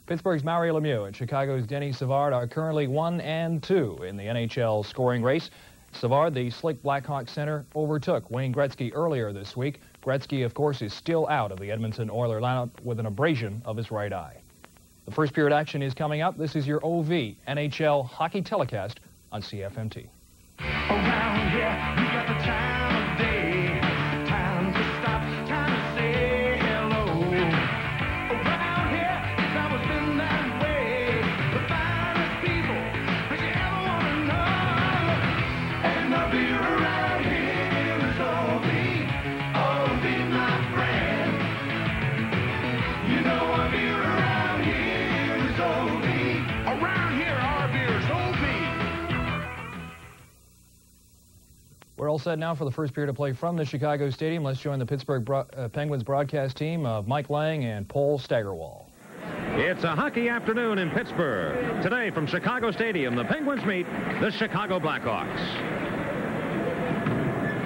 Pittsburgh's Mario Lemieux and Chicago's Denis Savard are currently 1-2 in the NHL scoring race. Savard, the slick Blackhawks center, overtook Wayne Gretzky earlier this week. Gretzky, of course, is still out of the Edmonton Oilers lineup with an abrasion of his right eye. The first period action is coming up. This is your OV NHL hockey telecast on CFMT. Around here, we got the time of day. Time to stop, time to say hello. Around here, it's always been that way. The finest people that you ever want to know. And the beer around here is OV, my friend. You know our beer around here is OV. Around here, our beer is OV. We're all set now for the first period of play from the Chicago Stadium. Let's join the Pittsburgh Penguins broadcast team of Mike Lang and Paul Steigerwald. It's a hockey afternoon in Pittsburgh. Today from Chicago Stadium, the Penguins meet the Chicago Blackhawks.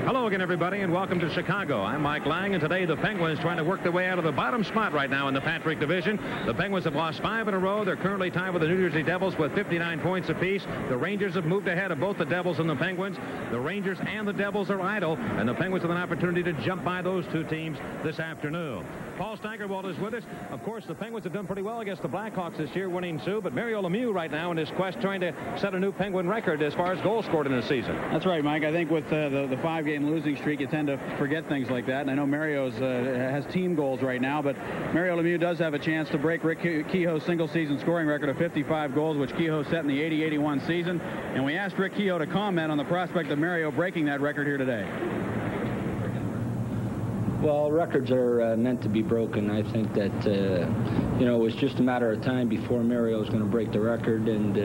Hello again, everybody, and welcome to Chicago. I'm Mike Lang, and today the Penguins trying to work their way out of the bottom spot right now in the Patrick division. The Penguins have lost 5 in a row. They're currently tied with the New Jersey Devils with 59 points apiece. The Rangers have moved ahead of both the Devils and the Penguins. The Rangers and the Devils are idle, and the Penguins have an opportunity to jump by those two teams this afternoon. Paul Steigerwald is with us. Of course, the Penguins have done pretty well against the Blackhawks this year, winning 2, but Mario Lemieux right now in his quest trying to set a new Penguin record as far as goals scored in the season. That's right, Mike. I think with the 5-game losing streak, you tend to forget things like that. And I know Mario's has team goals right now, but Mario Lemieux does have a chance to break Rick Kehoe's single-season scoring record of 55 goals, which Kehoe set in the 80-81 season. And we asked Rick Kehoe to comment on the prospect of Mario breaking that record here today. Well, records are meant to be broken. I think that, you know, it was just a matter of time before Mario was going to break the record. And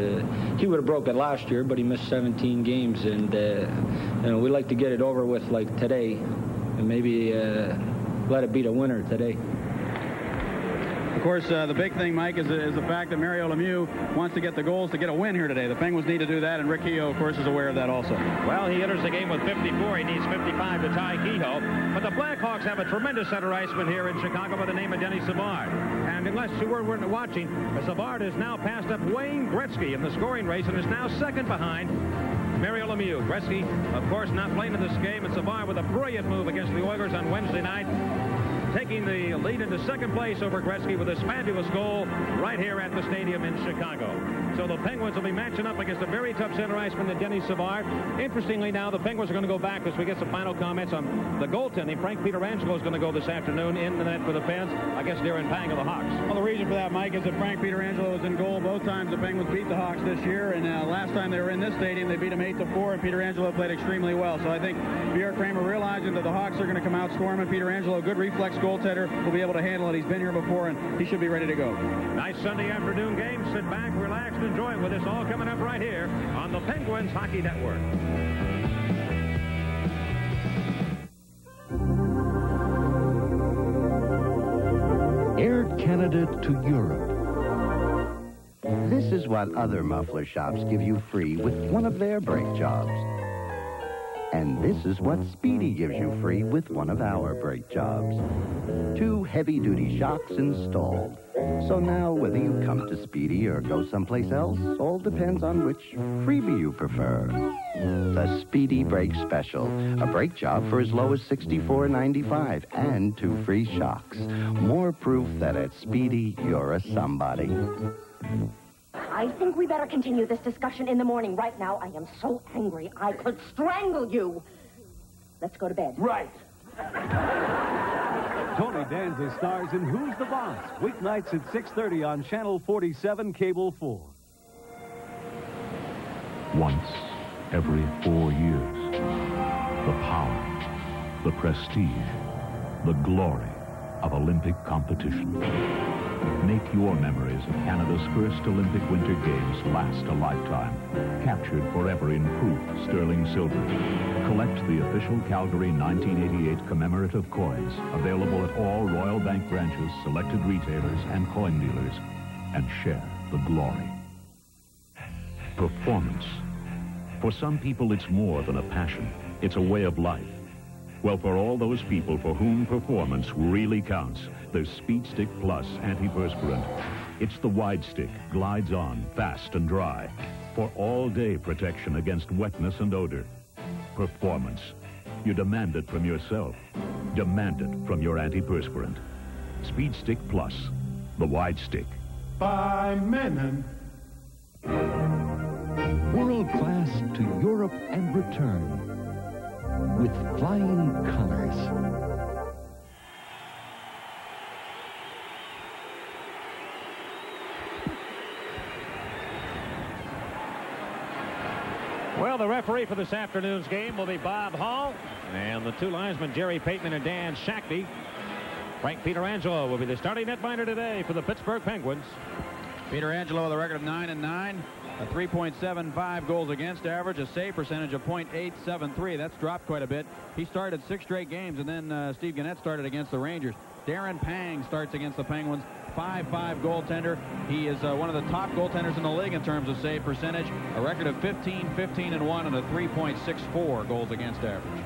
he would have broke it last year, but he missed 17 games. And, you know, we like to get it over with like today and maybe let it be the winner today. Of course, the big thing, Mike, is the fact that Mario Lemieux wants to get the goals to get a win here today. The Penguins need to do that, and Rick Kehoe, of course, is aware of that also. Well, he enters the game with 54. He needs 55 to tie Kehoe. But the Blackhawks have a tremendous center iceman here in Chicago by the name of Denis Savard. And unless you weren't watching, Savard has now passed up Wayne Gretzky in the scoring race and is now second behind Mario Lemieux. Gretzky, of course, not playing in this game, and Savard with a brilliant move against the Oilers on Wednesday night, taking the lead into second place over Gretzky with this fabulous goal right here at the stadium in Chicago. So the Penguins will be matching up against a very tough center iceman, Denis Savard. Interestingly, now the Penguins are going to go back as we get some final comments on the goaltending. Frank Pietrangelo is going to go this afternoon in the net for the Pens against Darren Pang of the Hawks. Well, the reason for that, Mike, is that Frank Pietrangelo was in goal both times the Penguins beat the Hawks this year, and last time they were in this stadium, they beat them 8-4, and Pietrangelo played extremely well. So I think Pierre Kramer realizing that the Hawks are going to come out storming. Pietrangelo, good reflex goaltender, will be able to handle it. He's been here before, and he should be ready to go. Nice Sunday afternoon game. Sit back, relax, and enjoy it with us all coming up right here on the Penguins Hockey Network. Air Canada to Europe. This is what other muffler shops give you free with one of their brake jobs. And this is what Speedy gives you free with one of our brake jobs. 2 heavy-duty shocks installed. So now, whether you come to Speedy or go someplace else, all depends on which freebie you prefer. The Speedy Brake Special, a brake job for as low as $64.95 and 2 free shocks. More proof that at Speedy, you're a somebody. I think we better continue this discussion in the morning. Right now, I am so angry I could strangle you. Let's go to bed. Right. Tony Danza stars in Who's the Boss? Weeknights at 6:30 on Channel 47, Cable 4. Once every 4 years, the power, the prestige, the glory of Olympic competition. Make your memories of Canada's first Olympic Winter Games last a lifetime. Captured forever in proof sterling silver. Collect the official Calgary 1988 commemorative coins, available at all Royal Bank branches, selected retailers, and coin dealers, and share the glory. Performance. For some people, it's more than a passion. It's a way of life. Well, for all those people for whom performance really counts, there's Speed Stick Plus antiperspirant. It's the wide stick, glides on fast and dry for all-day protection against wetness and odor. Performance. You demand it from yourself. Demand it from your antiperspirant. Speed Stick Plus, the wide stick. By Menon. World class to Europe and return with flying colors. Well, the referee for this afternoon's game will be Bob Hall, and the two linesmen, Jerry Pateman and Dan Shackney. Frank Pietrangelo will be the starting netminder today for the Pittsburgh Penguins. Pietrangelo with a record of 9-9, a 3.75 goals against average, a save percentage of .873. That's dropped quite a bit. He started 6 straight games, and then Steve Gannett started against the Rangers. Darren Pang starts against the Penguins. 5.5 goaltender. He is one of the top goaltenders in the league in terms of save percentage. A record of 15-15-1 and a 3.64 goals against average.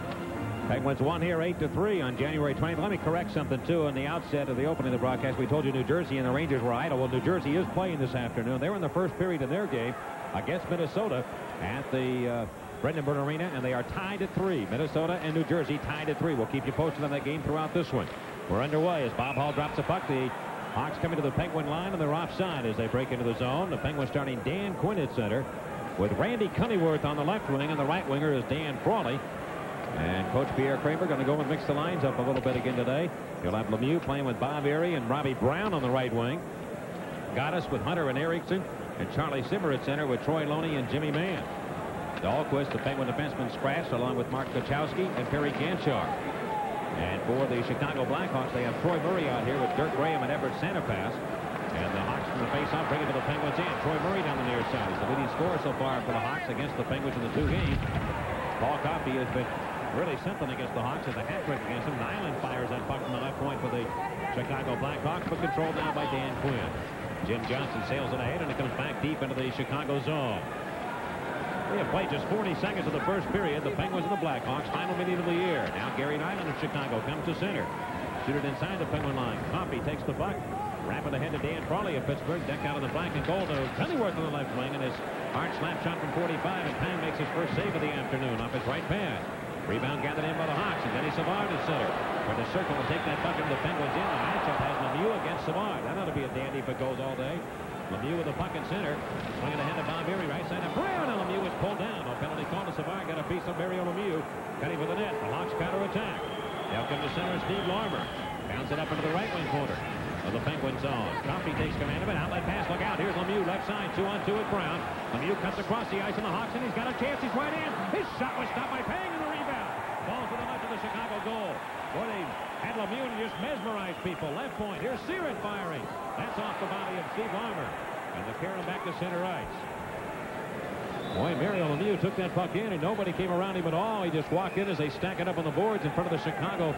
Penguins won here 8-3 on January 20th. Let me correct something, too. In the outset of the opening of the broadcast, we told you New Jersey and the Rangers were idle. Well, New Jersey is playing this afternoon. They were in the first period in their game against Minnesota at the Brendan Byrne Arena, and they are tied at 3. Minnesota and New Jersey tied at 3. We'll keep you posted on that game throughout this one. We're underway as Bob Hall drops a puck. The Hawks coming to the Penguin line, and they're offside as they break into the zone. The Penguins starting Dan Quinn at center with Randy Cunneyworth on the left wing, and the right winger is Dan Frawley. And Coach Pierre Kramer going to go and mix the lines up a little bit again today. You'll have Lemieux playing with Bob Erie and Robbie Brown on the right wing. Goddess with Hunter and Erickson, and Charlie Simmer at center with Troy Loney and Jimmy Mann. Dahlquist, the Penguin defenseman, scratched along with Mark Kachowski and Perry Ganchar. And for the Chicago Blackhawks, they have Troy Murray out here with Dirk Graham and Everett Santapass. And the Hawks from the face-off bring it to the Penguins in. Troy Murray down the near side is the leading scorer so far for the Hawks against the Penguins in the 2 games. Paul Coffey has been really something against the Hawks as a hat-trick against him. Nyland fires that puck from the left point for the Chicago Blackhawks, but controlled now by Dan Quinn. Jim Johnson sails it ahead, and it comes back deep into the Chicago zone. We have played just 40 seconds of the first period. The Penguins and the Blackhawks, final minute of the year. Now Gary Nyland of Chicago comes to center. Shoot it inside the Penguin line. Coffey takes the puck. Wrap it ahead to Dan Frawley of Pittsburgh. Decked out of the black and gold to Cunneyworth on the left wing, and his hard slap shot from 45, and Pang makes his first save of the afternoon off his right pad. Rebound gathered in by the Hawks, and Denny Savard is center. For the circle will take that puck into the Penguins in. The matchup has Lemieux against Savard. That ought to be a dandy if it goes all day. Lemieux with the puck in center. Swinging ahead to Bob Erie, right side of Brown, and Lemieux is pulled down. No penalty call to Savard. Got a piece of Mario Lemieux. Cutting for the net. The Hawks counterattack. They'll come to center. Steve Larmer. Bounce it up into the right wing corner of the Penguin zone. Coffey takes command of it. Outlet pass. Look out. Here's Lemieux left side. 2-on-2 with Brown. Lemieux cuts across the ice on the Hawks, and he's got a chance. He's right in. His shot was stopped by Pang, and the rebound. Ball to the left of the Chicago goal. Boy, they had Lemieux and just mesmerized people. Left point. Here's Searin firing. That's off the body of Steve Larmer. And the carry back to center ice. Boy, Mario Lemieux took that puck in, and nobody came around him at all. He just walked in as they stack it up on the boards in front of the Chicago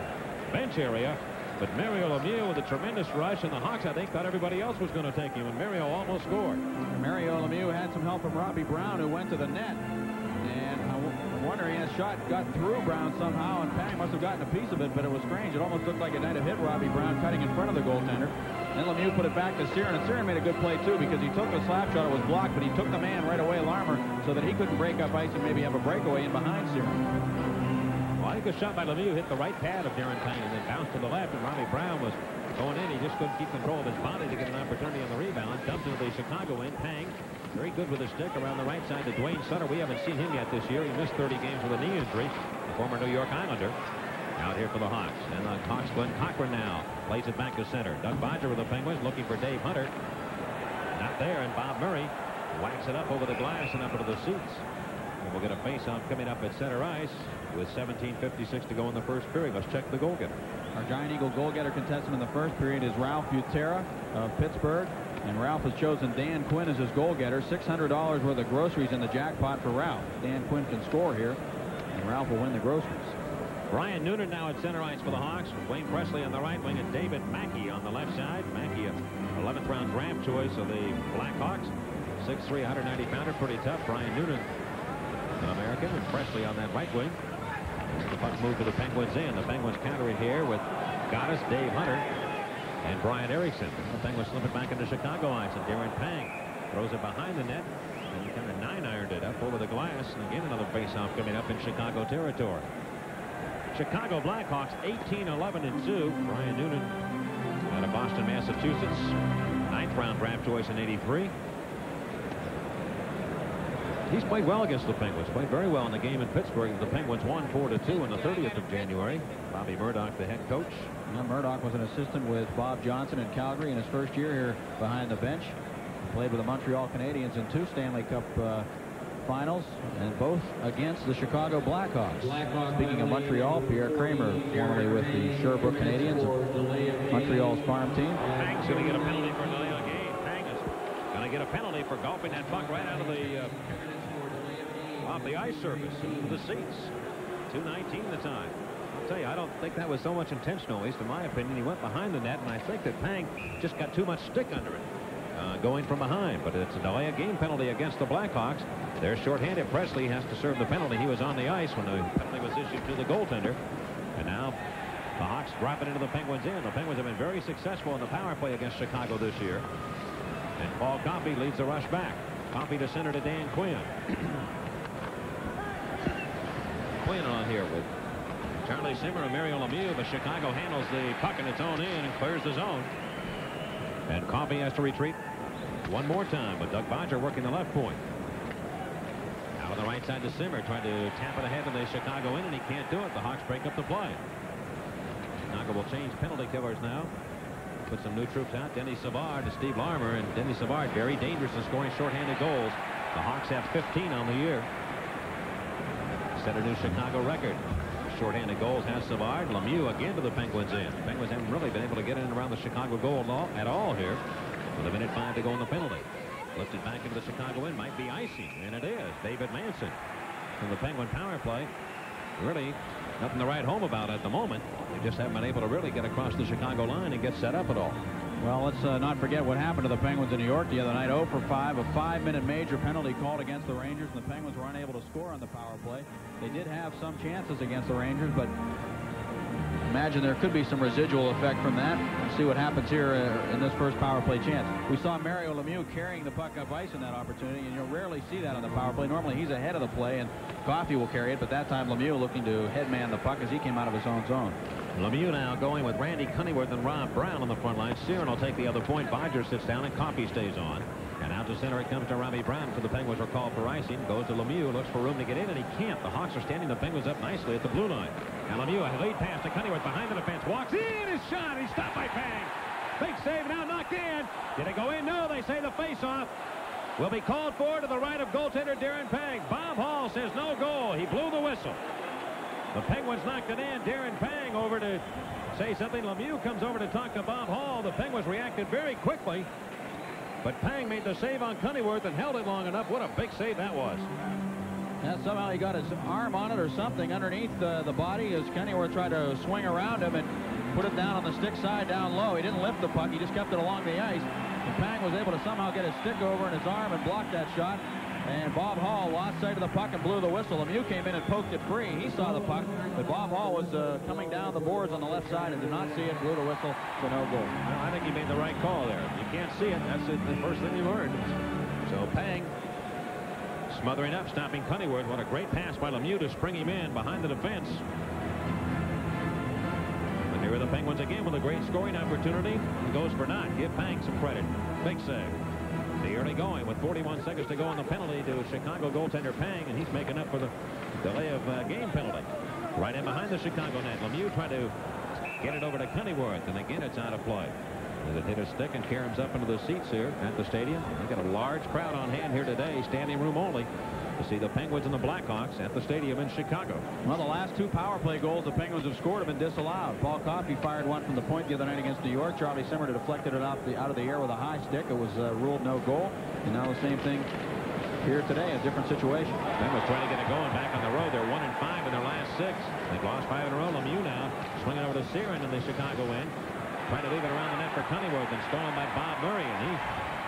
bench area. But Mario Lemieux with a tremendous rush, and the Hawks, I think, thought everybody else was going to take him, and Mario almost scored. Mario Lemieux had some help from Robbie Brown, who went to the net. And I'm wondering, that shot got through Brown somehow, and Pang must have gotten a piece of it, but it was strange. It almost looked like it might have hit Robbie Brown cutting in front of the goaltender. Then Lemieux put it back to Searin, and Searin made a good play, too, because he took the slap shot. It was blocked, but he took the man right away, Larmer, so that he couldn't break up ice and maybe have a breakaway in behind Searin. Well, I think a shot by Lemieux hit the right pad of Darren Pang and then bounced to the left, and Robbie Brown was going in. He just couldn't keep control of his body to get an opportunity on the rebound. Dumped into the Chicago end. Pang, very good with the stick around the right side to Dwayne Sutter. We haven't seen him yet this year. He missed 30 games with a knee injury. The former New York Islander. Out here for the Hawks. And the Hawks, Glenn Cochran now plays it back to center. Doug Bodger with the Penguins looking for Dave Hunter. Not there, and Bob Murray whacks it up over the glass and up into the seats. And we'll get a face-off coming up at center ice with 17:56 to go in the first period. Let's check the goal getter. Our Giant Eagle goal-getter contestant in the first period is Ralph Butera of Pittsburgh. And Ralph has chosen Dan Quinn as his goal-getter. $600 worth of groceries in the jackpot for Ralph. Dan Quinn can score here, and Ralph will win the groceries. Brian Noonan now at center ice for the Hawks. Wayne Presley on the right wing and David Mackey on the left side. Mackey, a 11th round draft choice of the Blackhawks. 6'3", 190-pounder, pretty tough. Brian Noonan, an American, and Presley on that right wing. The puck moved to the Penguins in. The Penguins counter it here with Goddess, Dave Hunter. and Brian Erickson. The thing was slipping back into Chicago ice, and Darren Pang throws it behind the net, and he kind of 9-ironed it up over the glass, and again another face-off coming up in Chicago territory. Chicago Blackhawks 18-11-2. Brian Noonan out of Boston, Massachusetts, 9th-round draft choice in '83. He's played well against the Penguins. Played very well in the game in Pittsburgh. The Penguins won 4-2 on the 30th of January. Bobby Murdoch, the head coach. Now, Murdoch was an assistant with Bob Johnson in Calgary in his first year here behind the bench. Played with the Montreal Canadiens in 2 Stanley Cup finals, and both against the Chicago Blackhawks. Speaking of Montreal, Pierre Kramer, formerly with the Sherbrooke Canadiens, Montreal's farm team. Pang's going to get a penalty for delay of game. Pang is going to get a penalty for golfing that puck right out of the off the ice surface into the seats. 2:19 the time. I'll tell you, I don't think that was so much intentional, at least in my opinion. He went behind the net, and I think that Pang just got too much stick under it. Going from behind, but it's a delay of game penalty against the Blackhawks. They're shorthanded. Presley has to serve the penalty. He was on the ice when the penalty was issued to the goaltender, and now the Hawks drop it into the Penguins' end. The Penguins have been very successful in the power play against Chicago this year, and Paul Coffey leads the rush back. Coffey to center to Dan Quinn. Quinn on here with Charlie Simmer and Mario Lemieux, but Chicago handles the puck in its own end and clears the zone. And Coffey has to retreat one more time, with Doug Bodger working the left point. Out on the right side to Simmer, trying to tap it ahead of the Chicago end, and he can't do it. The Hawks break up the play. Chicago will change penalty killers now. Put some new troops out. Denny Savard to Steve Larmer, and Denny Savard very dangerous in scoring shorthanded goals. The Hawks have 15 on the year. Set a new Chicago record. Shorthanded goals has Savard. Lemieux again to the Penguins end. The Penguins haven't really been able to get in around the Chicago goal at all here. With 1:05 to go in the penalty. Lifted back into the Chicago end. Might be icing, and it is. David Manson from the Penguin power play. Really nothing to write home about at the moment. They just haven't been able to really get across the Chicago line and get set up at all. Well, let's not forget what happened to the Penguins in New York the other night. 0 for 5, a 5-minute major penalty called against the Rangers, and the Penguins were unable to score on the power play. They did have some chances against the Rangers, but imagine there could be some residual effect from that. Let's see what happens here in this first power play chance. We saw Mario Lemieux carrying the puck up ice in that opportunity, and you'll rarely see that on the power play. Normally he's ahead of the play, and Coffey will carry it, but that time Lemieux looking to headman the puck as he came out of his own zone. Lemieux now going with Randy Cunneyworth and Rob Brown on the front line. Searon will take the other point. Bodger sits down, and Coffey stays on. And out to center it comes to Robbie Brown, so the Penguins are called for icing. Goes to Lemieux, looks for room to get in, and he can't. The Hawks are standing the Penguins up nicely at the blue line. And Lemieux has a lead pass to Cunneyworth behind the defense. Walks in, his shot. He's stopped by Pang. Big save, now knocked in. Did it go in? No, they say the face-off will be called for to the right of goaltender Darren Pang. Bob Hall says no goal. He blew the whistle. The Penguins knocked it in. Darren Pang over to say something. Lemieux comes over to talk to Bob Hall. The Penguins reacted very quickly, but Pang made the save on Cunneyworth and held it long enough. What a big save that was. Yeah, somehow he got his arm on it or something underneath the body as Cunneyworth tried to swing around him and put it down on the stick side down low. He didn't lift the puck. He just kept it along the ice. And Pang was able to somehow get his stick over in his arm and block that shot. And Bob Hall lost sight of the puck and blew the whistle. Lemieux came in and poked it free. He saw the puck, but Bob Hall was coming down the boards on the left side and did not see it. Blew the whistle for no goal. Well, I think he made the right call there. You can't see it. That's the first thing you learned. So Pang smothering up, stopping Cunneyworth. What a great pass by Lemieux to spring him in behind the defense. But here are the Penguins again with a great scoring opportunity. It goes for naught. Give Pang some credit. Big save. The early going with 41 seconds to go on the penalty to Chicago goaltender Pang, and he's making up for the delay of game penalty. Right in behind the Chicago net. Lemieux tried to get it over to Cunneyworth, and again it's out of play. As it hit his stick and carries up into the seats here at the stadium. We've got a large crowd on hand here today, standing room only, to see the Penguins and the Blackhawks at the stadium in Chicago. Well, the last 2 power play goals the Penguins have scored have been disallowed. Paul Coffey fired one from the point the other night against New York. Charlie Simmer deflected it out of the air with a high stick. It was ruled no goal. And now the same thing here today, a different situation. Penguins trying to get it going back on the road. They're 1-5 in their last 6. They've lost 5 in a row. Lemieux now swinging over to Searon in the Chicago end. Trying to leave it around the net for Cunneyworth, and stolen by Bob Murray, and he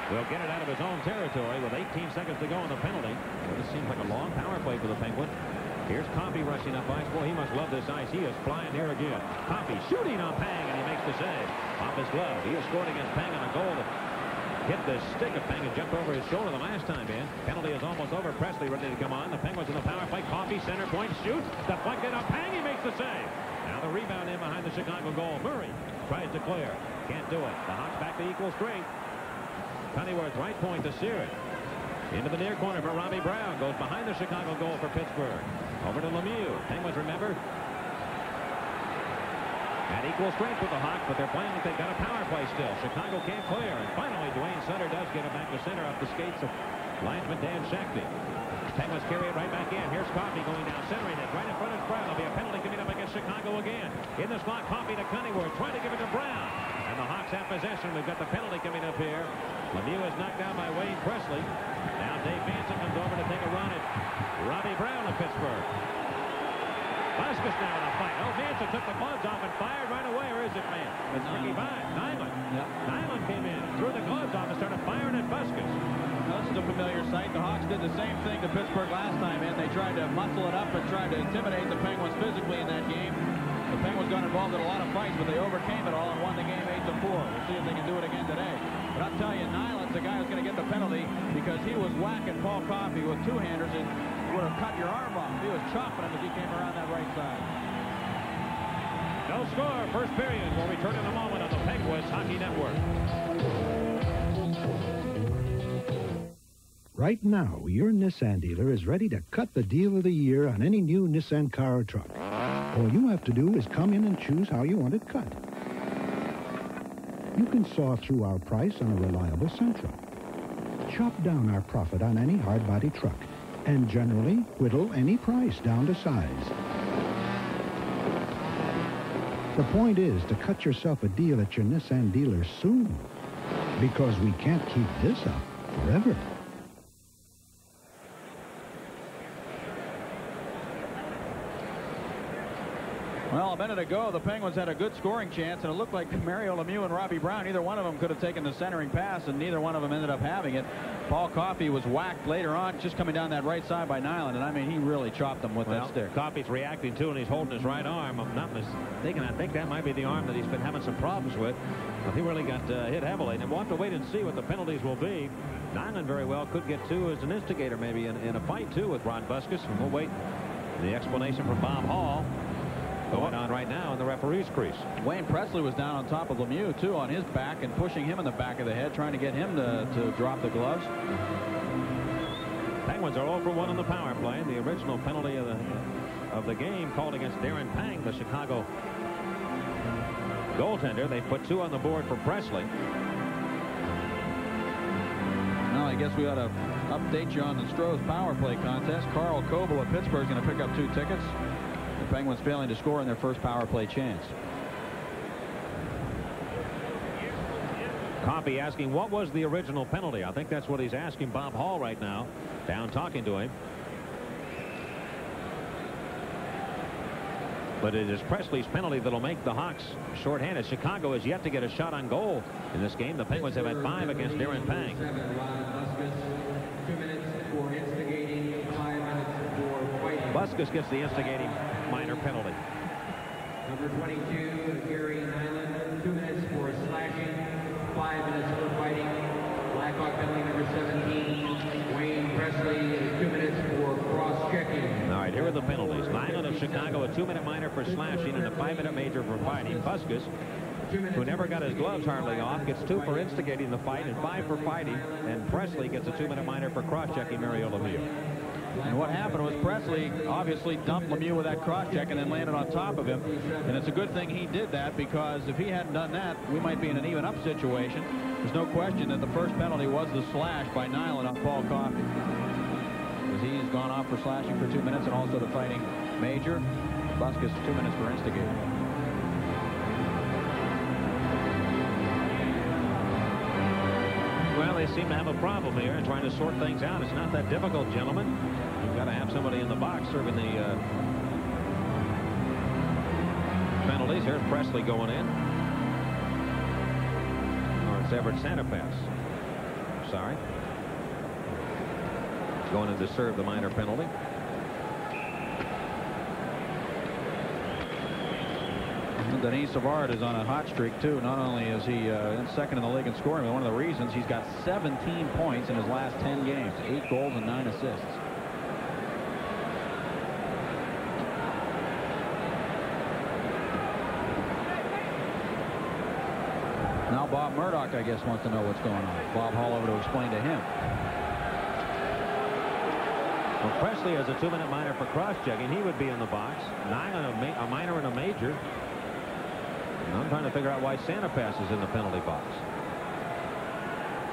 will get it out of his own territory with 18 seconds to go on the penalty. This seems like a long power play for the Penguins. Here's Coffey rushing up ice. Boy, he must love this ice. He is flying here again. Coffey shooting on Pang, and he makes the save off his glove. He has scored against Pang on a goal that hit the stick of Pang and jumped over his shoulder the last time in. Penalty is almost over. Presley ready to come on. The Penguins in the power play. Coffey center point shoots. Deflected on Pang. He makes the save. Now the rebound in behind the Chicago goal. Murray tries to clear. Can't do it. The Hawks back to equal strength. Cunningham right point to sear it. Into the near corner for Robbie Brown. Goes behind the Chicago goal for Pittsburgh. Over to Lemieux. Penguins, remember, at equal strength with the Hawks, but they're playing like they've got a power play still. Chicago can't clear. And finally, Dwayne Sutter does get it back to center off the skates of linesman Dan Shakty. Penguins carry it right back in. Here's Coffey going down, centering it right in front of Brown. There'll be a penalty coming up against Chicago again. In the slot, Coffey to Cunningham, trying to give it to Brown. And the Hawks have possession. We've got the penalty coming up here. Lemieux is knocked down by Wayne Presley. Now Dave Manson comes over to take a run at Robbie Brown of Pittsburgh. Vasquez now in a fight. Oh, Manson took the gloves off and fired right away. Or is it man? It's Ricky Nyland. Yep. Nyland came in, threw the gloves off, and started firing at Vasquez. Well, this is a familiar sight. The Hawks did the same thing to Pittsburgh last time in. They tried to muscle it up and tried to intimidate the Penguins physically in that game. The Penguins got involved in a lot of fights, but they overcame it all and won the game 8-4. We'll see if they can do it again today. But I'll tell you, Nyland's the guy who's going to get the penalty because he was whacking Paul Coffey with two-handers and would have cut your arm off. He was chopping him as he came around that right side. No score. First period. We'll return in a moment on the Penguins Hockey Network. Right now, your Nissan dealer is ready to cut the deal of the year on any new Nissan car or truck. All you have to do is come in and choose how you want it cut. You can saw through our price on a reliable Sentra. Chop down our profit on any hard-body truck. And generally, whittle any price down to size. The point is to cut yourself a deal at your Nissan dealer soon. Because we can't keep this up forever. Well, a minute ago, the Penguins had a good scoring chance, and it looked like Mario Lemieux and Robbie Brown, either one of them could have taken the centering pass, and neither one of them ended up having it. Paul Coffey was whacked later on, just coming down that right side by Nyland, and I mean, he really chopped him with that stick. Coffey's reacting to, and he's holding his right arm. I'm not mistaken. I think that might be the arm that he's been having some problems with. But he really got hit heavily, and we'll have to wait and see what the penalties will be. Nyland very well could get two as an instigator, maybe in a fight, too, with Ron Vasquez, and we'll wait. The explanation from Bob Hall going on right now in the referee's crease. Wayne Presley was down on top of Lemieux, too, on his back and pushing him in the back of the head, trying to get him to drop the gloves. Penguins are 0 for 1 on the power play. The original penalty of the game called against Darren Pang, the Chicago goaltender. They put 2 on the board for Presley. Well, I guess we ought to update you on the Stroh's power play contest. Carl Coble of Pittsburgh is going to pick up 2 tickets. The Penguins failing to score in their first power play chance. Coffey asking what was the original penalty. I think that's what he's asking Bob Hall right now, down talking to him. But it is Presley's penalty that'll make the Hawks shorthanded. Chicago has yet to get a shot on goal in this game. The Penguins have had 5 against Darren Pang. 2 minutes for instigating, 5 minutes for fighting. Vasquez gets the instigating minor penalty. Number 22, Gary Nyland, 2 minutes for slashing, 5 minutes for fighting. Blackhawk penalty number 17, Wayne Presley, 2 minutes for cross-checking. All right, here are the penalties. Nyland of Chicago, a 2-minute minor for slashing and a 5-minute major for fighting. Vasquez, who never got his gloves hardly off, gets 2 for instigating the fight and 5 for fighting. And Presley gets a 2-minute minor for cross-checking Mario Lemieux. And what happened was Presley obviously dumped Lemieux with that cross-check and then landed on top of him. And it's a good thing he did that, because if he hadn't done that, we might be in an even-up situation. There's no question that the first penalty was the slash by Nyland on Paul Coffey. Because he's gone off for slashing for 2 minutes, and also the fighting major. Vasquez 2 minutes for instigating. Well, they seem to have a problem here and trying to sort things out. It's not that difficult, gentlemen. You've got to have somebody in the box serving the penalties. Here's Presley going in. Or it's Everett Santa Pass. Sorry. Going in to serve the minor penalty. Denis Savard is on a hot streak, too. Not only is he second in the league in scoring, but one of the reasons he's got 17 points in his last 10 games, 8 goals and 9 assists. Now Bob Murdoch, I guess, wants to know what's going on. Bob Hall over to explain to him. Well, Presley has a 2-minute minor for cross-checking. He would be in the box. Nyland, a minor and a major. And I'm trying to figure out why Santa Pass is in the penalty box.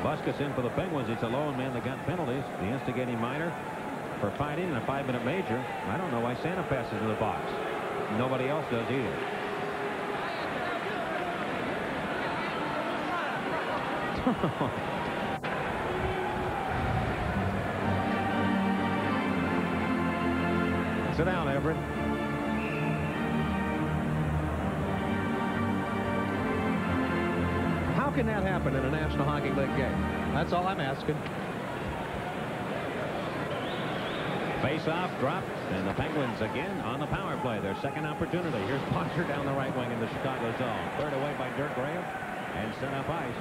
Busket's in for the Penguins. It's a lone man that got penalties. The instigating minor for fighting and a 5-minute major. I don't know why Santa Pass is in the box. Nobody else does either. Sit down, Everett. How can that happen in a National Hockey League game? That's all I'm asking. Face-off dropped, and the Penguins again on the power play. Their second opportunity. Here's Potter down the right wing in the Chicago zone. Cleared away by Dirk Graham and set up ice.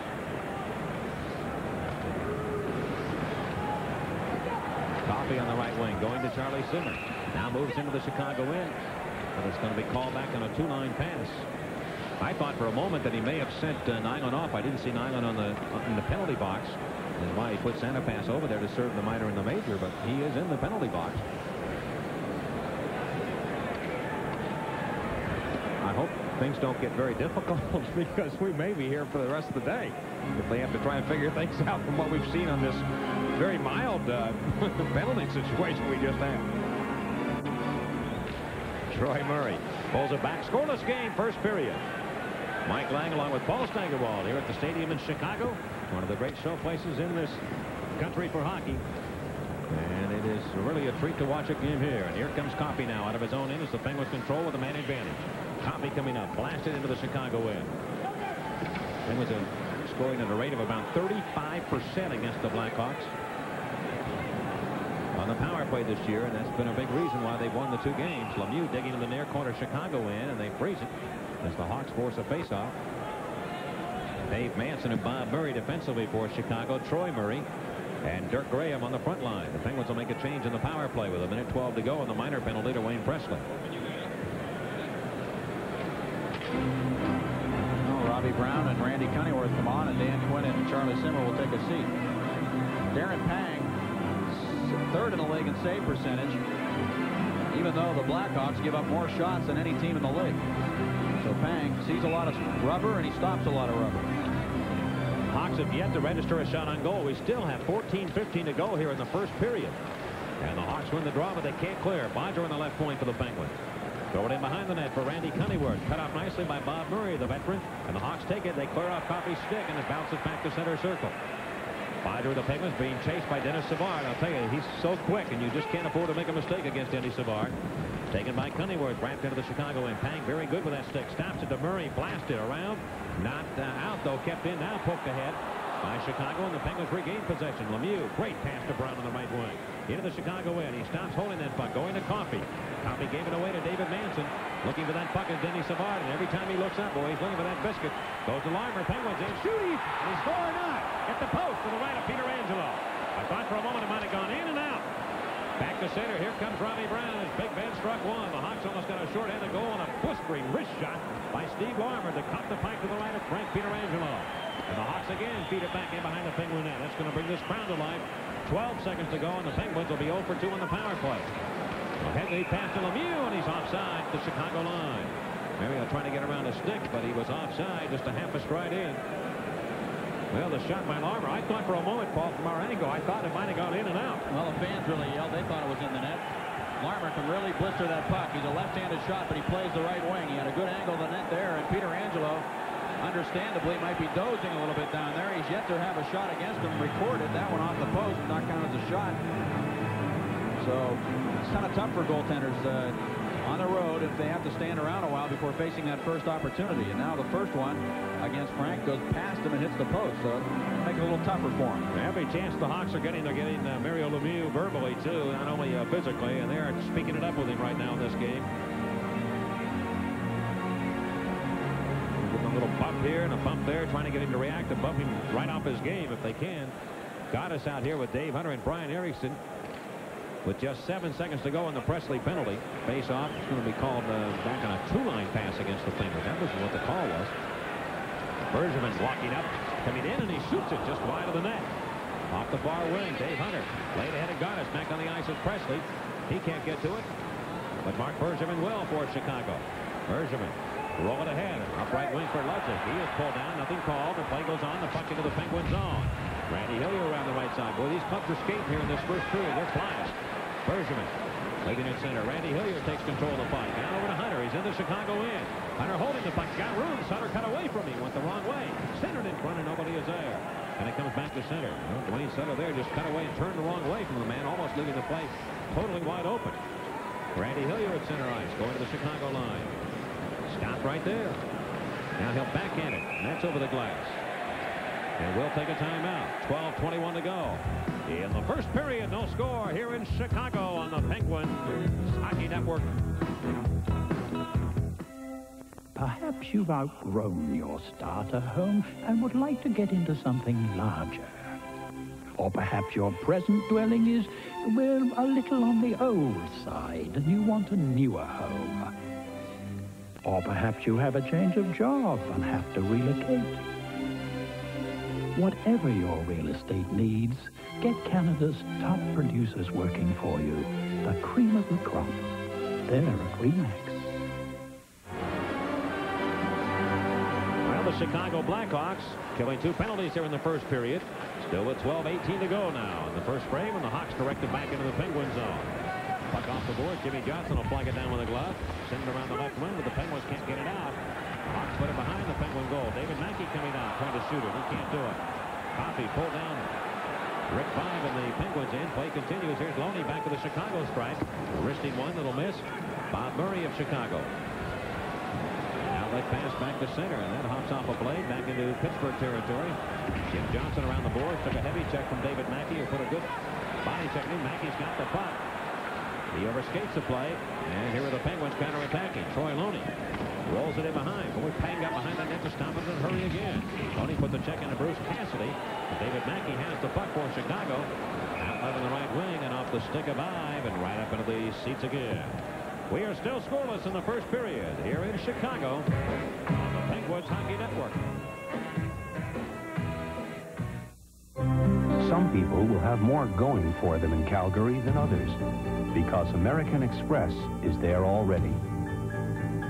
Coffey on the right wing, going to Charlie Simmer. Now moves into the Chicago end, but it's going to be called back on a 2-line pass. I thought for a moment that he may have sent Nyland off. I didn't see Nyland in the penalty box. That's why he put Santa Pass over there to serve the minor and the major, but he is in the penalty box. I hope things don't get very difficult because we may be here for the rest of the day if they have to try and figure things out from what we've seen on this very mild penalty situation we just had. Troy Murray pulls it back. Scoreless game, first period. Mike Lang along with Paul Steigerwald here at the stadium in Chicago. One of the great show places in this country for hockey. And it is really a treat to watch a game here. And here comes Coffey now out of his own end as the Penguins control with a man advantage. Coffey coming up, blasted into the Chicago end. Penguins are scoring at a rate of about 35% against the Blackhawks on the power play this year, and that's been a big reason why they've won the 2 games. Lemieux digging in the near corner Chicago end, and they freeze it as the Hawks force a faceoff. Dave Manson and Bob Murray defensively for Chicago. Troy Murray and Dirk Graham on the front line. The Penguins will make a change in the power play with 1:12 to go on the minor penalty to Wayne Presley. Robbie Brown and Randy Cunneyworth come on, and Dan Quinn and Charlie Simmer will take a seat. Darren Pang, third in the league in save percentage, even though the Blackhawks give up more shots than any team in the league. So Pang sees a lot of rubber, and he stops a lot of rubber. Hawks have yet to register a shot on goal. We still have 14-15 to go here in the first period. And the Hawks win the draw, but they can't clear. Bodger on the left point for the Penguins. Throw it in behind the net for Randy Cunneyworth. Cut off nicely by Bob Murray, the veteran. And the Hawks take it. They clear off Coffey's stick, and it bounces back to center circle. Bodger of the Penguins being chased by Denis Savard. I'll tell you, he's so quick, and you just can't afford to make a mistake against Denis Savard. Taken by Cunneyworth, wrapped into the Chicago end. Pang very good with that stick. Stops it to Murray. Blasted around. Not out, though. Kept in. Now poked ahead by Chicago, and the Penguins regain possession. Lemieux, great pass to Brown on the right wing. Into the Chicago end. He stops holding that puck. Going to Coffey. Coffey gave it away to David Manson. Looking for that puck is Denis Savard, and every time he looks up, boy, he's looking for that biscuit. Goes to Larmer. Penguins in. Shooting! And he scored or not. At the post to the right of Peter Angelo. I thought for a moment it might have gone in and out. Back to center. Here comes Robbie Brown as Big Ben struck one. The Hawks almost got a short-handed goal and a blistering wrist shot by Steve Larmer to cut the pipe to the right of Frank Pietrangelo. And the Hawks again feed it back in behind the Penguin net. That's going to bring this crowd to life. 12 seconds to go, and the Penguins will be 0 for 2 on the power play. Headley pass to Lemieux, and he's offside the Chicago line. Mario trying to get around a stick, but he was offside just a half a stride in. Well, the shot by Larmer, I thought for a moment, Paul, from our angle, I thought it might have gone in and out. Well, the fans really yelled. They thought it was in the net. Larmer can really blister that puck. He's a left-handed shot, but he plays the right wing. He had a good angle to the net there, and Pietrangelo, understandably, might be dozing a little bit down there. He's yet to have a shot against him recorded. That one off the post, not counted as a shot. So it's kind of tough for goaltenders on the road if they have to stand around a while before facing that first opportunity. And now the first one against Frank goes past him and hits the post. So it'll make it a little tougher for him. Every chance the Hawks are getting, they're getting Mario Lemieux verbally, too, not only physically. And they're speaking it up with him right now in this game. bump here and a bump there, trying to get him to react and bump him right off his game if they can. Got us out here with Dave Hunter and Brian Erickson with just 7 seconds to go on the Presley penalty. Face-off is going to be called back on a 2-line pass against the Penguins. That was what the call was. Bergevin blocking up, coming in, and he shoots it just wide of the net. Off the far wing, Dave Hunter laid ahead of Goddess. Back on the ice is Presley. He can't get to it, but Mark Bergevin will for Chicago. Bergevin rolling ahead. Up right wing for Ludwig. He is pulled down. Nothing called. The play goes on. The puck into the Penguin zone. Randy Hillier around the right side. Boy, these clubs are skating here in this first period. They're flying. Bergevin leaving at center. Randy Hillier takes control of the puck. Down over to Hunter. He's in the Chicago end. Hunter holding the puck. Got room. Sutter cut away from him. Went the wrong way. Centered in front and nobody is there. And it comes back to center. Well, Dwayne Sutter there just cut away and turned the wrong way from the man, almost leaving the play totally wide open. Randy Hillier at center ice, going to the Chicago line. Stop right there. Now he'll backhand it. And that's over the glass. And we'll take a timeout. 12:21 to go. In the first period, no score here in Chicago on the Penguins Hockey Network. Perhaps you've outgrown your starter home and would like to get into something larger. Or perhaps your present dwelling is, well, a little on the old side and you want a newer home. Or perhaps you have a change of job and have to relocate. Whatever your real estate needs, get Canada's top producers working for you. The cream of the crop. They're a Remax. Well, the Chicago Blackhawks killing 2 penalties here in the first period. Still with 12:18 to go now in the first frame, and the Hawks directed back into the Penguin zone. Puck off the board. Jimmy Johnson will flag it down with a glove. Send it around the left wing, but the Penguins can't get it out. Hawks put it behind the Penguin goal. David Mackey coming out, trying to shoot it. He can't do it. Coffey pulled down. Rick 5 in the Penguins end. Play continues. Here's Loney back to the Chicago stripe. Wristing one that'll miss. Bob Murray of Chicago. Outlet pass back to center, and that hops off a blade back into Pittsburgh territory. Jim Johnson around the boards. Took a heavy check from David Mackey, who put a good body check in. Mackey's got the puck. He overskates the play, and here are the Penguins counterattacking. Troy Loney rolls it in behind. Boy, Pang got behind that net to stop it and hurry again. Loney put the check into Bruce Cassidy. David Mackey has the puck for Chicago. Outlet on the right wing and off the stick of Ive and right up into the seats again. We are still scoreless in the first period here in Chicago on the Penguins Hockey Network. Some people will have more going for them in Calgary than others, because American Express is there already,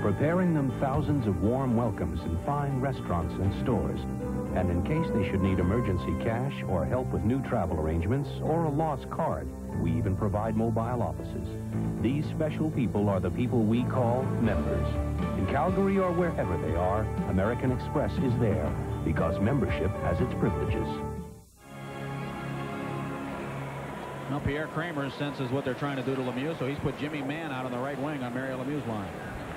preparing them thousands of warm welcomes in fine restaurants and stores. And in case they should need emergency cash or help with new travel arrangements or a lost card, we even provide mobile offices. These special people are the people we call members. In Calgary or wherever they are, American Express is there because membership has its privileges. Now Pierre Kramer senses what they're trying to do to Lemieux, so he's put Jimmy Mann out on the right wing on Mario Lemieux's line.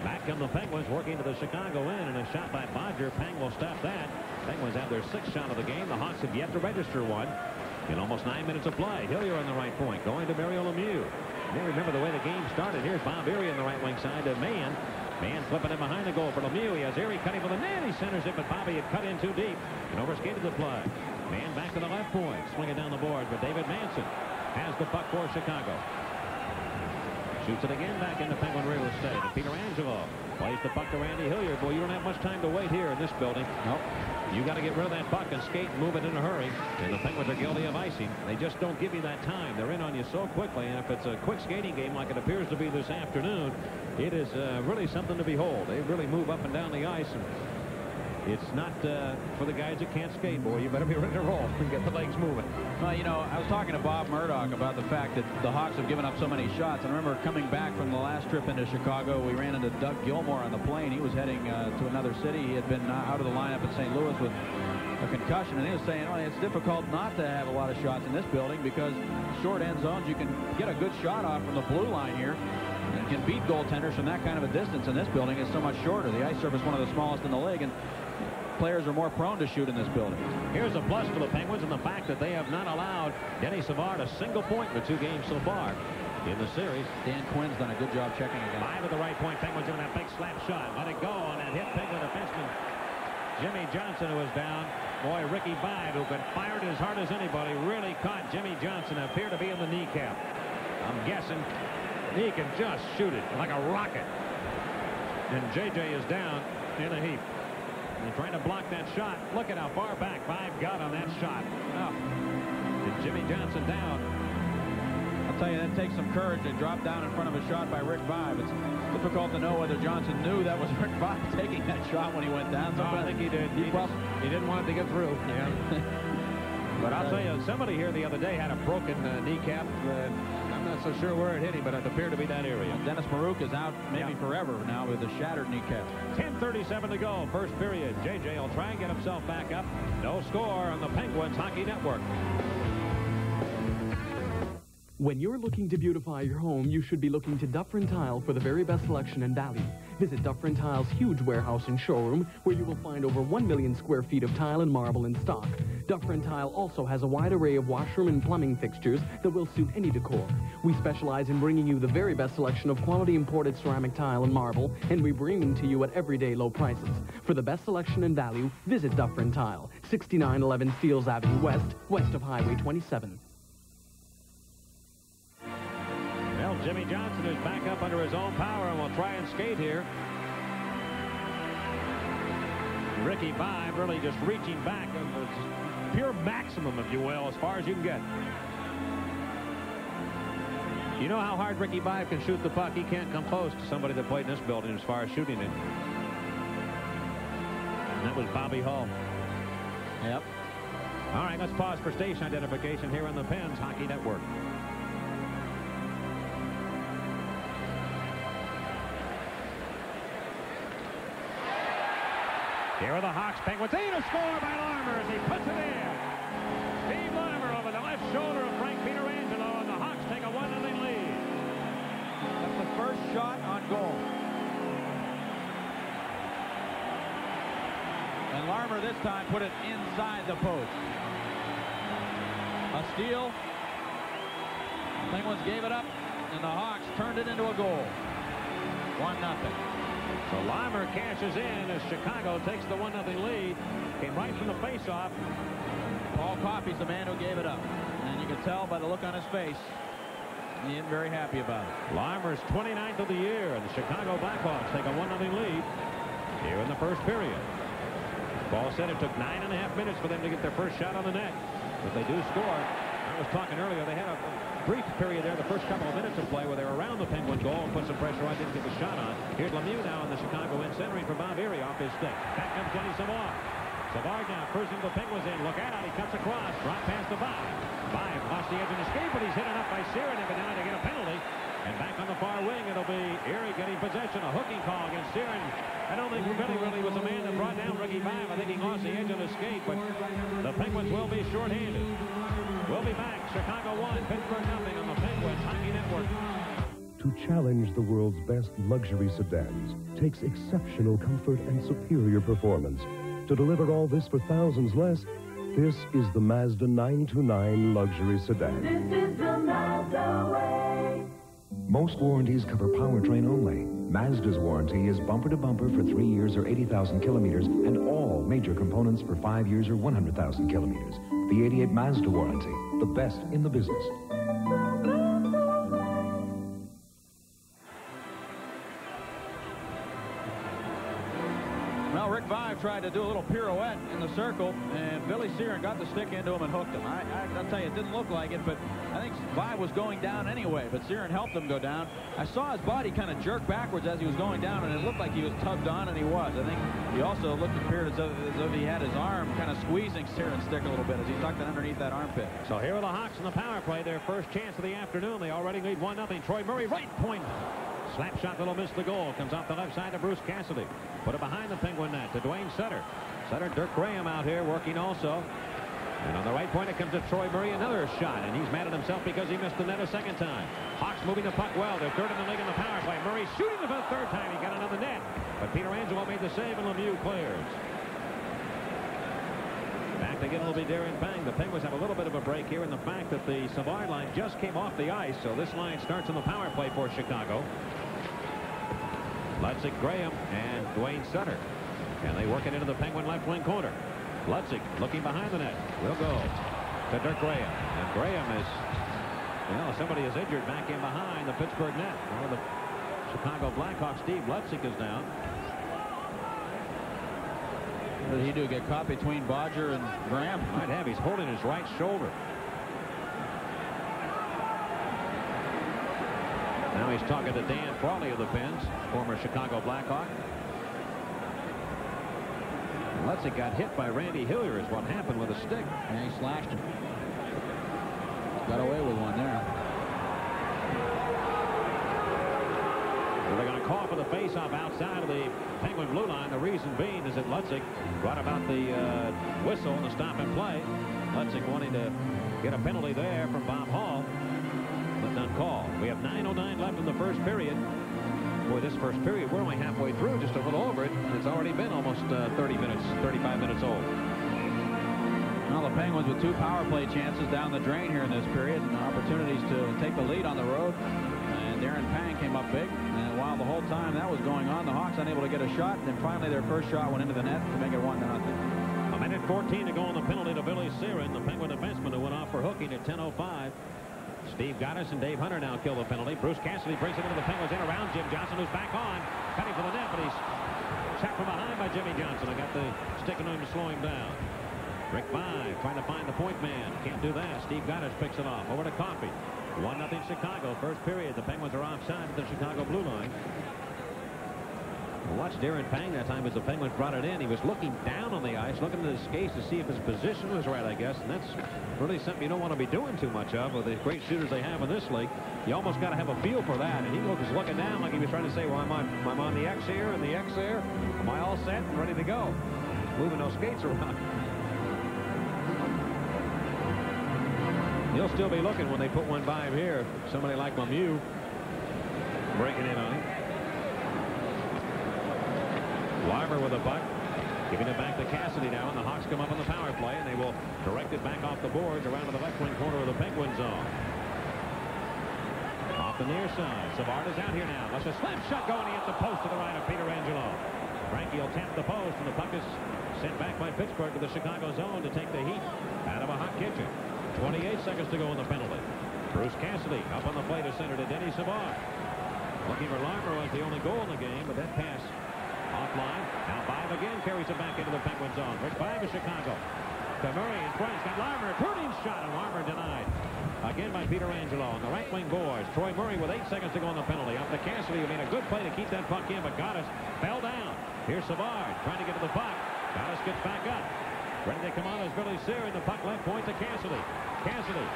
Back come the Penguins working to the Chicago end, and a shot by Bodger. Pang will stop that. Penguins have their 6th shot of the game. The Hawks have yet to register one in almost 9 minutes of play. Hillier on the right point, going to Mario Lemieux. You may remember the way the game started. Here's Bob Erie on the right wing side to Mann. Mann flipping it behind the goal for Lemieux. He has Erie cutting for the net. He centers it, but Bobby had cut in too deep and overskated the play. Mann back to the left point, swinging down the board, but David Manson has the puck for Chicago. Shoots it again back into Penguin real estate. And Peter Angelo plays the puck to Randy Hillier. Boy, you don't have much time to wait here in this building. Nope. You got to get rid of that puck and skate and move it in a hurry. And the Penguins are guilty of icing. They just don't give you that time. They're in on you so quickly. And if it's a quick skating game like it appears to be this afternoon, it is really something to behold. They really move up and down the ice. And it's not for the guys that can't skate, boy. You better be ready to roll and get the legs moving. Well, you know, I was talking to Bob Murdoch about the fact that the Hawks have given up so many shots. And I remember coming back from the last trip into Chicago, we ran into Doug Gilmore on the plane. He was heading to another city. He had been out of the lineup in St. Louis with a concussion, and he was saying, oh, it's difficult not to have a lot of shots in this building because short end zones, you can get a good shot off from the blue line here. And can beat goaltenders from that kind of a distance in this building. It's so much shorter. The ice surface is one of the smallest in the league, and players are more prone to shoot in this building. Here's a plus for the Penguins and the fact that they have not allowed Denny Savard a single point in the 2 games so far in the series. Dan Quinn's done a good job checking again. 5 at the right point. Penguins doing that big slap shot. Let it go on that hit. Penguin defenseman Jimmy Johnson, who was down. Boy, Ricky Vibe, who could fire it as hard as anybody, really caught Jimmy Johnson. Appeared to be in the kneecap. I'm guessing he can just shoot it like a rocket. And J.J. is down in a heap. And trying to block that shot. Look at how far back Vibe got on that shot. Oh. And Jimmy Johnson down. I'll tell you, that takes some courage to drop down in front of a shot by Rick Vibe. It's difficult to know whether Johnson knew that was Rick Vibe taking that shot when he went down. No, I think he did. He didn't want it to get through. Yeah. But I'll tell you, somebody here the other day had a broken kneecap. I'm not so sure where it hit him, but it appeared to be that area. Dennis Maruk is out maybe forever now with a shattered kneecap. 10:37 to go, first period. J.J. will try and get himself back up. No score on the Penguins Hockey Network. When you're looking to beautify your home, you should be looking to Dufferin Tile for the very best selection and value. Visit Dufferin Tile's huge warehouse and showroom, where you will find over 1 million square feet of tile and marble in stock. Dufferin Tile also has a wide array of washroom and plumbing fixtures that will suit any decor. We specialize in bringing you the very best selection of quality imported ceramic tile and marble, and we bring them to you at everyday low prices. For the best selection and value, visit Dufferin Tile, 6911 Steeles Avenue West, west of Highway 27. Well, Jimmy Johnson is back up under his own power and will try and skate here. Ricky Vibe really just reaching back. Pure maximum, if you will, as far as you can get. You know how hard Ricky Vibe can shoot the puck. He can't come close to somebody that played in this building as far as shooting it. And that was Bobby Hull. Yep. All right, let's pause for station identification here on the Pens Hockey Network. Here are the Hawks. Penguins. A score by Larmer as he puts it in. Steve Larmer over the left shoulder of Frank Pietrangelo, and the Hawks take a 1-0 lead. That's the first shot on goal. And Larmer this time put it inside the post. A steal. Penguins gave it up, and the Hawks turned it into a goal. 1-0. So Larmer cashes in as Chicago takes the 1-0 lead. Came right from the faceoff. Paul Coffey's the man who gave it up. And you can tell by the look on his face, he isn't very happy about it. Larmer's 29th of the year, and the Chicago Blackhawks take a 1-0 lead here in the first period. Paul said it took 9.5 minutes for them to get their first shot on the net. But they do score. I was talking earlier, they had a brief period there, the first couple of minutes of play, where they were around the Penguin goal and put some pressure on, didn't get the shot on. Here's Lemieux now in the Chicago end, centering for Bob Erie off his stick. Back comes Denny Savard. Savard now cruising the Penguins in. Look out, he cuts across. Drop past the Vibe. Vibe lost the edge and escape, but he's hit enough by Searin evidently to get a penalty. And back on the far wing, it'll be Erie getting possession. A hooking call against Searin. I don't think Billy really was the man that brought down Ricky Vibe. I think he lost the edge on escape, but the Penguins will be shorthanded. We'll be back. Chicago 1, Pittsburgh 0 on the Penguins Hockey Network. To challenge the world's best luxury sedans takes exceptional comfort and superior performance. To deliver all this for thousands less, this is the Mazda 929 luxury sedan. This is the Mazda way. Most warranties cover powertrain only. Mazda's warranty is bumper to bumper for 3 years or 80,000 kilometers, and all major components for 5 years or 100,000 kilometers. The 88 Mazda warranty, the best in the business. Well, Rick Vibe tried to do a little pirouette in the circle, and Billy Searin got the stick into him and hooked him. I'll tell you, it didn't look like it, but I think Vibe was going down anyway, but Searin helped him go down. I saw his body kind of jerk backwards as he was going down, and it looked like he was tugged on, and he was. I think he also appeared as if he had his arm kind of squeezing Searin's stick a little bit as he tucked it underneath that armpit. So here are the Hawks in the power play, their first chance of the afternoon. They already lead 1-0. Troy Murray, right point. Slap shot that'll miss the goal. Comes off the left side to Bruce Cassidy. Put it behind the Penguin net to Dwayne Sutter. Sutter, Dirk Graham out here working also. And on the right point, it comes to Troy Murray, another shot. And he's mad at himself because he missed the net a second time. Hawks moving the puck well. They're third in the league in the power play. Murray shooting for the third time. He got another net. But Pietrangelo made the save and Lemieux clears. Back again will be Darren Pang. The Penguins have a little bit of a break here in the fact that the Savard line just came off the ice. So this line starts in the power play for Chicago. Ludwig Graham and Dwayne Sutter. And they work it into the Penguin left wing corner. Lutzig looking behind the net. Will go to Dirk Graham. And Graham is, well, somebody is injured back in behind the Pittsburgh net. One of the Chicago Blackhawks, Steve Lutzig, is down. What did he do? Get caught between Bodger and Graham? Might have. He's holding his right shoulder. Now he's talking to Dan Frawley of the Pens, former Chicago Blackhawk. Lutzig got hit by Randy Hillier is what happened with a stick. And he slashed him. Got away with one there. Well, they're going to call for the face-off outside of the Penguin blue line. The reason being is that Lutzig brought about the whistle and the stop and play. Lutzig wanting to get a penalty there from Bob Hall, but none called. We have 9:09 left in the first period. Boy, this first period, we're only halfway through, just a little over it. It's already been almost 35 minutes old. Well, the Penguins with 2 power play chances down the drain here in this period, and opportunities to take the lead on the road. And Darren Pang came up big, and while the whole time that was going on, the Hawks unable to get a shot. And then finally their first shot went into the net to make it 1-0. A minute 14 to go on the penalty to Billy Searin, the Penguin defenseman who went off for hooking at 10:05. Steve Gottis and Dave Hunter now kill the penalty. Bruce Cassidy brings it into the Penguins in around Jim Johnson, who's back on, cutting for the net, but he's checked from behind by Jimmy Johnson. I got the stick in him to slow him down. Rick Vine trying to find the point man. Can't do that. Steve Gottis picks it off. Over to Coffey. 1-0 Chicago. First period. The Penguins are offside at the Chicago blue line. Watch Darren Pang that time as the Penguins brought it in. He was looking down on the ice, looking at his skates to see if his position was right, I guess. And that's really something you don't want to be doing too much of with the great shooters they have in this league. You almost got to have a feel for that. And he was looking down like he was trying to say, well, I'm on the X here and the X there. Am I all set and ready to go? Moving those skates around. He'll still be looking when they put one by him here. Somebody like Lemieux breaking in on him. Larmer with a puck, giving it back to Cassidy now, and the Hawks come up on the power play, and they will direct it back off the boards around to the left wing corner of the Penguin zone. Off the near side, Savard is out here now. That's a slam shot going. He hits the post to the right of Peter Angelo. Frankie will tap the post, and the puck is sent back by Pittsburgh to the Chicago zone to take the heat out of a hot kitchen. 28 seconds to go in the penalty. Bruce Cassidy up on the play to center to Denny Savard. Looking for Larmer was the only goal in the game, but that pass offline. Now Five again carries it back into the Penguin zone. Rick Five of Chicago. To Murray in front. He's got Larmer. Turning shot, and Larmer denied. Again by Peter Angelo on the right wing boards. Troy Murray with 8 seconds to go on the penalty. Up to Cassidy, who made a good play to keep that puck in, but Gottis fell down. Here's Savard trying to get to the puck. Gottis gets back up. Ready to come on as Billy Searin. The puck left point to Cassidy. Cassidy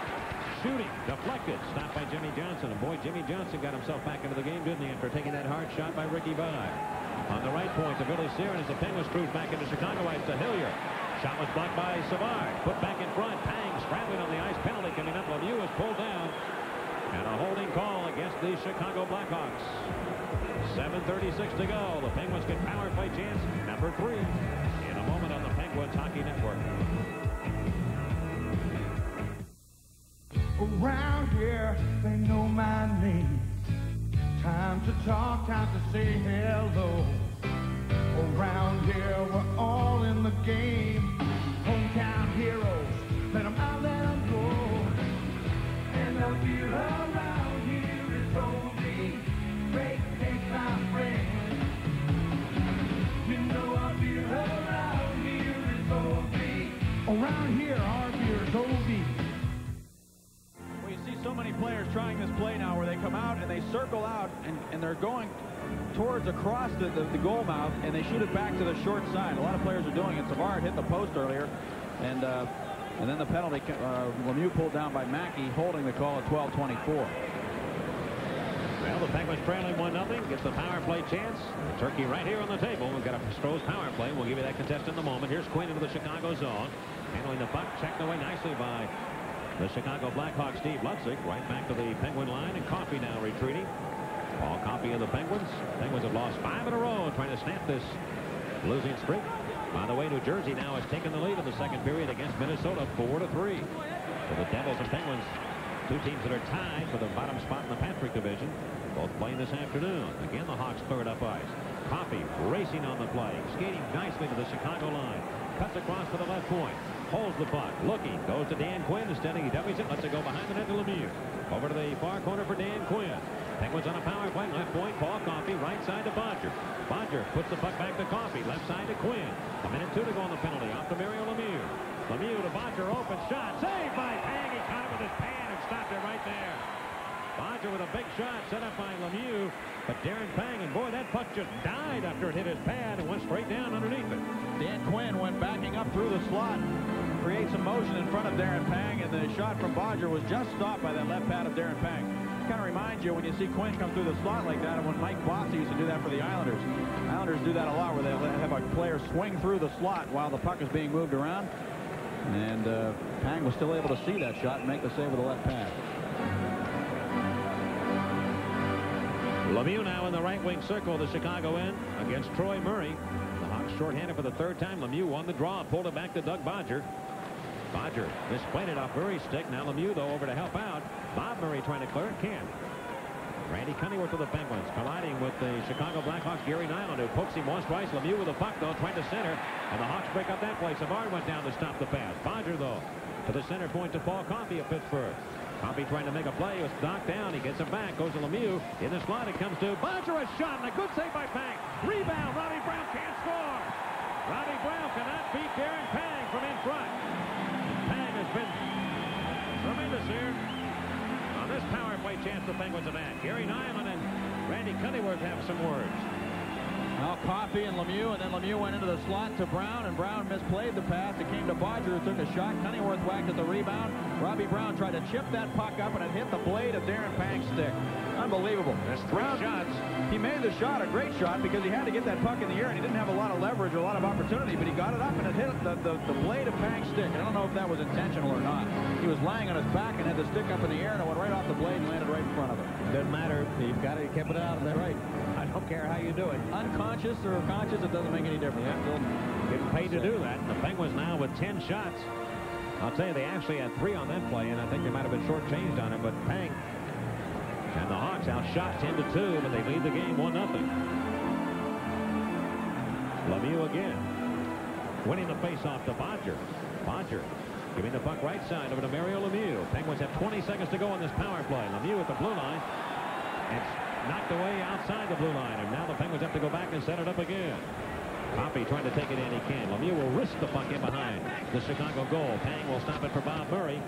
shooting, deflected, stopped by Jimmy Johnson. And boy, Jimmy Johnson got himself back into the game, didn't he, after taking that hard shot by Ricky Vine. On the right point to Billy Searin as the Penguins cruise back into Chicago ice to Hillier. Shot was blocked by Savard. Put back in front. Pang scrambling on the ice. Penalty coming up. Lemieux is pulled down. And a holding call against the Chicago Blackhawks. 7:36 to go. The Penguins get power play chance number 3 in a moment on the Penguins Hockey Network. Around here, they know my name. Time to talk, time to say hello. Around here, we're all in the game. Hometown heroes, let them out, let them go. And the feel around here is only great things, my friend. You know our beer around here is OB. Around here, our beer is OB. So many players trying this play now where they come out and they circle out and they're going towards across the goal mouth and they shoot it back to the short side. A lot of players are doing it. Savard hit the post earlier and then the penalty, Lemieux pulled down by Mackey, holding the call at 12:24. Well, the Penguins trailing 1-0, gets the power play chance. The turkey right here on the table. We've got a Stroh's power play. We'll give you that contest in a moment. Here's Quinn into the Chicago zone. Handling the puck, checked away nicely by the Chicago Blackhawks, Steve Lutzig, right back to the Penguin line, and Coffey now retreating. Paul Coffey of the Penguins. Penguins have lost 5 in a row, trying to snap this losing streak. By the way, New Jersey now has taken the lead in the second period against Minnesota, 4-3. So the Devils and Penguins, 2 teams that are tied for the bottom spot in the Patrick division, both playing this afternoon. Again, the Hawks cleared up ice. Coffey racing on the play, skating nicely to the Chicago line. Cuts across to the left point. Holds the puck. Looking. Goes to Dan Quinn. Instead, he dummies it. Lets it go behind the net to Lemieux. Over to the far corner for Dan Quinn. Penguins on a power play. Left point. Paul Coffey. Right side to Bodger. Bodger puts the puck back to Coffey. Left side to Quinn. 1:02 to go on the penalty. Off to Mario Lemieux. Lemieux to Bodger. Open shot. Saved by Pang. He caught it with his pan and stopped it right there. Bodger with a big shot set up by Lemieux. But Darren Pang, and boy, that puck just died after it hit his pad and went straight down underneath it. Dan Quinn went backing up through the slot, creates some motion in front of Darren Pang, and the shot from Bodger was just stopped by that left pad of Darren Pang. Kind of reminds you when you see Quinn come through the slot like that, and when Mike Bossy used to do that for the Islanders. Islanders do that a lot, where they have a player swing through the slot while the puck is being moved around. And Pang was still able to see that shot and make the save with the left pad. Lemieux now in the right wing circle of the Chicago end against Troy Murray. The Hawks shorthanded for the third time. Lemieux won the draw, pulled it back to Doug Bodger. Bodger misplayed it off Murray's stick. Now Lemieux, though, over to help out. Bob Murray trying to clear it, can't. Randy Cunninworth to the Penguins, colliding with the Chicago Blackhawks' Gary Nyland, who pokes him once, twice. Lemieux with the puck, though, trying to center, and the Hawks break up that play. Savard went down to stop the pass. Bodger, though, to the center point to Paul Coffey of Pittsburgh. Coffey trying to make a play. He was knocked down. He gets it back. Goes to Lemieux. In the slot, it comes to Bodger. A shot, and a good save by Pang. Rebound. Robbie Brown can't score. Robbie Brown cannot beat Darren Pang from in front. Pang has been tremendous here on this power play chance the Penguins have had. Gary Nyland and Randy Cunninworth have some words. Well, Coffey and Lemieux, and then Lemieux went into the slot to Brown, and Brown misplayed the pass. It came to Bodger, who took a shot. Cunninworth whacked at the rebound. Robbie Brown tried to chip that puck up, and it hit the blade of Darren Pang's stick. Unbelievable. There's three shots. He made the shot, a great shot, because he had to get that puck in the air, and he didn't have a lot of leverage or a lot of opportunity, but he got it up, and it hit the blade of Pang's stick. I don't know if that was intentional or not. He was lying on his back and had the stick up in the air, and it went right off the blade and landed right in front of him. Doesn't matter. You've got it. Kept it out of there. Right. I don't care how you do it. Unconscious or conscious, it doesn't make any difference. Yeah. Still getting paid to do that. The Penguins now with 10 shots. I'll tell you, they actually had 3 on that play, and I think they might have been shortchanged on it, but Pang and the Hawks outshot 10-2, but they lead the game 1-0. Lemieux again. Winning the faceoff to Bodger. Bodger giving the puck right side over to Mario Lemieux. Penguins have 20 seconds to go in this power play. Lemieux at the blue line. It's knocked away outside the blue line, and now the Penguins have to go back and set it up again. Coffey trying to take it in. He can. Lemieux will risk the puck in behind the Chicago goal. Pang will stop it for Bob Murray.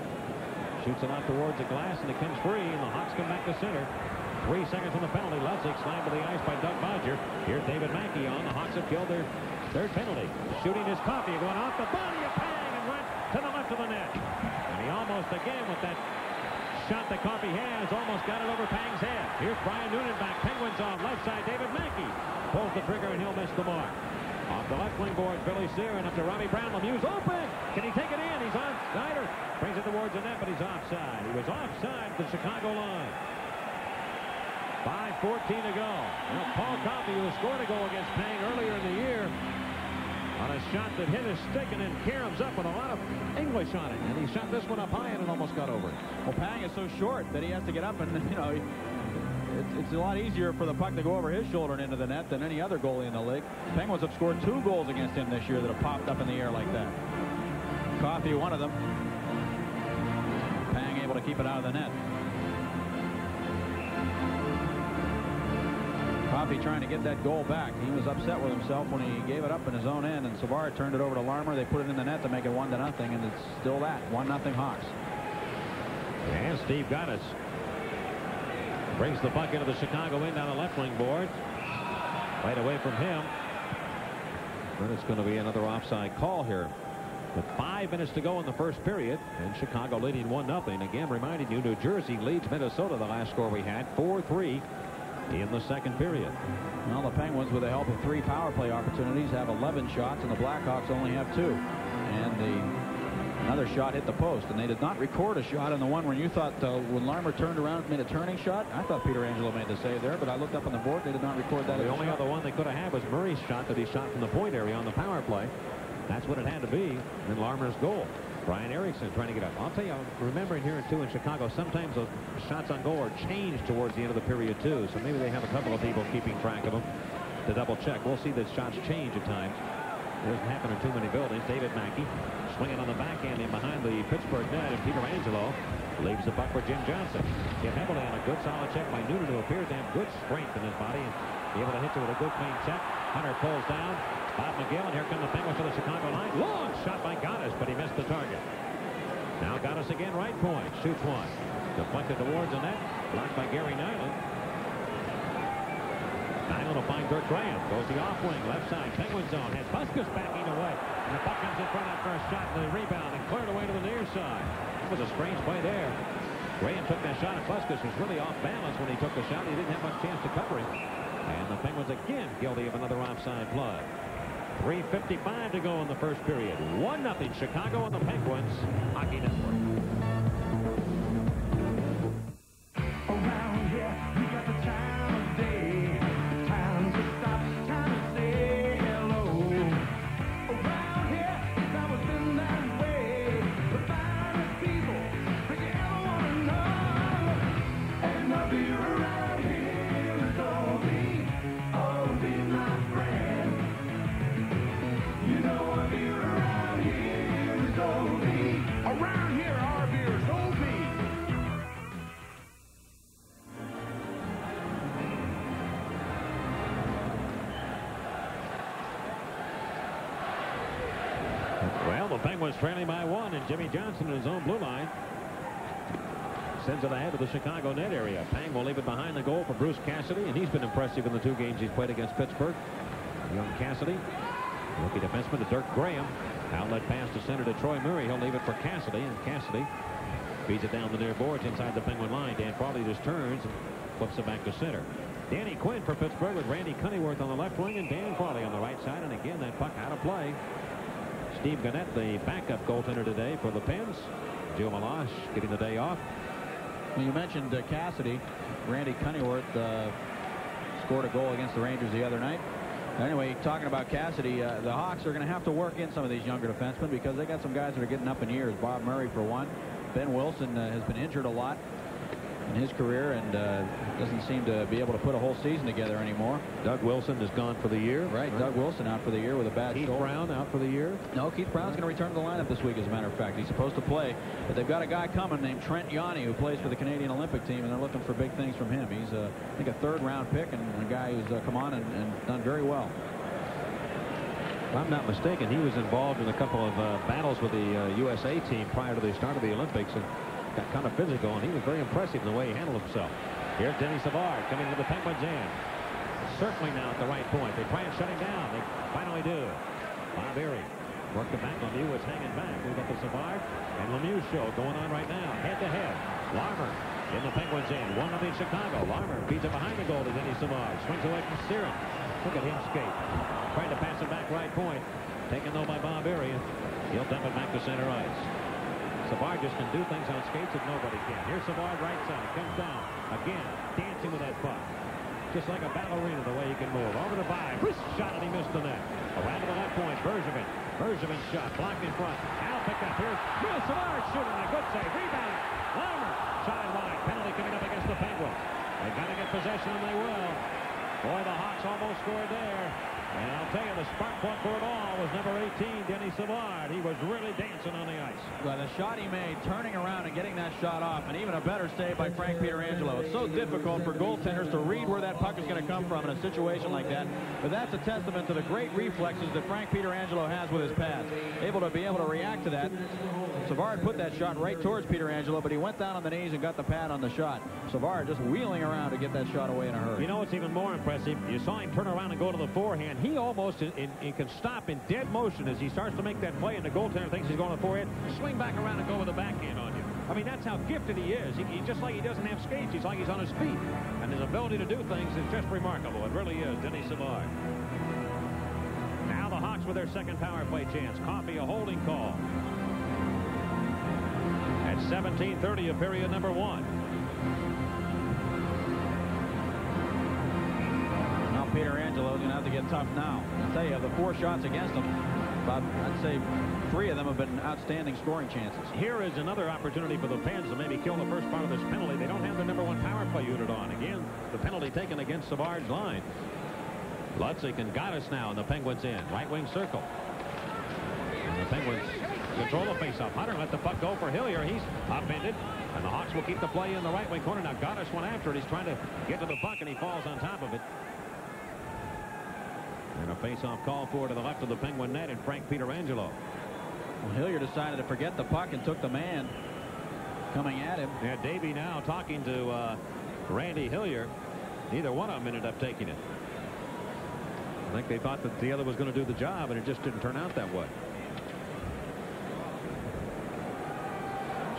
Shoots it out towards the glass, and it comes free, and the Hawks come back to center. 3 seconds on the penalty. Lutzig slammed to the ice by Doug Bodger. Here's David Mackey on. The Hawks have killed their third penalty. Shooting his Coffey, going off the body of Pang and went to the left of the net. And he almost, again, with that shot that Coffey has, almost got it over Pang's head. Here's Brian Noonan back. Penguins on left side. David Mackey pulls the trigger, and he'll miss the mark. Off the left wing boards, Billy Sear, and up to Robbie Brown. Lemieux's open. Can he take it in? He's on. Snyder brings it towards the net, but he's offside. He was offside at the Chicago line. 5:14 to go. Now, Paul Coffey, who scored a goal against Pang earlier in the year, on a shot that hit his stick, and then Karam's up with a lot of English on it. And he shot this one up high, and it almost got over. Well, Pang is so short that he has to get up, and, you know, it's a lot easier for the puck to go over his shoulder and into the net than any other goalie in the league. Penguins have scored 2 goals against him this year that have popped up in the air like that. Coffey, one of them. Pang able to keep it out of the net. Coffey trying to get that goal back. He was upset with himself when he gave it up in his own end, and Savard turned it over to Larmer. They put it in the net to make it 1-0, and it's still that 1-0 Hawks. And Steve Goddess brings the puck into the Chicago end down the left wing board. Right away from him. Then it's going to be another offside call here. With 5 minutes to go in the first period, and Chicago leading 1-0. Again, reminding you, New Jersey leads Minnesota, the last score we had, 4-3 in the second period. Well, the Penguins, with the help of 3 power play opportunities, have 11 shots, and the Blackhawks only have 2. And another shot hit the post, and they did not record a shot on the one when you thought when Larmer turned around and made a turning shot. I thought Peter Angelo made the save there, but I looked up on the board. They did not record that. The only other one they could have had was Murray's shot that he shot from the point area on the power play. That's what it had to be. And Larmer's goal. Brian Erickson trying to get up. I'll tell you, remembering here too in Chicago, sometimes those shots on goal are changed towards the end of the period too. So maybe they have a couple of people keeping track of them. to double check. We'll see that shots change at times. It doesn't happen in too many buildings. David Mackey swinging on the backhand in behind the Pittsburgh net, and Peter Angelo leaves the puck for Jim Johnson. Hit heavily on a good solid check by Noonan, who appears to have good strength in his body and be able to hit you with a good clean check. Hunter pulls down. Bob McGill, and here come the Penguins to the Chicago line. Long shot by Gottis, but he missed the target. Now Gottis again, right point. Shoots one. Deflected towards the net. Blocked by Gary Nyland. Nyland will find Dirk Graham. Goes the off wing, left side, Penguin zone. Has Buskus backing away. And the puck comes in front after a shot and the rebound and cleared away to the near side. That was a strange play there. Graham took that shot, and Buskus was really off balance when he took the shot. He didn't have much chance to cover him. And the Penguins again guilty of another offside play. 3:55 to go in the first period. 1-0 Chicago and the Penguins. Hockey Network. Around here, we got the time of day. Time to stop, time to say hello. Around here, it's always been that way. The finest people that you ever want to know. And the beer around here is Oldie, my friend. You know a beer around here is Oldie. Around here, our beer is Oldie. Well, the Penguins trailing by 1, and Jimmy Johnson in his own blue line sends it ahead of the Chicago net area. Pang will leave it behind the goal for Bruce Cassidy, and he's been impressive in the 2 games he's played against Pittsburgh. Young Cassidy, rookie defenseman to Dirk Graham. Outlet pass to center to Troy Murray. He'll leave it for Cassidy, and Cassidy feeds it down the near boards inside the Penguin line. Dan Crawley just turns and flips it back to center. Danny Quinn for Pittsburgh with Randy Cunnyworth on the left wing and Dan Crawley on the right side. And again, that puck out of play. Steve Gannett, the backup goaltender today for the Pens. Joe Malash getting the day off. Well, you mentioned Cassidy. Randy Cunnyworth scored a goal against the Rangers the other night. Anyway, talking about Cassidy, the Hawks are going to have to work in some of these younger defensemen because they got some guys that are getting up in years. Bob Murray, for one. Ben Wilson has been injured a lot in his career and doesn't seem to be able to put a whole season together anymore. Doug Wilson is gone for the year. Right, Doug Wilson out for the year with a bad shoulder. Keith Brown out for the year? No, Keith Brown's going to return to the lineup this week, as a matter of fact. He's supposed to play, but they've got a guy coming named Trent Yanni who plays for the Canadian Olympic team, and they're looking for big things from him. He's, I think, a third-round pick and a guy who's come on and done very well. If I'm not mistaken, he was involved in a couple of battles with the USA team prior to the start of the Olympics and got kind of physical, and he was very impressive in the way he handled himself. Here's Denny Savard coming to the Penguins end. Certainly now at the right point. They try and shut him down. They finally do. Bob Erie worked it back. Lemieux was hanging back. Move up to Savard. And Lemieux show going on right now. Head-to-head. Larmer in the Penguins end. 1-0 Chicago. Larmer feeds it behind the goal to Denny Savard. Swings away from Searing. Look at him skate. Trying to pass it back right point. Taken though by Bob Erie. He'll dump it back to center ice. Savard just can do things on skates that nobody can. Here's Savard right side. Comes down. Again, dancing with that puck. Just like a ballerina the way he can move. Over to By. Wrist shot and he missed the net. Around to the left point. Bergevin. Bergevin shot. Blocked in front. Now picked up. Here's Savard shooting. A good save. Rebound. Larmer. Shot wide. Penalty coming up against the Penguins. They've got to get possession and they will. Boy, the Hawks almost scored there. And I'll tell you, the spark plug for it all was number 18, Denny Savard. He was really dancing on the ice. Well, the shot he made, turning around and getting that shot off, and even a better save by Frank Pietrangelo. It's so difficult for goaltenders to read where that puck is going to come from in a situation like that. But that's a testament to the great reflexes that Frank Pietrangelo has with his pads. Able to react to that. Savard put that shot right towards Pietrangelo, but he went down on the knees and got the pad on the shot. Savard just wheeling around to get that shot away in a hurry. You know what's even more impressive? You saw him turn around and go to the forehand. He almost can stop in dead motion as he starts to make that play, and the goaltender thinks he's going to the forehand. Swing back around and go with a backhand on you. I mean, that's how gifted he is. He just like he doesn't have skates. He's like he's on his feet. And his ability to do things is just remarkable. It really is. Denny Savard. Now the Hawks with their second power play chance. Coffey, a holding call. At 17:30 of period number 1. Now Pietrangelo is going to have to get tough now. I'll tell you, of the 4 shots against him, about, I'd say 3 of them have been outstanding scoring chances. Here is another opportunity for the Pens to maybe kill the first part of this penalty. They don't have their number 1 power play unit on. Again, the penalty taken against Savard's line. Lutzik and Goddess now, and the Penguins in. Right wing circle. And the Penguins control the faceoff. Hunter let the puck go for Hillier. He's upended. And the Hawks will keep the play in the right wing corner. Now Goddess went after it. He's trying to get to the puck, and he falls on top of it. And a faceoff call for to the left of the Penguin net, and Frank Pietrangelo. Well, Hillier decided to forget the puck and took the man coming at him. Yeah, Davey now talking to Randy Hillier. Neither one of them ended up taking it. I think they thought that the other was going to do the job, and it just didn't turn out that way.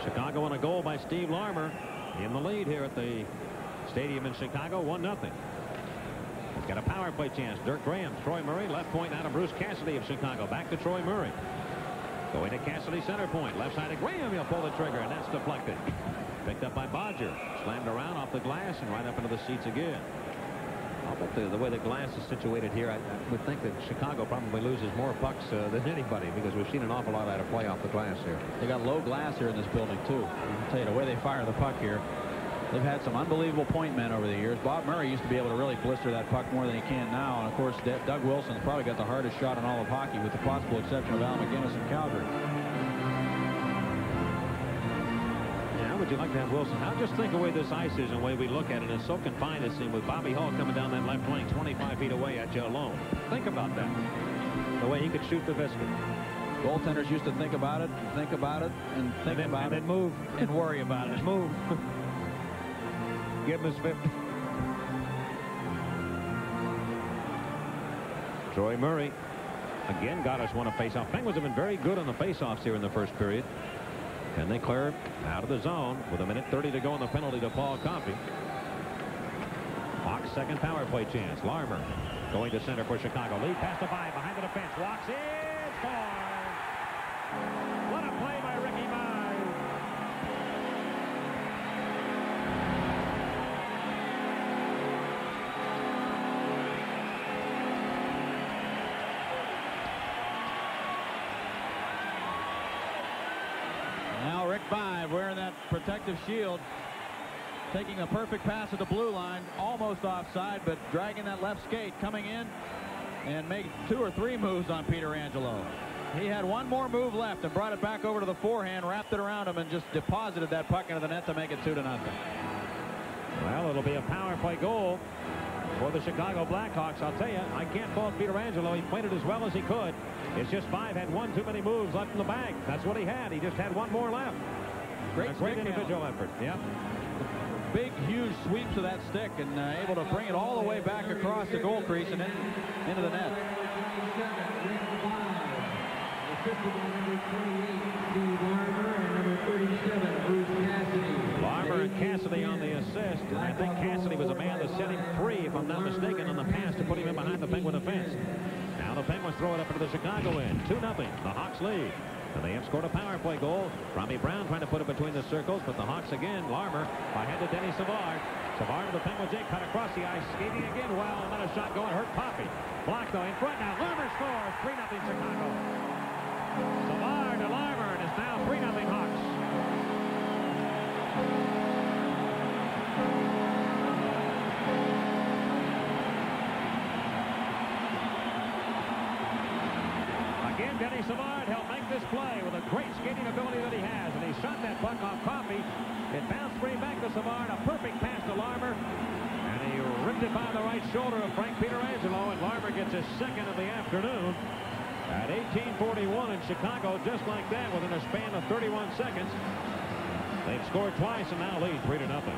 Chicago on a goal by Steve Larmer in the lead here at the stadium in Chicago, 1-0. He's got a power play chance. Dirk Graham, Troy Murray, left point out of Bruce Cassidy of Chicago. Back to Troy Murray. Going to Cassidy, center point. Left side of Graham. He'll pull the trigger, and that's deflected. Picked up by Bodger. Slammed around off the glass and right up into the seats again. How about the way the glass is situated here? I would think that Chicago probably loses more pucks than anybody, because we've seen an awful lot out of play off the glass here. They got low glass here in this building, too. I'll tell you, the way they fire the puck here, they've had some unbelievable point men over the years. Bob Murray used to be able to really blister that puck more than he can now. And, of course, Doug Wilson's probably got the hardest shot in all of hockey, with the possible exception of Al McGinnis in Calgary. How would you like to have Wilson? Now just think of the way this ice is and the way we look at it. It's so confined, it seems, with Bobby Hull coming down that left wing 25 feet away at you alone. Think about that. The way he could shoot the biscuit. Goaltenders used to think about it, and think about it, and think about it, and move, and worry about it. Move. Give him his 50. Troy Murray again got us one a face-off. Penguins have been very good on the face-offs here in the first period. And they clear out of the zone with 1:30 to go in the penalty to Paul Coffey. Hawks' second power play chance. Larmer going to center for Chicago. Lead pass to 5 behind the defense. Walks in. Scores. What a play by Ricky Mize. Now Rick Vaive wearing that protective shield, taking a perfect pass at the blue line, almost offside, but dragging that left skate, coming in and made 2 or 3 moves on Pietrangelo. He had one more move left and brought it back over to the forehand, wrapped it around him, and just deposited that puck into the net to make it 2-0. Well, it'll be a power play goal for the Chicago Blackhawks. I'll tell you, I can't fault Pietrangelo. He played it as well as he could. It's just Vaive had one too many moves left in the bag. That's what he had. He just had one more left. Great individual effort. Yeah. Big, huge sweeps of that stick, and able to bring it all the way back across the goal crease and into the net. Larmer and Cassidy on the assist, and I think Cassidy was a man that set him free, if I'm not mistaken, on the pass to put him in behind the Penguin defense. Now the Penguins throw it up into the Chicago end. 2-0. The Hawks lead. And they have scored a power play goal. Robbie Brown trying to put it between the circles, but the Hawks again. Larmer ahead to Denny Savard. Savard to the Penguins in, cut across the ice, skating again. Well, another shot going, hurt Poppy. Blocked though in front now. Larmer scores. 3-0 Chicago. Savard to Larmer, and it's now 3-0 Hawks. Again, Denny Savard helped make this play with a great skating ability that he has, and he shot that puck off Coffey. It bounced straight back to Savard, a perfect pass to Larmer, and he ripped it by the right shoulder of Frank Pietrangelo, and Larmer gets his second of the afternoon at 18:41 in Chicago, just like that, within a span of 31 seconds. They've scored twice and now lead 3-0.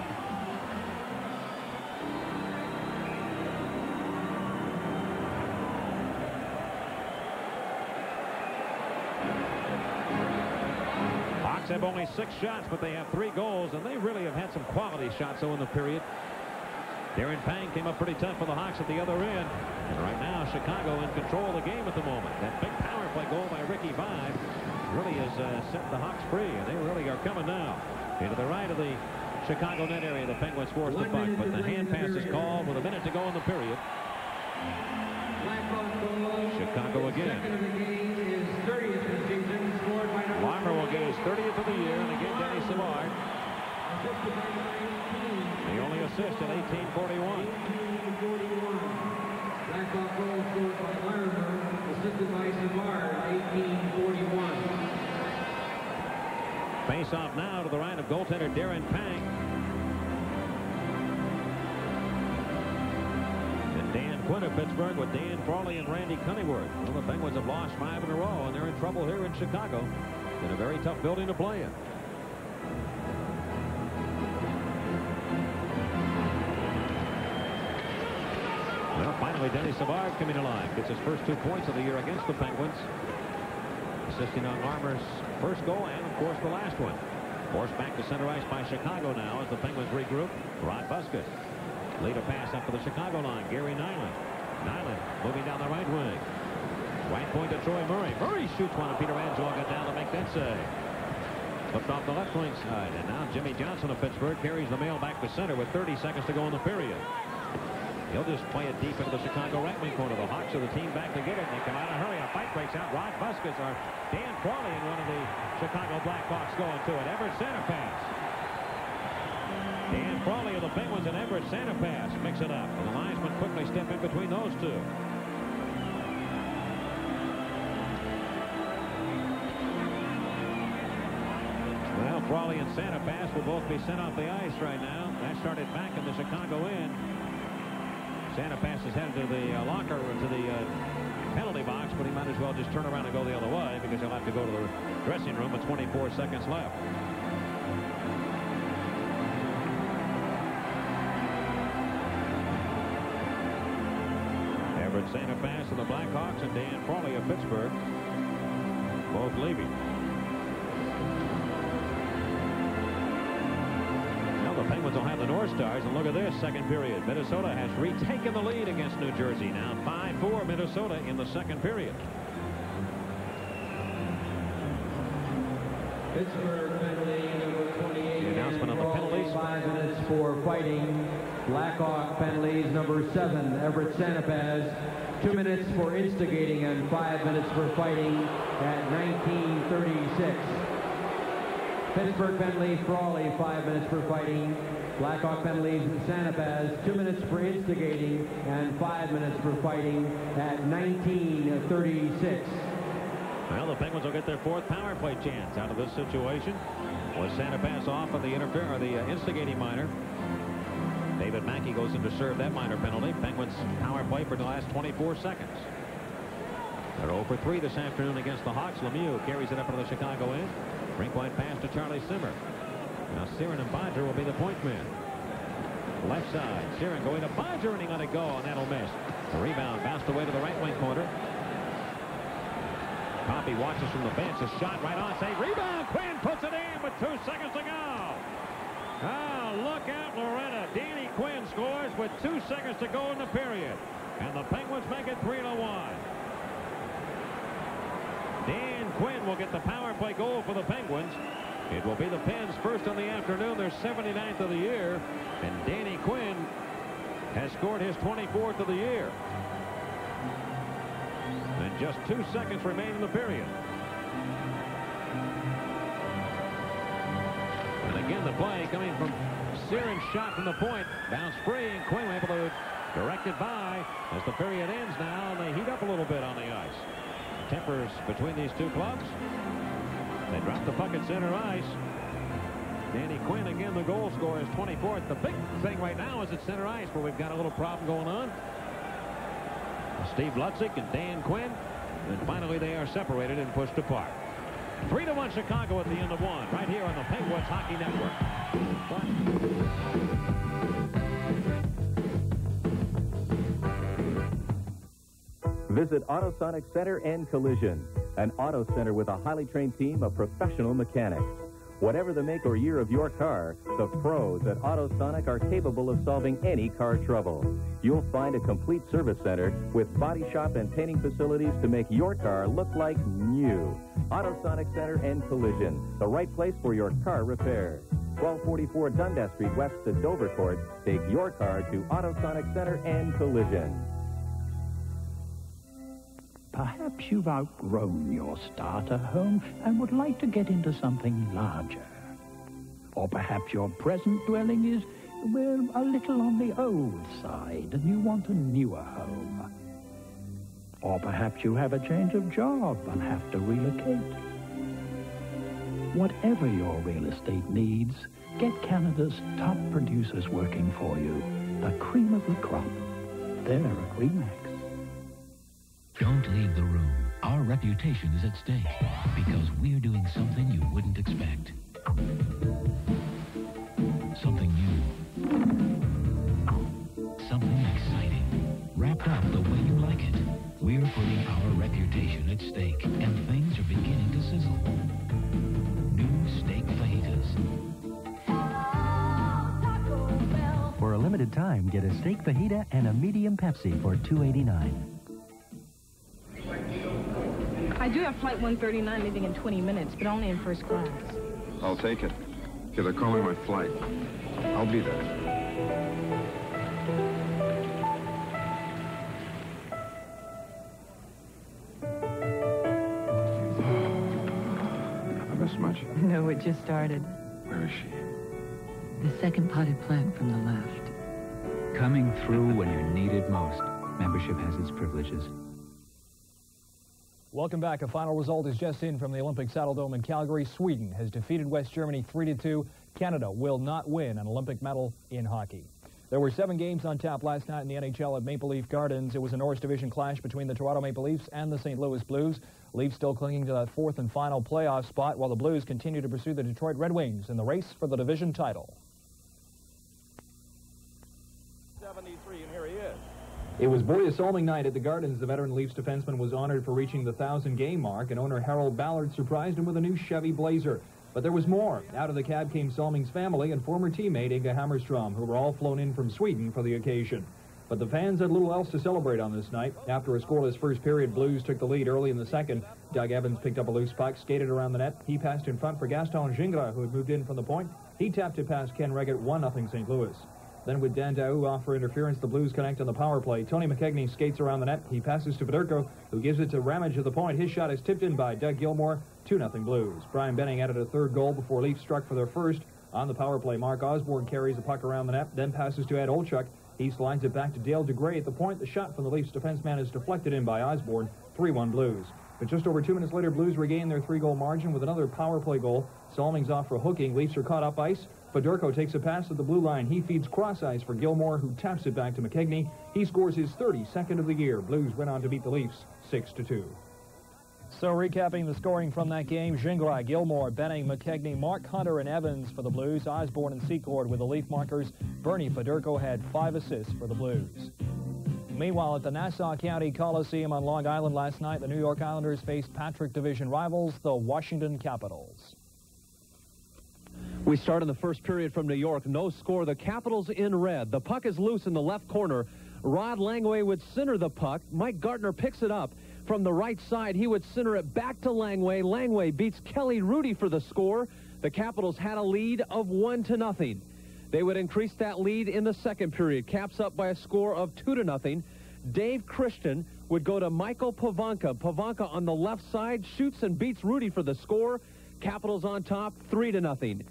Have only 6 shots, but they have 3 goals, and they really have had some quality shots though in the period. Darren Pang came up pretty tough for the Hawks at the other end, and right now Chicago in control of the game at the moment. That big power play goal by Ricky Vaive really has set the Hawks free, and they really are coming now into the right of the Chicago net area. The Penguins force the puck, but the hand pass is called with a minute to go in the period. Chicago again. Larmer will get his 30th of the year, and again Denny Savard. The only assist at 18:41. Blackhawk goal scored by Larimer, assisted by Savard, 1841. Face off now to the right of goaltender Darren Pang. And Dan Quinn of Pittsburgh with Dan Frawley and Randy Cunningworth. Well, the Penguins have lost 5 in a row, and they're in trouble here in Chicago. In a very tough building to play in. Well, finally, Denny Savard coming alive. Gets his first 2 points of the year against the Penguins. Assisting on Armour's first goal and, of course, the last one. Forced back to center ice by Chicago now as the Penguins regroup. Rod Buskett. Lead a pass up to the Chicago line. Gary Nyland. Nyland moving down the right wing. Right point to Troy Murray. Murray shoots one, and Peter Angelo got down to make that save. Flipped off the left wing side. And now Jimmy Johnson of Pittsburgh carries the mail back to center with 30 seconds to go in the period. He'll just play it deep into the Chicago right wing corner. The Hawks are the team back to get it. They come out in a hurry. A fight breaks out. Rod Buskett or Dan Frawley and one of the Chicago Blackhawks going to it. Everett center pass. Dan Frawley of the Penguins and Everett center pass. Mix it up. And the linesmen quickly step in between those two. Well, Frawley and Santa Pass will both be sent off the ice right now. That started back in the Chicago end. Santa Pass is headed to the locker, to the penalty box, but he might as well just turn around and go the other way because he'll have to go to the dressing room with 24 seconds left. Everett Santa Pass of the Blackhawks and Dan Frawley of Pittsburgh both leaving. The Penguins will have the North Stars, and look at this second period. Minnesota has retaken the lead against New Jersey. Now 5-4 Minnesota in the second period. Pittsburgh penalty number 28. The announcement on the penalties. 5 minutes for fighting. Blackhawk penalties number 7. Everett Santa Paz. 2 minutes for instigating and 5 minutes for fighting at 19:36. Pittsburgh penalty, Frawley, 5 minutes for fighting. Blackhawk penalties, Santa Paz, 2 minutes for instigating and 5 minutes for fighting at 19:36. Well, the Penguins will get their 4th power play chance out of this situation. Was Santa Paz off of the instigating minor? David Mackey goes in to serve that minor penalty. Penguins power play for the last 24 seconds. They're 0 for 3 this afternoon against the Hawks. Lemieux carries it up into the Chicago end. Rink-wide pass to Charlie Simmer. Now Siren and Bodger will be the point men. Left side, Siren going to Bodger, and he let it go, and that'll miss. The rebound bounced away to the right wing corner. Coffey watches from the bench. A shot right on, save, rebound. Quinn puts it in with 2 seconds to go. Oh, look out, Loretta. Danny Quinn scores with 2 seconds to go in the period. And the Penguins make it 3-1. Dan Quinn will get the power play goal for the Penguins. It will be the Pens' first on the afternoon, their 79th of the year. And Danny Quinn has scored his 24th of the year. And just 2 seconds remain in the period. And again, the play coming from Siren's shot from the point. Bounced free, and Quinn able to direct it by as the period ends now, and they heat up a little bit on the ice. Tempers between these two clubs. They drop the puck at center ice. Danny Quinn, again, the goal scorer, is 24th. The big thing right now is at center ice, where we've got a little problem going on. Steve Lutzik and Dan Quinn. And finally, they are separated and pushed apart. 3-1 Chicago at the end of 1, right here on the Penguins Hockey Network. Visit Autosonic Center and Collision, an auto center with a highly trained team of professional mechanics. Whatever the make or year of your car, the pros at Autosonic are capable of solving any car trouble. You'll find a complete service center with body shop and painting facilities to make your car look like new. Autosonic Center and Collision, the right place for your car repair. 1244 Dundas Street west to Dovercourt. Take your car to Autosonic Center and Collision. Perhaps you've outgrown your starter home and would like to get into something larger. Or perhaps your present dwelling is, well, a little on the old side and you want a newer home. Or perhaps you have a change of job and have to relocate. Whatever your real estate needs, get Canada's top producers working for you. The cream of the crop. They're at RE/MAX. Don't leave the room. Our reputation is at stake because we're doing something you wouldn't expect. Something new. Something exciting. Wrapped up the way you like it. We're putting our reputation at stake, and things are beginning to sizzle. New steak fajitas. For a limited time, get a steak fajita and a medium Pepsi for $2.89. I do have flight 139 leaving in 20 minutes, but only in first class. I'll take it. Okay, they're calling my flight. I'll be there. I missed much. No, it just started. Where is she? The second potted plant from the left. Coming through when you're needed most. Membership has its privileges. Welcome back. A final result is just in from the Olympic Saddle Dome in Calgary. Sweden has defeated West Germany 3-2. Canada will not win an Olympic medal in hockey. There were 7 games on tap last night in the NHL at Maple Leaf Gardens. It was a Norris Division clash between the Toronto Maple Leafs and the St. Louis Blues. Leafs still clinging to that 4th and final playoff spot, while the Blues continue to pursue the Detroit Red Wings in the race for the division title. 73, and here he is. It was Borja Salming night at the Gardens. The veteran Leafs defenseman was honored for reaching the 1,000-game mark, and owner Harold Ballard surprised him with a new Chevy Blazer. But there was more. Out of the cab came Salming's family and former teammate Inga Hammerstrom, who were all flown in from Sweden for the occasion. But the fans had little else to celebrate on this night. After a scoreless first period, Blues took the lead early in the second. Doug Evans picked up a loose puck, skated around the net. He passed in front for Gaston Gingras, who had moved in from the point. He tapped it past Ken Reggett, 1-0 St. Louis. Then with Dan Daou off for interference, the Blues connect on the power play. Tony McKegney skates around the net. He passes to Fedorko, who gives it to Ramage at the point. His shot is tipped in by Doug Gilmour. 2-0 Blues. Brian Benning added a third goal before Leafs struck for their first. On the power play, Mark Osborne carries the puck around the net, then passes to Ed Olchuk. He slides it back to Dale DeGray at the point. The shot from the Leafs defenseman is deflected in by Osborne. 3-1 Blues. But just over 2 minutes later, Blues regain their 3-goal margin with another power play goal. Salming's off for hooking. Leafs are caught up ice. Fedorko takes a pass at the blue line. He feeds cross ice for Gilmour, who taps it back to McKegney. He scores his 32nd of the year. Blues went on to beat the Leafs 6-2. So recapping the scoring from that game, Gingras, Gilmour, Benning, McKegney, Mark Hunter, and Evans for the Blues. Osborne and Secord with the Leaf markers. Bernie Fedorko had 5 assists for the Blues. Meanwhile, at the Nassau County Coliseum on Long Island last night, the New York Islanders faced Patrick Division rivals, the Washington Capitals. We start in the first period from New York. No score. The Capitals in red. The puck is loose in the left corner. Rod Langway would center the puck. Mike Gartner picks it up from the right side. He would center it back to Langway. Langway beats Kelly Rudy for the score. The Capitals had a lead of 1-0. They would increase that lead in the second period. Caps up by a score of 2-0. Dave Christian would go to Michael Pavanka. Pavanka on the left side shoots and beats Rudy for the score. Capitals on top, 3-0.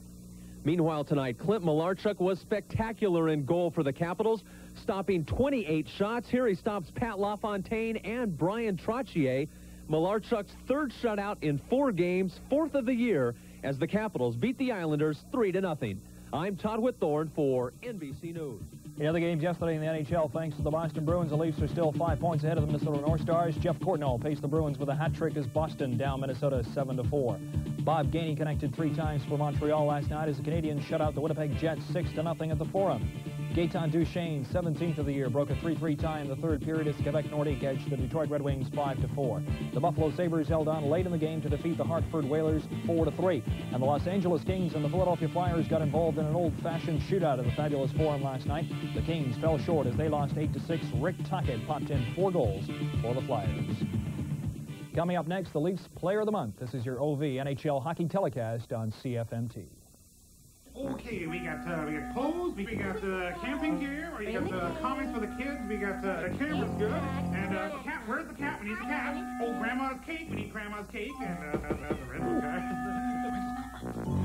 Meanwhile tonight, Clint Malarchuk was spectacular in goal for the Capitals, stopping 28 shots. Here he stops Pat LaFontaine and Brian Trottier. Malarchuk's 3rd shutout in 4 games, 4th of the year, as the Capitals beat the Islanders 3-0. I'm Todd Whitthorne for NBC News. In other games yesterday in the NHL, thanks to the Boston Bruins, the Leafs are still 5 points ahead of the Minnesota North Stars. Jeff Courtnall paced the Bruins with a hat trick as Boston down Minnesota 7-4. Bob Gainey connected 3 times for Montreal last night as the Canadiens shut out the Winnipeg Jets 6-0 at the Forum. Gaetan Duchesne, 17th of the year, broke a 3-3 tie in the third period as Quebec Nordique edged the Detroit Red Wings 5-4. The Buffalo Sabres held on late in the game to defeat the Hartford Whalers 4-3. And the Los Angeles Kings and the Philadelphia Flyers got involved in an old-fashioned shootout at the fabulous Forum last night. The Kings fell short as they lost 8-6. Rick Tocchet popped in 4 goals for the Flyers. Coming up next, the Leafs Player of the Month. This is your OV NHL hockey telecast on CFMT. Okay, we got clothes, we got camping gear, we got comics for the kids, we got the camera's good, and cat. Where's the cat? We need the cat. Oh, Grandma's cake. We need Grandma's cake, and the rental car.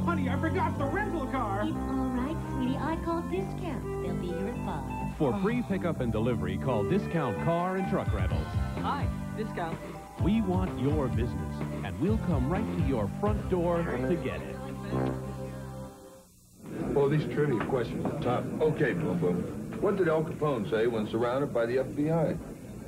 Honey, I forgot the rental car. It's all right, sweetie. I called Discount. They'll be here at 5. For free pickup and delivery, call Discount Car and Truck Rentals. Hi. Discount. We want your business, and we'll come right to your front door to get it. Oh, these trivia questions are tough. Okay, Boom Boom. What did Al Capone say when surrounded by the FBI?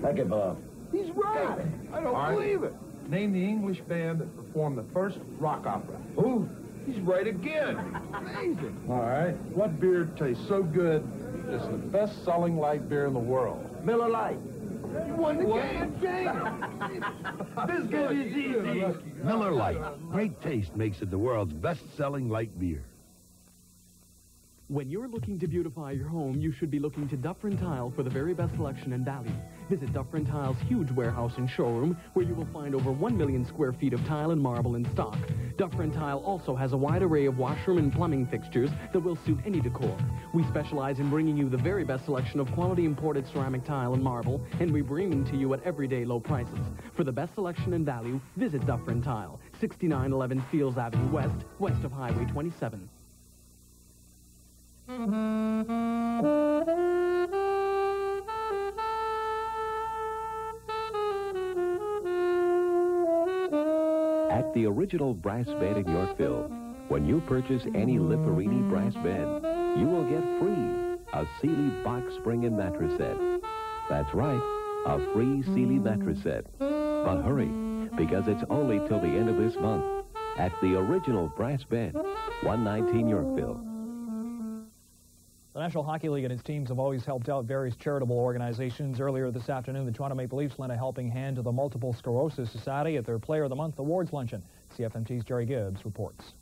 Heck it, Bob. He's right. I don't believe it. Name the English band that performed the first rock opera. Who? He's right again. Amazing. All right. What beer tastes so good it's the best-selling light beer in the world? Miller Lite. You won the game. This game is easy. Miller Lite. Great taste makes it the world's best-selling light beer. When you're looking to beautify your home, you should be looking to Duffer & Tile for the very best selection and value. Visit Duffer & Tile's huge warehouse and showroom, where you will find over 1 million square feet of tile and marble in stock. Duffer & Tile also has a wide array of washroom and plumbing fixtures that will suit any decor. We specialize in bringing you the very best selection of quality imported ceramic tile and marble, and we bring them to you at everyday low prices. For the best selection and value, visit Duffer & Tile, 6911 Fields Avenue West, west of Highway 27. At the original brass bed in Yorkville, when you purchase any Lipperini brass bed, you will get free a Sealy box spring and mattress set. That's right, a free Sealy mattress set. But hurry, because it's only till the end of this month at the original brass bed, 119 Yorkville. The National Hockey League and its teams have always helped out various charitable organizations. Earlier this afternoon, the Toronto Maple Leafs lent a helping hand to the Multiple Sclerosis Society at their Player of the Month Awards luncheon. CFMT's Jerry Gibbs reports.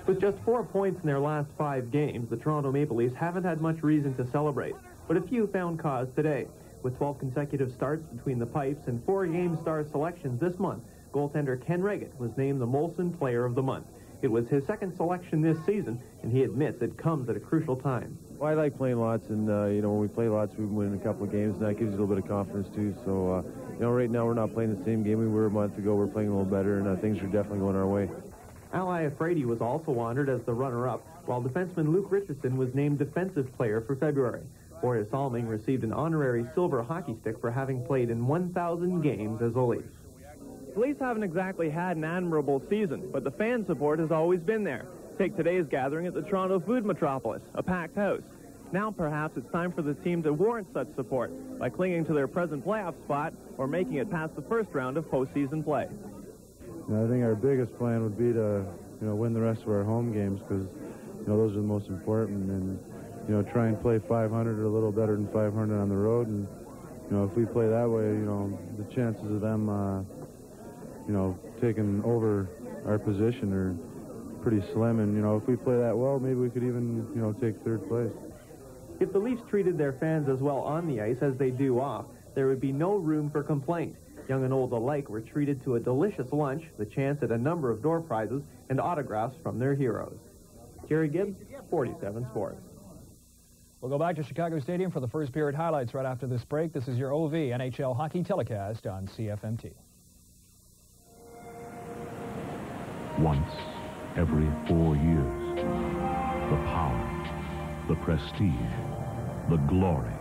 With just 4 points in their last 5 games, the Toronto Maple Leafs haven't had much reason to celebrate, but a few found cause today. With 12 consecutive starts between the pipes and 4 Game Star selections this month, goaltender Ken Reggett was named the Molson Player of the Month. It was his second selection this season, and he admits it comes at a crucial time. Well, I like playing lots, and, when we play lots, we win a couple of games, and that gives you a little bit of confidence, too. So, right now we're not playing the same game we were a month ago. We're playing a little better, and things are definitely going our way. Al Iafrate was also honored as the runner-up, while defenseman Luke Richardson was named Defensive Player for February. Boris Salming received an honorary silver hockey stick for having played in 1,000 games as a Leaf. The Leafs haven't exactly had an admirable season, but the fan support has always been there. Take today's gathering at the Toronto Food Metropolis, a packed house. Now perhaps it's time for the team to warrant such support by clinging to their present playoff spot or making it past the first round of postseason play. I think our biggest plan would be to, win the rest of our home games because, those are the most important, and, try and play 500 or a little better than 500 on the road, and, if we play that way, the chances of them, taking over our position are pretty slim, and, if we play that well, maybe we could even, take third place. If the Leafs treated their fans as well on the ice as they do off, there would be no room for complaint. Young and old alike were treated to a delicious lunch, the chance at a number of door prizes, and autographs from their heroes. Jerry Gibbs, 47 Sports. We'll go back to Chicago Stadium for the first period highlights right after this break. This is your OV NHL hockey telecast on CFMT. Once every 4 years, the power, the prestige, the glory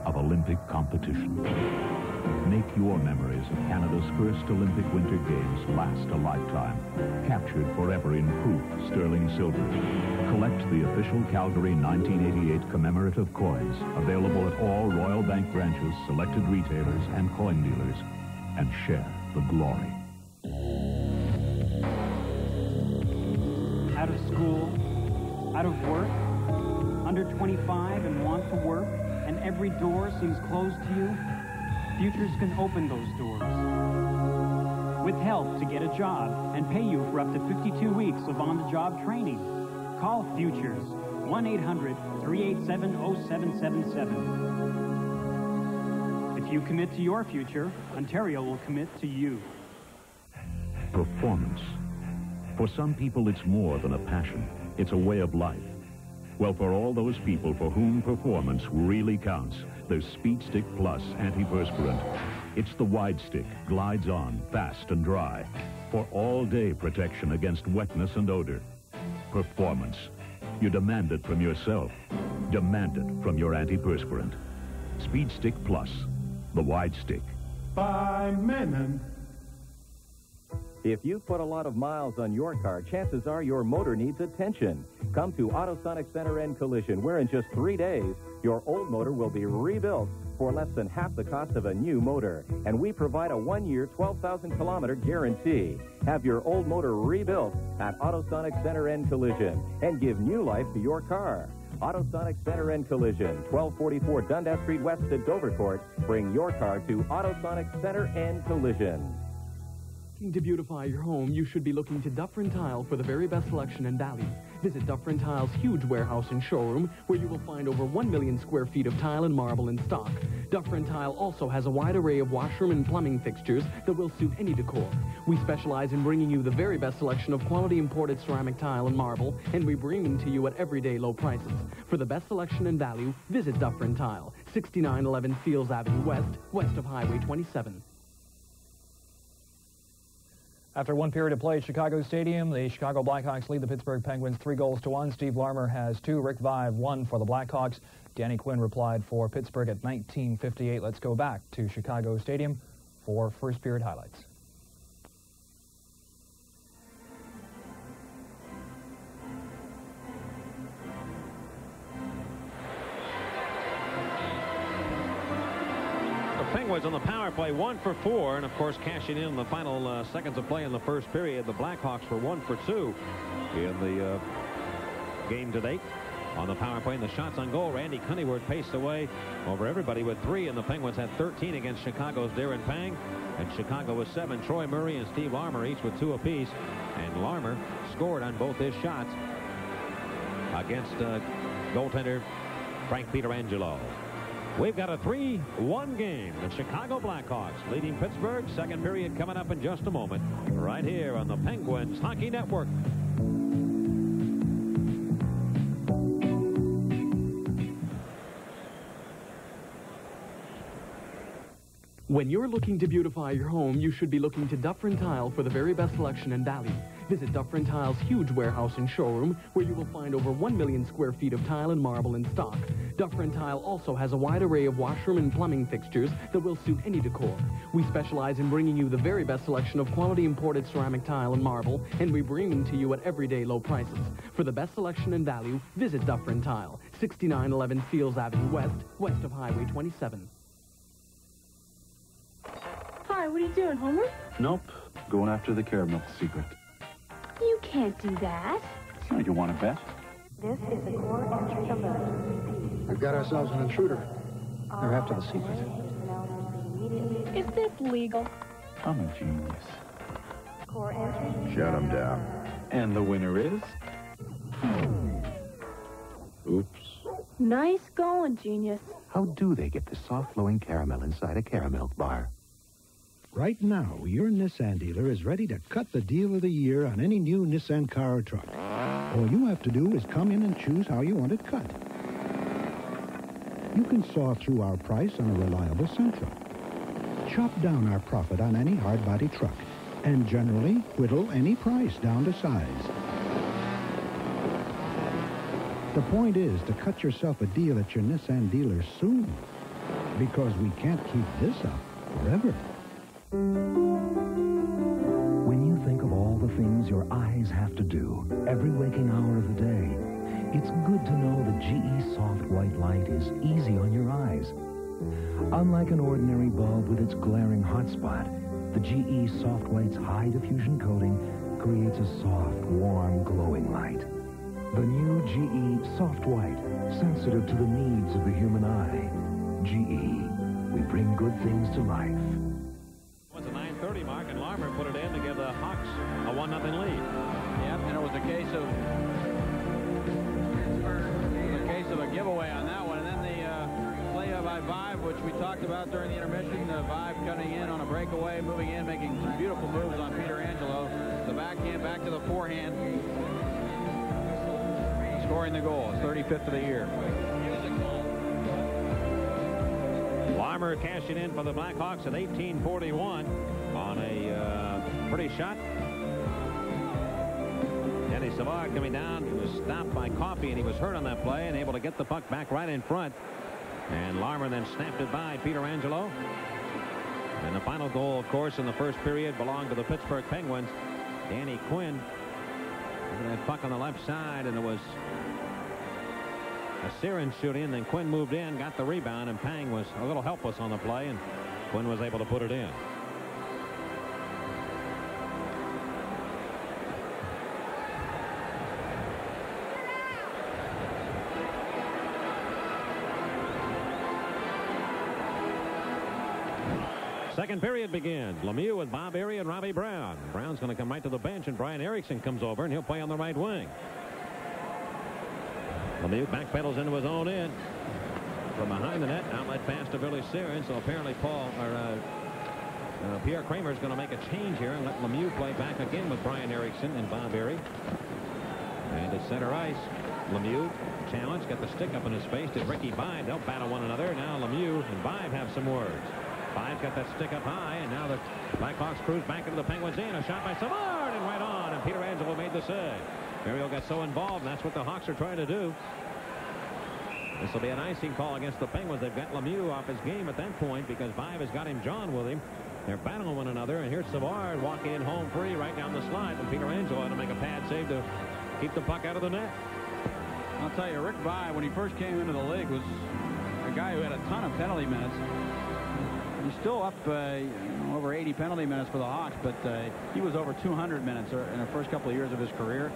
of Olympic competition. Make your memories of Canada's first Olympic Winter Games last a lifetime. Captured forever in proof sterling silver. Collect the official Calgary 1988 commemorative coins, available at all Royal Bank branches, selected retailers, and coin dealers, and share the glory. Out of school, out of work, under 25 and want to work, and every door seems closed to you? Futures can open those doors. With help to get a job and pay you for up to 52 weeks of on-the-job training. Call Futures, 1-800-387-0777. If you commit to your future, Ontario will commit to you. Performance. For some people, it's more than a passion. It's a way of life. Well, for all those people for whom performance really counts, there's Speed Stick Plus antiperspirant. It's the wide stick, glides on, fast and dry, for all-day protection against wetness and odor. Performance. You demand it from yourself. Demand it from your antiperspirant. Speed Stick Plus, the wide stick. By Menon. If you put a lot of miles on your car, chances are your motor needs attention. Come to Autosonic Center and Collision, where in just 3 days, your old motor will be rebuilt for less than half the cost of a new motor. And we provide a 1-year, 12,000-kilometer guarantee. Have your old motor rebuilt at Autosonic Center and Collision and give new life to your car. Autosonic Center and Collision, 1244 Dundas Street West at Dovercourt. Bring your car to Autosonic Center and Collision. Looking to beautify your home, you should be looking to Duffer & Tile for the very best selection and value. Visit Duffer & Tile's huge warehouse and showroom, where you will find over 1 million square feet of tile and marble in stock. Duffer & Tile also has a wide array of washroom and plumbing fixtures that will suit any decor. We specialize in bringing you the very best selection of quality imported ceramic tile and marble, and we bring them to you at everyday low prices. For the best selection and value, visit Duffer & Tile, 6911 Fields Avenue West, west of Highway 27. After one period of play at Chicago Stadium, the Chicago Blackhawks lead the Pittsburgh Penguins 3-1. Steve Larmer has 2. Rick Vive 1 for the Blackhawks. Danny Quinn replied for Pittsburgh at 19:58. Let's go back to Chicago Stadium for first period highlights. Penguins on the power play 1 for 4, and of course cashing in the final seconds of play in the first period. The Blackhawks were 1 for 2 in the game to date. On the power play and the shots on goal, Randy Cunningham paced away over everybody with 3, and the Penguins had 13 against Chicago's Darren Pang, and Chicago was 7. Troy Murray and Steve Larmer each with 2 apiece, and Larmer scored on both his shots against goaltender Frank Pietrangelo. We've got a 3-1 game. The Chicago Blackhawks leading Pittsburgh. Second period coming up in just a moment, right here on the Penguins Hockey Network. When you're looking to beautify your home, you should be looking to Duffer & Tile for the very best selection and value. Visit Duffer & Tile's huge warehouse and showroom, where you will find over 1 million square feet of tile and marble in stock. Duffer & Tile also has a wide array of washroom and plumbing fixtures that will suit any decor. We specialize in bringing you the very best selection of quality imported ceramic tile and marble, and we bring them to you at everyday low prices. For the best selection and value, visit Duffer & Tile, 6911 Fields Avenue West, west of Highway 27. Hi, what are you doing, Homer? Nope. Going after the caramel secret. You can't do that. Oh, you want to bet? This is the core entry alert. We've got ourselves an intruder. They're after the secret. Is this legal? I'm a genius. Core entry. Shut him down. And the winner is... Oops. Nice going, genius. How do they get the soft flowing caramel inside a caramel bar? Right now, your Nissan dealer is ready to cut the deal of the year on any new Nissan car or truck. All you have to do is come in and choose how you want it cut. You can saw through our price on a reliable Central. Chop down our profit on any hard-body truck. And generally, whittle any price down to size. The point is to cut yourself a deal at your Nissan dealer soon. Because we can't keep this up forever. When you think of all the things your eyes have to do every waking hour of the day, it's good to know the GE Soft White Light is easy on your eyes. Unlike an ordinary bulb with its glaring hot spot, the GE Soft White's high diffusion coating creates a soft, warm, glowing light. The new GE Soft White, sensitive to the needs of the human eye. GE, we bring good things to life. Was a 9:30 mark, and Larmer put it in to give the Hawks a 1-0 lead. Yep, and it was a case of a giveaway on that one. And then the play by Vive, which we talked about during the intermission. Vive cutting in on a breakaway, moving in, making some beautiful moves on Pietrangelo. The backhand back to the forehand. Scoring the goal, 35th of the year. Larmer cashing in for the Blackhawks at 18:41 on a pretty shot. Denny Savard coming down. He was stopped by Coffey, and he was hurt on that play and able to get the puck back right in front. And Larmer then snapped it by Peter Angelo. And the final goal, of course, in the first period belonged to the Pittsburgh Penguins. Danny Quinn. Look at that puck on the left side, and it was a Siren shooting, and then Quinn moved in, got the rebound, and Pang was a little helpless on the play, and Quinn was able to put it in. Second period begins. Lemieux with Bob Erie and Robbie Brown. Brown's going to come right to the bench, and Brian Erickson comes over, and he'll play on the right wing. Lemieux backpedals into his own end. From behind the net, outlet pass to Billy Siren. So apparently Pierre Kramer is going to make a change here and let Lemieux play back again with Brian Erickson and Bob Erie. And at center ice, Lemieux challenged, got the stick up in his face. Did Ricky Vaive? They'll battle one another. Now Lemieux and Vaive have some words. Vaive got that stick up high, and now the Blackhawks cruise back into the Penguins' end. A shot by Savard, and right on, and Peter Angelo made the save. Mario got so involved, and that's what the Hawks are trying to do. This will be an icing call against the Penguins. They've got Lemieux off his game at that point because Vaive has got him John with him. They're battling one another, and here's Savard walking in home free right down the slide, and Peter Angelo had to make a pad save to keep the puck out of the net. I'll tell you, Rick Vaive, when he first came into the league, was a guy who had a ton of penalty minutes. He's still up over 80 penalty minutes for the Hawks, but he was over 200 minutes in the first couple of years of his career.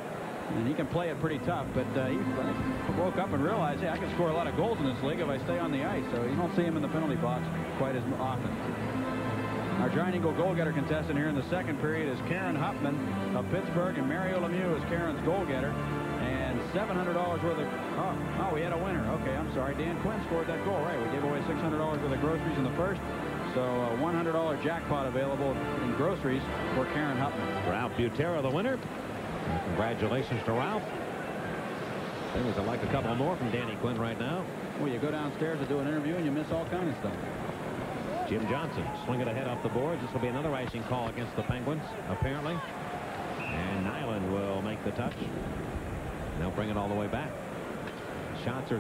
And he can play it pretty tough, but he woke up and realized, hey, I can score a lot of goals in this league if I stay on the ice. So you don't see him in the penalty box quite as often. Our Giant Eagle goal-getter contestant here in the second period is Karen Huffman of Pittsburgh, and Mario Lemieux is Karen's goal-getter. And $700 worth of... Oh, we had a winner. Okay, I'm sorry. Dan Quinn scored that goal. Right, we gave away $600 worth of groceries in the first. So a $100 jackpot available in groceries for Karen Huffman. Ralph Butera, the winner. Congratulations to Ralph. Penguins would like a couple more from Danny Quinn right now. Well, you go downstairs to do an interview and you miss all kinds of stuff. Jim Johnson swing it ahead off the boards. This will be another icing call against the Penguins, apparently. And Nyland will make the touch. They'll bring it all the way back. Shots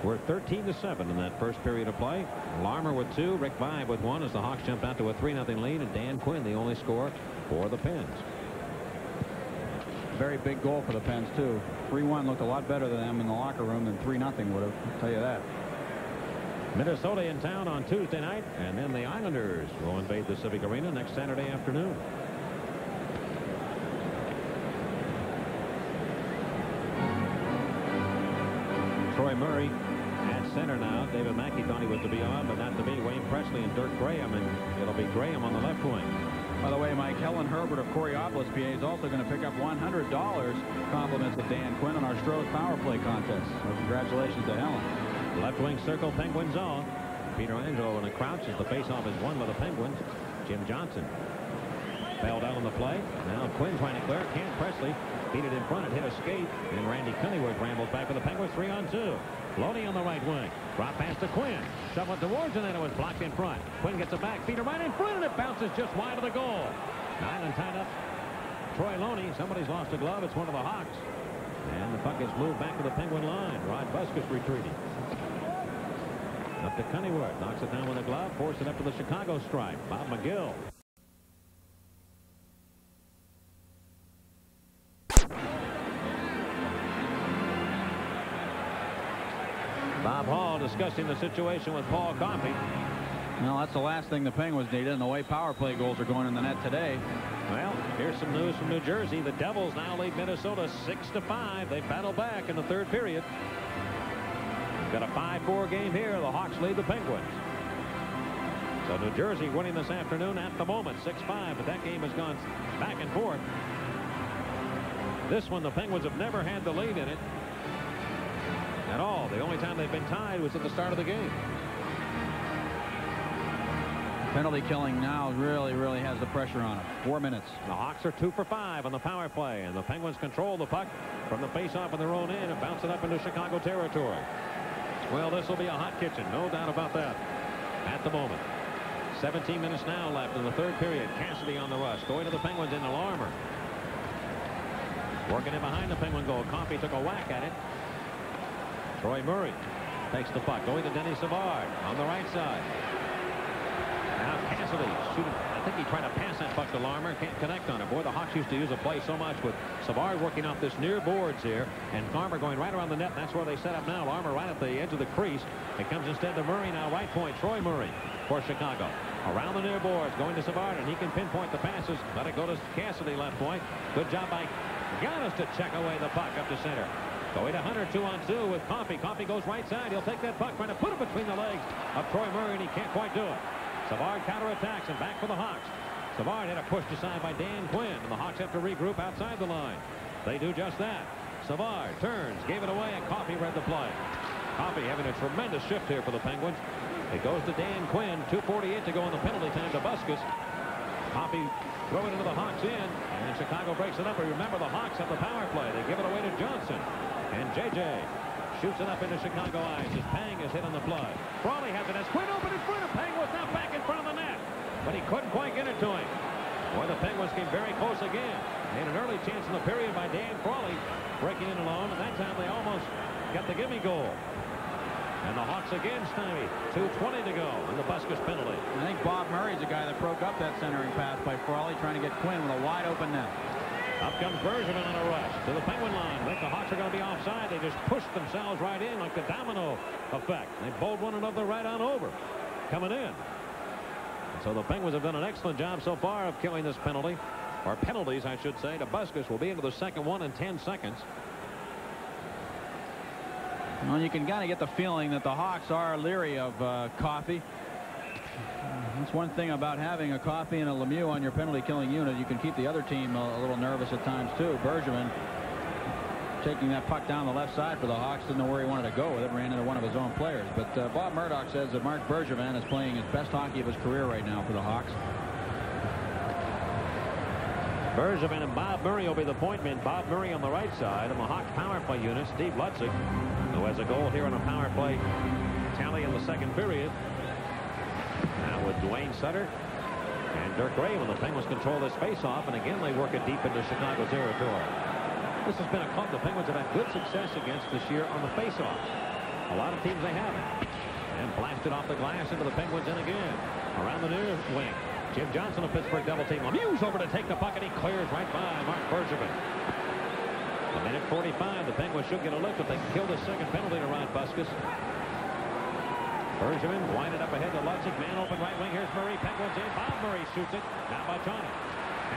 were 13-7 in that first period of play. Larmer with 2, Rick Vaive with 1 as the Hawks jumped out to a 3-0 lead, and Dan Quinn the only scorer for the Pens. Very big goal for the Pens, too. 3-1 looked a lot better to them in the locker room than 3-0 would have, I'll tell you that. Minnesota in town on Tuesday night, and then the Islanders will invade the Civic Arena next Saturday afternoon. Troy Murray at center now. David Mackey thought he was to be on, but not to be. Wayne Presley and Dirk Graham, and it'll be Graham on the left wing. By the way, Mike, Helen Herbert of Coriopolis, PA, is also going to pick up $100 compliments of Dan Quinn on our Stroh's Power Play contest. So congratulations to Helen. Left wing circle, Penguin zone. Peter Angelo in a crouch as the faceoff is won by the Penguins. Jim Johnson bailed out on the play. Now Quinn trying to clear. Can't Presley beat it in front. It hit a skate. And Randy Cunneyworth rambles back for the Penguins. 3-on-2. Loney on the right wing. Drop pass to Quinn. Shove it towards, and then it was blocked in front. Quinn gets it back. Peter right in front, and it bounces just wide of the goal. Nyland tied up Troy Loney. Somebody's lost a glove. It's one of the Hawks. And the puck is moved back to the Penguin line. Rod Buskus retreating. Up to Cunneyworth. Knocks it down with a glove. Forced it up to the Chicago stripe. Bob McGill. Bob Hall discussing the situation with Paul Coffey. Well, that's the last thing the Penguins needed, and the way power play goals are going in the net today. Well, here's some news from New Jersey. The Devils now lead Minnesota 6-5. They battle back in the third period. Got a 5-4 game here. The Hawks lead the Penguins. So New Jersey winning this afternoon at the moment, 6-5, but that game has gone back and forth. This one, the Penguins have never had the lead in it at all. The only time they've been tied was at the start of the game. Penalty killing now really has the pressure on it. 4 minutes. The Hawks are 2 for 5 on the power play, and the Penguins control the puck from the faceoff in their own end and bounce it up into Chicago territory. Well, this will be a hot kitchen, no doubt about that at the moment. 17 minutes now left in the third period. Cassidy on the rush, going to the Penguins in the Larmer. Working in behind the Penguin goal. Coffey took a whack at it. Troy Murray takes the puck, going to Denny Savard on the right side. Now Cassidy shooting. I think he tried to pass that puck to Larmer. Can't connect on it. Boy, the Hawks used to use a play so much with Savard working off this near boards here, and Larmer going right around the net. That's where they set up now. Larmer right at the edge of the crease. It comes instead to Murray now, right point. Troy Murray for Chicago. Around the near boards, going to Savard, and he can pinpoint the passes. Let it go to Cassidy, left point. Good job by Giannis to check away the puck up to center. Going to Hunter, 2-on-2 with Coffey. Coffey goes right side. He'll take that puck, trying to put it between the legs of Troy Murray, and he can't quite do it. Savard counterattacks and back for the Hawks. Savard had a pushed aside by Dan Quinn, and the Hawks have to regroup outside the line. They do just that. Savard turns, gave it away, and Coffey read the play. Coffey having a tremendous shift here for the Penguins. It goes to Dan Quinn. 2:48 to go in the penalty time to Buskus. Coffey throw it into the Hawks in, and Chicago breaks it up. But remember, the Hawks have the power play. They give it away to Johnson. And J.J. shoots it up into Chicago ice as Pang is hit on the play. Frawley has it as Quinn open in front of Pang, was now back in front of the net. But he couldn't quite get it to him. Boy, the Penguins came very close again. Made an early chance in the period by Dan Frawley breaking in alone, and that time they almost got the gimme goal. And the Hawks again stymied. 2:20 to go in the Buskus penalty. I think Bob Murray's the guy that broke up that centering pass by Frawley, trying to get Quinn with a wide open net. Up comes Bergevin on a rush to the Penguin line. I think the Hawks are going to be offside. They just pushed themselves right in like the domino effect. They bowled one another right on over, coming in. And so the Penguins have done an excellent job so far of killing this penalty, or penalties, I should say. To Buskus will be into the second one in 10 seconds. Well, you can kind of get the feeling that the Hawks are leery of Coffey. That's one thing about having a Coffey and a Lemieux on your penalty-killing unit. You can keep the other team a little nervous at times, too. Bergevin taking that puck down the left side for the Hawks. Didn't know where he wanted to go with it. Ran into one of his own players. But Bob Murdoch says that Mark Bergevin is playing his best hockey of his career right now for the Hawks. Bergevin and Bob Murray will be the point men. Bob Murray on the right side. On the Hawks power play unit, Steve Lutzig, who has a goal here on a power play tally in the second period. Now with Dwayne Sutter and Dirk Ray when the Penguins control this face-off, and again they work it deep into Chicago territory. This has been a club the Penguins have had good success against this year on the face-off. A lot of teams they haven't. And blasted off the glass into the Penguins in again. Around the near wing. Jim Johnson of Pittsburgh double team. Lemieux over to take the puck, and he clears right by Mark Bergevin. A minute 45. The Penguins should get a lift if they kill the second penalty to Ron Buskus. Bergevin winded up ahead to Lutzig. Man open right wing. Here's Murray. Penguins in. Bob Murray shoots it. Now by Johnny.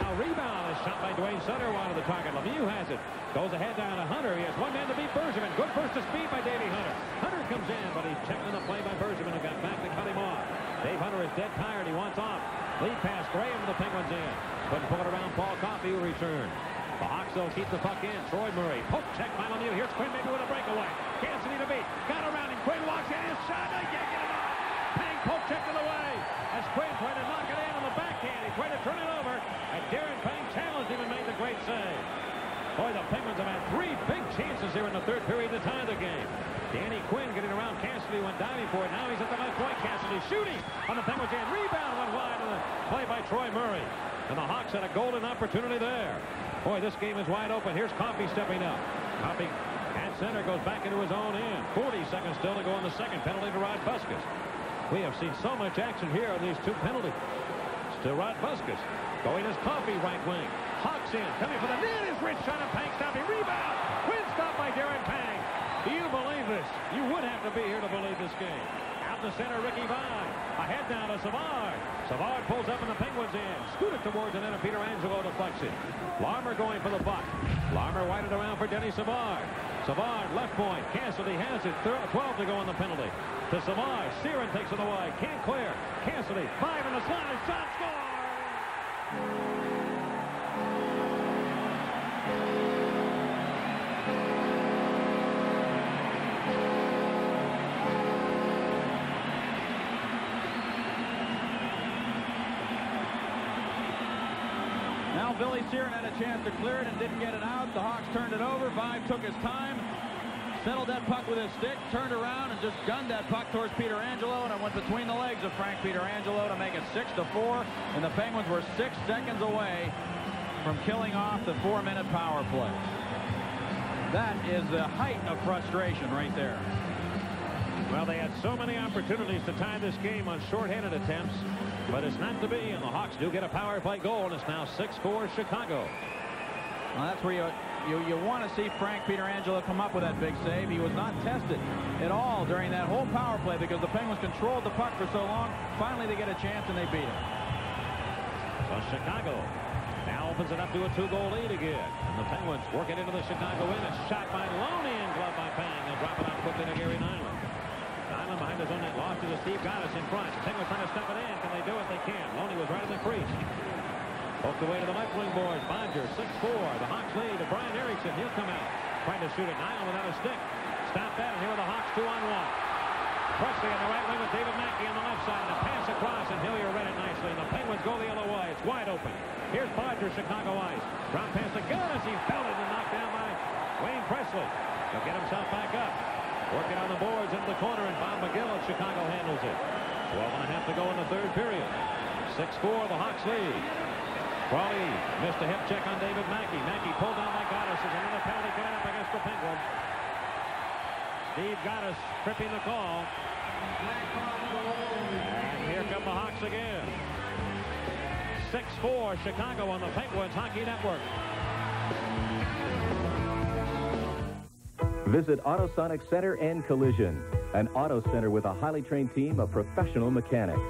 Now rebound is shot by Dwayne Sutter wide of the target. Lemieux has it. Goes ahead down to Hunter. He has one man to beat Bergevin. Good burst of speed by Davey Hunter. Hunter comes in, but he's checked on the play by Bergevin, who got back to cut him off. Dave Hunter is dead tired. He wants off. Lead pass Graham to the Penguins in. Couldn't pull it around Paul Coffey, who returned. The Hawks, though, keep the puck in. Troy Murray. Poke check by Lemieux. Here's Quinn maybe with a breakaway. Cassidy to beat. Got around him. Quinn walks in. His shot. They can't get it off. Pang poke checked it away. As Quinn tried to knock it in on the backhand. He tried to turn it over. And Darren Pang challenged him and made the great save. Boy, the Penguins have had 3 big chances here in the third period to tie the game. Danny Quinn getting around Cassidy, went diving for it. Now he's at the left point. Cassidy shooting on the Penguins end. Rebound went wide on the play by Troy Murray. And the Hawks had a golden opportunity there. Boy, this game is wide open. Here's Coffey stepping up. Coffey at center goes back into his own end. 40 seconds still to go in the second penalty to Rod Buskus. We have seen so much action here on these 2 penalties. Still Rod Buskus. Going as Coffey right wing. Hawks in. Coming for the net is Rich shot and Pang stopping. Rebound. Quinn stopped by Darren Pang. Do you believe this? You would have to be here to believe this game. Out the center, Ricky Vine. Ahead now to Savard. Savard pulls up in the Penguins end. Scooted towards the net, and Peter Angelo deflects it. Larmer going for the buck. Larmer winded around for Denny Savard. Savard, left point. Cassidy has it. 12 to go on the penalty. To Savard. Sheeran takes it away. Can't clear. Cassidy, 5 in the slot. Shot, score! Billy Sheeran had a chance to clear it and didn't get it out. The Hawks turned it over. Vibe took his time, settled that puck with his stick, turned around and just gunned that puck towards Peter Angelo, and it went between the legs of Frank Peter Angelo to make it 6-4, and the Penguins were 6 seconds away from killing off the 4-minute power play. That is the height of frustration right there. Well, they had so many opportunities to tie this game on shorthanded attempts, but it's not to be, and the Hawks do get a power play goal, and it's now 6-4 Chicago. Well, that's where you want to see Frank Pietrangelo come up with that big save. He was not tested at all during that whole power play because the Penguins controlled the puck for so long. Finally, they get a chance, and they beat him. So Chicago now opens it up to a 2-goal lead again. And the Penguins work it into the Chicago end. It's shot by Loney and gloved by Pang. They'll drop it out quickly to Gary Nyland. Nyland behind his own net. Lost it to Steve Goddess in front. Penguins trying to step it in. Can they do it? They can. Loney was right in the crease. Poked away to the left wing boards. Bodger, 6-4. The Hawks lead to Brian Erickson. He'll come out. Trying to shoot it. Nyland without a stick. Stop that. And here are the Hawks 2-on-1. Presley on the right wing with David Mackey on the left side. And a pass across, and Hillier read it nicely. And the Penguins go the other way. It's wide open. Here's Bodger, Chicago ice. Drop pass to Goodis. He's belted and knocked down by Wayne Presley. He'll get himself back up. Working on the boards into the corner, and Bob McGill of Chicago handles it. 12.5 to go in the third period. 6-4, the Hawks lead. Crawley missed a hip check on David Mackey. Mackey pulled down by Goddess. There's another penalty coming up against the Penguins. Steve Goddess tripping the call. And here come the Hawks again. 6-4 Chicago on the Penguins Hockey Network. Visit AutoSonic Center and Collision, an auto center with a highly trained team of professional mechanics.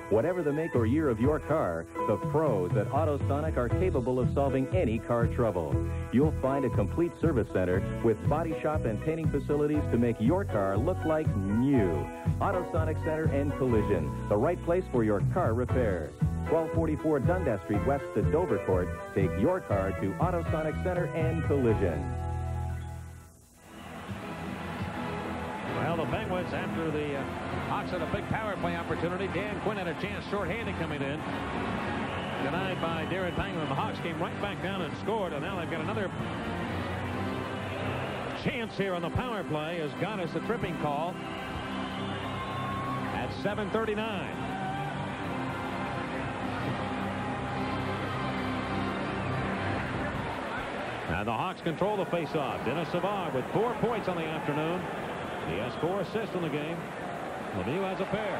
Whatever the make or year of your car, the pros at AutoSonic are capable of solving any car trouble. You'll find a complete service center with body shop and painting facilities to make your car look like new. AutoSonic Center and Collision, the right place for your car repairs. 1244 Dundas Street west to Dovercourt. Take your car to AutoSonic Center and Collision. Well, the Penguins, after the Hawks had a big power play opportunity, Dan Quinn had a chance shorthanded coming in. Denied by Darren Pangman. The Hawks came right back down and scored, and now they've got another chance here on the power play as Goddess a tripping call at 7:39. And the Hawks control the faceoff. Dennis Savard with 4 points on the afternoon. He has 4 assists in the game. Lemieux has a pair.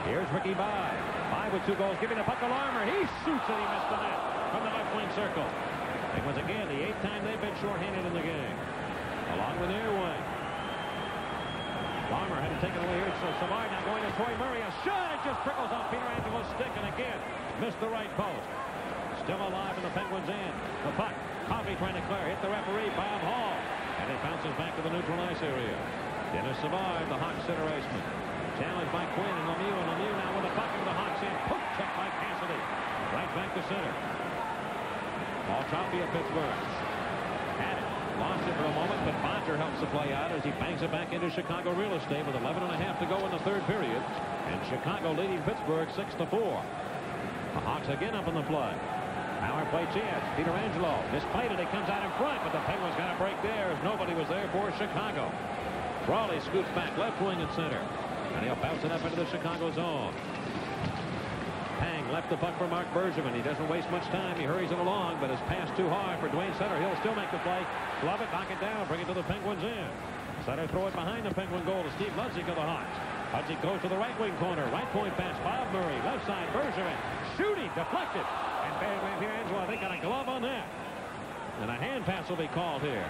Here's Ricky Bye. Bye with 2 goals, giving the puck to Larmer. He shoots and he missed the net from the left wing circle. Penguins again, the 8th time they've been shorthanded in the game. Along the near wing. Larmer had to take it away here. So Savard now going to Troy Murray. A shot. It just trickles off Pietrangelo's stick and again missed the right post. Still alive in the Penguins' end. The puck. Coffey trying to clear. Hit the referee, Bob Hall. And it bounces back to the neutral ice area. Dennis Savard, the Hawks center iceman. Challenged by Quinn and Lemieux now with a puck into the Hawks end. Poke check by Cassidy. Right back to center. Paul Chaffee of Pittsburgh. Had it. Lost it for a moment, but Bodger helps the play out as he bangs it back into Chicago real estate with 11.5 to go in the third period. And Chicago leading Pittsburgh 6-4. The Hawks again up in the play. Power play chance. Pietrangelo misplayed it. He comes out in front, but the Penguins got a break there as nobody was there for Chicago. Crawley scoots back left wing and center. And he'll bounce it up into the Chicago zone. Pang left the puck for Mark Bergevin. He doesn't waste much time. He hurries it along, but his pass too hard for Dwayne Sutter. He'll still make the play. Glove it, knock it down, bring it to the Penguins in. Sutter throw it behind the Penguin goal to Steve Ludzik of the Hawks. Ludzik goes to the right wing corner. Right point pass, Bob Murray. Left side, Bergevin. Shooting, deflected. And Pietrangelo, I think, got a glove on that. And a hand pass will be called here.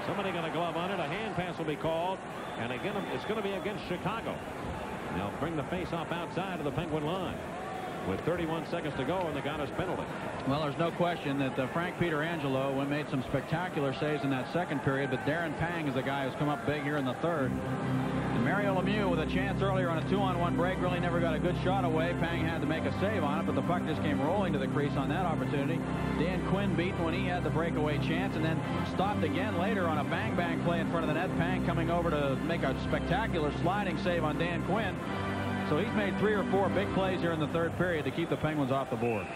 Somebody got a glove on it. A hand pass will be called. And again, it's going to be against Chicago. They'll bring the face-off outside of the Penguin line with 31 seconds to go and the Goddess penalty. Well, there's no question that Frank Pietrangelo made some spectacular saves in that second period, but Darren Pang is the guy who's come up big here in the third. And Mario Lemieux with a chance earlier on a 2-on-1 break really never got a good shot away. Pang had to make a save on it, but the puck just came rolling to the crease on that opportunity. Dan Quinn beaten when he had the breakaway chance and then stopped again later on a bang-bang play in front of the net. Pang coming over to make a spectacular sliding save on Dan Quinn. So he's made 3 or 4 big plays here in the third period to keep the Penguins off the board.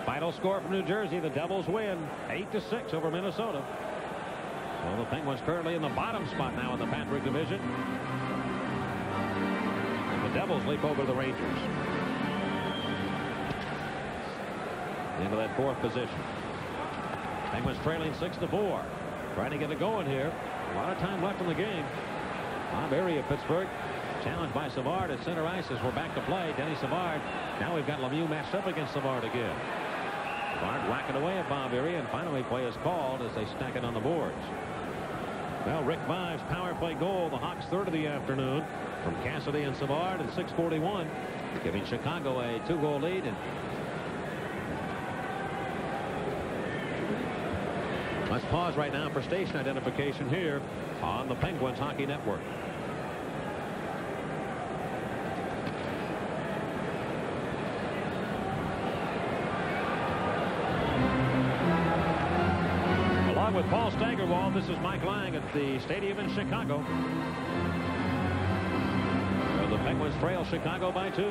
Final score from New Jersey. The Devils win 8-6 over Minnesota. Well, the Penguins currently in the bottom spot now in the Patrick division. And the Devils leap over the Rangers into that 4th position. Penguins trailing 6-4. Trying to get it going here. A lot of time left in the game. Bob Erie of Pittsburgh, challenged by Savard at center ice as we're back to play. Denny Savard. Now we've got Lemieux matched up against Savard again. Savard whacking away at Bob Erie, and finally play is called as they stack it on the boards. Well, Rick Vive's power play goal, the Hawks' third of the afternoon, from Cassidy and Savard at 6:41, giving Chicago a 2-goal lead. And let's pause right now for station identification here on the Penguins Hockey Network. Along with Paul Steigerwald, this is Mike Lang at the stadium in Chicago. Where the Penguins trail Chicago by 2.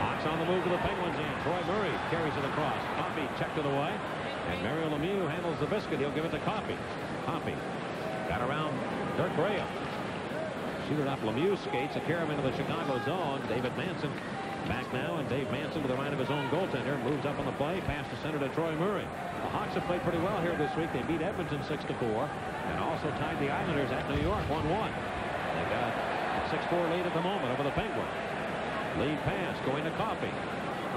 Hawks on the move to the Penguins end. Troy Murray carries it across. Coffey checked it away. And Mario Lemieux handles the biscuit. He'll give it to Coffey. Coffey got around Dirk Graham. Shoot it off Lemieux skates. A carry into the Chicago zone. David Manson back now, and Dave Manson to the right of his own goaltender moves up on the play. Pass to center to Troy Murray. The Hawks have played pretty well here this week. They beat Edmonton 6-4 and also tied the Islanders at New York 1-1. They've got a 6-4 lead at the moment over the Penguins. Lead pass going to Coffey.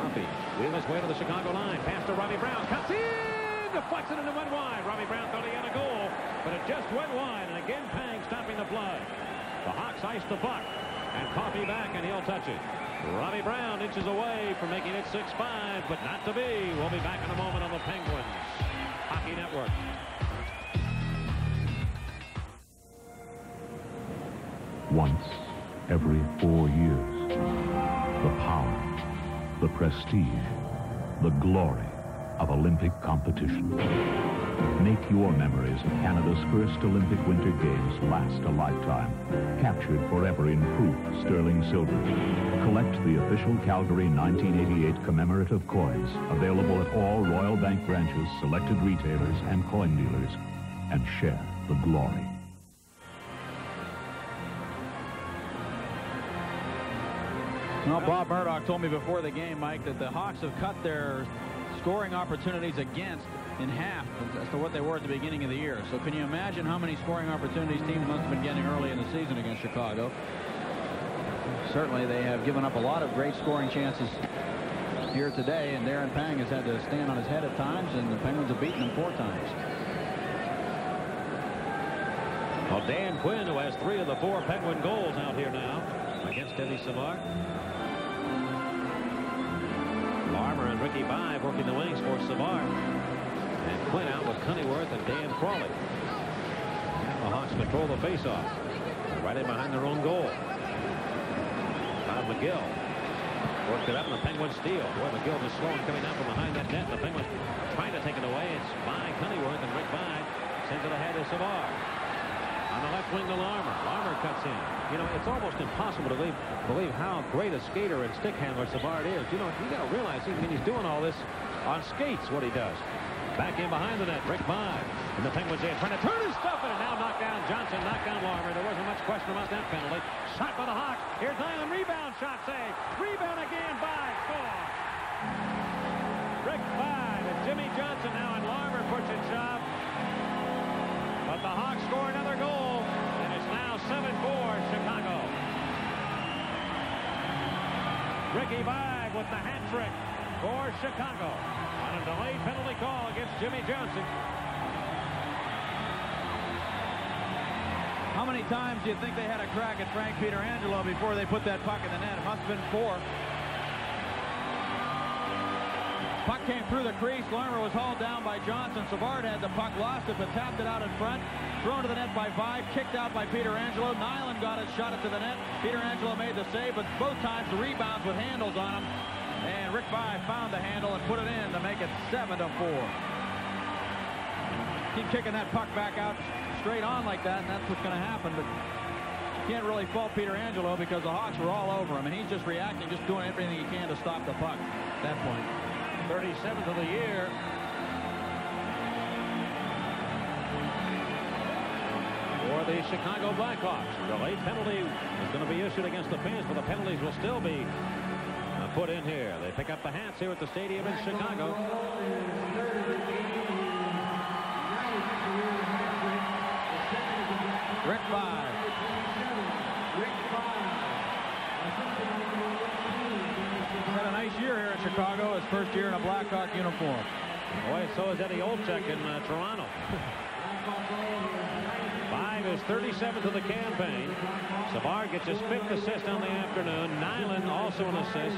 Coffey wheel his way to the Chicago line. Pass to Robbie Brown. Cuts in! Deflects it and it went wide. Robbie Brown thought he had a goal, but it just went wide. And again, Pang stopping the play. The Hawks ice the puck. And Coffey back, and he'll touch it. Robbie Brown inches away from making it 6-5, but not to be. We'll be back in a moment on the Penguins Hockey Network. Once every 4 years, the power, the prestige, the glory of Olympic competition. Make your memories of Canada's first Olympic Winter Games last a lifetime. Captured forever in proof sterling silver. Collect the official Calgary 1988 commemorative coins, available at all Royal Bank branches, selected retailers, and coin dealers, and share the glory. Well, Bob Murdoch told me before the game, Mike, that the Hawks have cut their scoring opportunities against in half as to what they were at the beginning of the year. So can you imagine how many scoring opportunities teams must have been getting early in the season against Chicago? Certainly they have given up a lot of great scoring chances here today, and Darren Pang has had to stand on his head at times, and the Penguins have beaten him 4 times. Well, Dan Quinn, who has 3 of the 4 Penguin goals out here now against Denny Savard. Larmer and Ricky Vive working the wings for Savard. And Quinn out with Cunnyworth and Dan Crawley. Now the Hawks control the faceoff. Right in behind their own goal. Todd McGill worked it up, and the Penguins steal. Boy, McGill just slow and coming out from behind that net. The Penguins trying to take it away. It's by Cunnyworth, and Rick Vive sends it ahead to Savard. On the left wing to Larmer. Larmer cuts in. You know, it's almost impossible to believe how great a skater and stick handler Savard is. You know, you got to realize he's doing all this on skates, what he does. Back in behind the net, Rick Vive. And the Penguins in trying to turn his stuff in, and now knocked down Johnson, knocked down Larmer. There wasn't much question about that penalty. Shot by the Hawks. Here's Nyland, rebound, shot save. Rebound again by score. Rick Vive and Jimmy Johnson now, and Larmer pushing shove. But the Hawks score another goal, and it's now 7-4 Chicago. Ricky Vive with the hat trick for Chicago on a delayed penalty call against Jimmy Johnson. How many times do you think they had a crack at Frank Pietrangelo before they put that puck in the net? It must have been 4. Puck came through the crease. Larmer was hauled down by Johnson. Savard had the puck, lost it, but tapped it out in front. Thrown to the net by Vive, kicked out by Pietrangelo. Nyland got it, shot it to the net. Pietrangelo made the save, but both times the rebounds with handles on them. And Rick Vive found the handle and put it in to make it 7-4. Keep kicking that puck back out straight on like that, and that's what's going to happen. But you can't really fault Pietrangelo because the Hawks were all over him, and he's just reacting, just doing everything he can to stop the puck at that point. 37th of the year. For the Chicago Blackhawks. The late penalty is going to be issued against the fans, but the penalties will still be put in here. They pick up the hats here at the stadium in Chicago. Rick Vaive. Had a nice year here in Chicago. His first year in a Blackhawk uniform. Boy, so is Eddie Olczyk in Toronto. Vaive is 37th of the campaign. Savard gets his 5th assist on the afternoon. Nyland also an assist.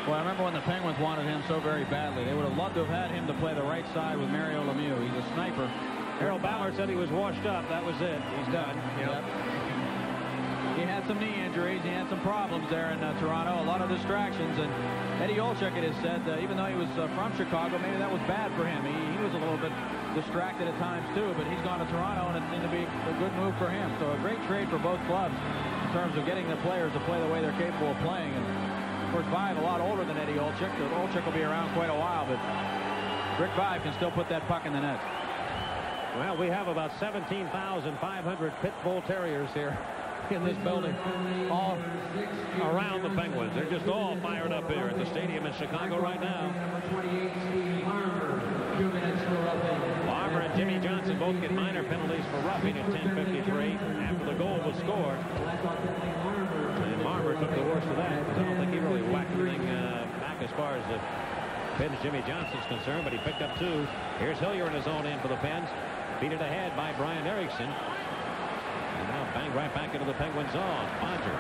Well, I remember when the Penguins wanted him so very badly. They would have loved to have had him to play the right side with Mario Lemieux. He's a sniper. Harold Ballard said he was washed up. That was it. He's done. Yep. He had some knee injuries. He had some problems there in Toronto. A lot of distractions. And Eddie Olczyk, it is said, even though he was from Chicago, maybe that was bad for him. He was a little bit distracted at times, too. But he's gone to Toronto, and it seemed to be a good move for him. So a great trade for both clubs in terms of getting the players to play the way they're capable of playing. And, of course, Vaive a lot older than Eddie Olczyk. So Olczyk will be around quite a while, but Rick Vaive can still put that puck in the net. Well, we have about 17,500 Pit Bull Terriers here in this building, all around the Penguins. They're just all fired up here at the stadium in Chicago right now. Barber and Jimmy Johnson both get minor penalties for roughing at 10:53 after the goal was scored. And Barber took the worst of that, because I don't think he really whacked anything back as far as the Pens Jimmy Johnson's concerned, but he picked up 2. Here's Hillier in his own end for the Pens. Beat it ahead by Brian Erickson. And now banged right back into the Penguin zone. Bodger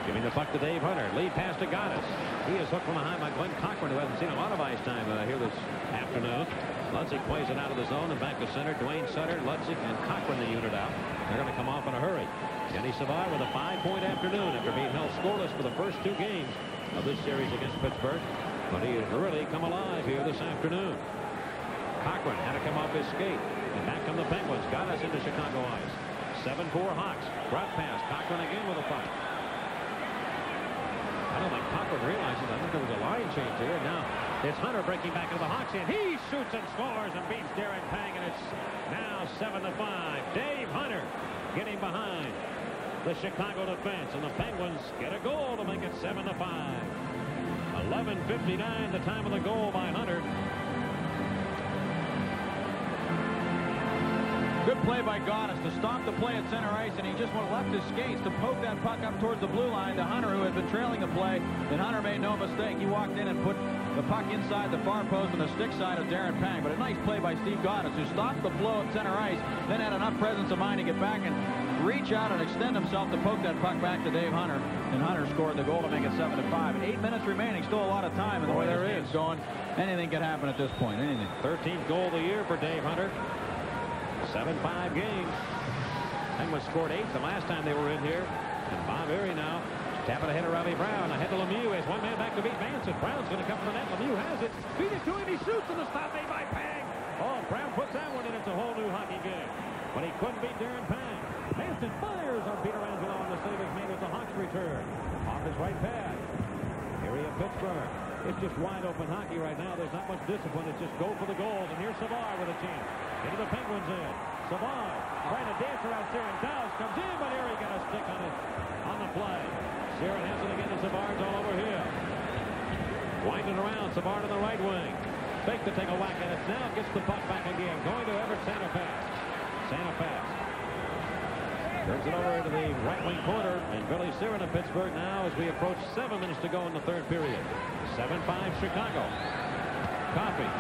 giving the puck to Dave Hunter. Lead pass to Gaddis. He is hooked from behind by Glenn Cochran, who hasn't seen a lot of ice time here this afternoon. Lutzig plays it out of the zone and back to center. Dwayne Sutter, Lutzig, and Cochran the unit out. They're going to come off in a hurry. Denny Savard with a 5-point afternoon after being held scoreless for the first 2 games of this series against Pittsburgh. But he has really come alive here this afternoon. Cochran had to come off his skate. And back come the Penguins. Got us into Chicago ice. 7-4 Hawks. Drop pass. Cochran again with a puck. I don't think Cochran realizes. I think there was a line change here. Now it's Hunter breaking back into the Hawks end. He shoots and scores and beats Darren Pang, and it's now 7-5. Dave Hunter getting behind the Chicago defense, and the Penguins get a goal to make it 7-5. 11:59 the time of the goal by Hunter. Good play by Gaddis to stop the play at center ice, and he just left his skates to poke that puck up towards the blue line to Hunter, who had been trailing the play. And Hunter made no mistake. He walked in and put the puck inside the far post on the stick side of Darren Pang. But a nice play by Steve Gaddis, who stopped the flow at center ice, then had enough presence of mind to get back and reach out and extend himself to poke that puck back to Dave Hunter. And Hunter scored the goal to make it 7-5. 8 minutes remaining, still a lot of time. And the way there is going, anything could happen at this point. Anything. 13th goal of the year for Dave Hunter. 7-5 games. Penguins scored 8 the last time they were in here. And Bob Erie now tapping ahead of Robbie Brown. Ahead to Lemieux as one man back to beat Manson. Brown's going to come from the net. Lemieux has it. Beat it to him. He shoots, and the stop made by Pang. Oh, Brown puts that one in. It's a whole new hockey game. But he couldn't beat Darren Pang. Manson fires on Peter Angelo, and the save is made as the Hawks return. Off his right pad. Area of Pittsburgh. It's just wide open hockey right now. There's not much discipline. It's just go for the goals. And here's Savard with a chance. Into the Penguins in. Savard trying to dance around Siren. Dowse comes in, but Erie got a stick on it on the play. Siren has it again, and Savard's all over here. Winding around. Savard on the right wing. Fake to take a whack at it. Now gets the puck back again. Going to Everett Santa Fe. Santa Fe turns it over into the right wing corner, and Billy Siren of Pittsburgh now as we approach 7 minutes to go in the third period. 7-5 Chicago. Coffey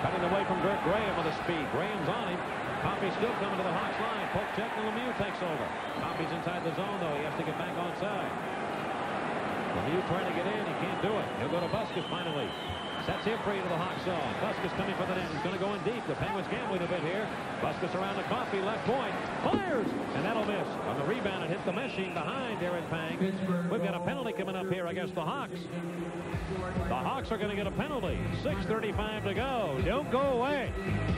cutting away from Dirk Graham with a speed. Graham's on him. Coffey still coming to the Hawks line. Poke check, and Lemieux takes over. Coffey's inside the zone, though. He has to get back onside. Lemieux trying to get in. He can't do it. He'll go to Busquets finally. Sets him free to the Hawks zone. Busquets coming for the net. He's going to go in deep. The Penguins gambling a bit here. Busquets around the Coffey, left point. Fires! And that'll miss. On the rebound, it hits the meshing behind Darren Pang. We've got a penalty coming up here against the Hawks. The Hawks are going to get a penalty. 6:35 to go. Don't go away.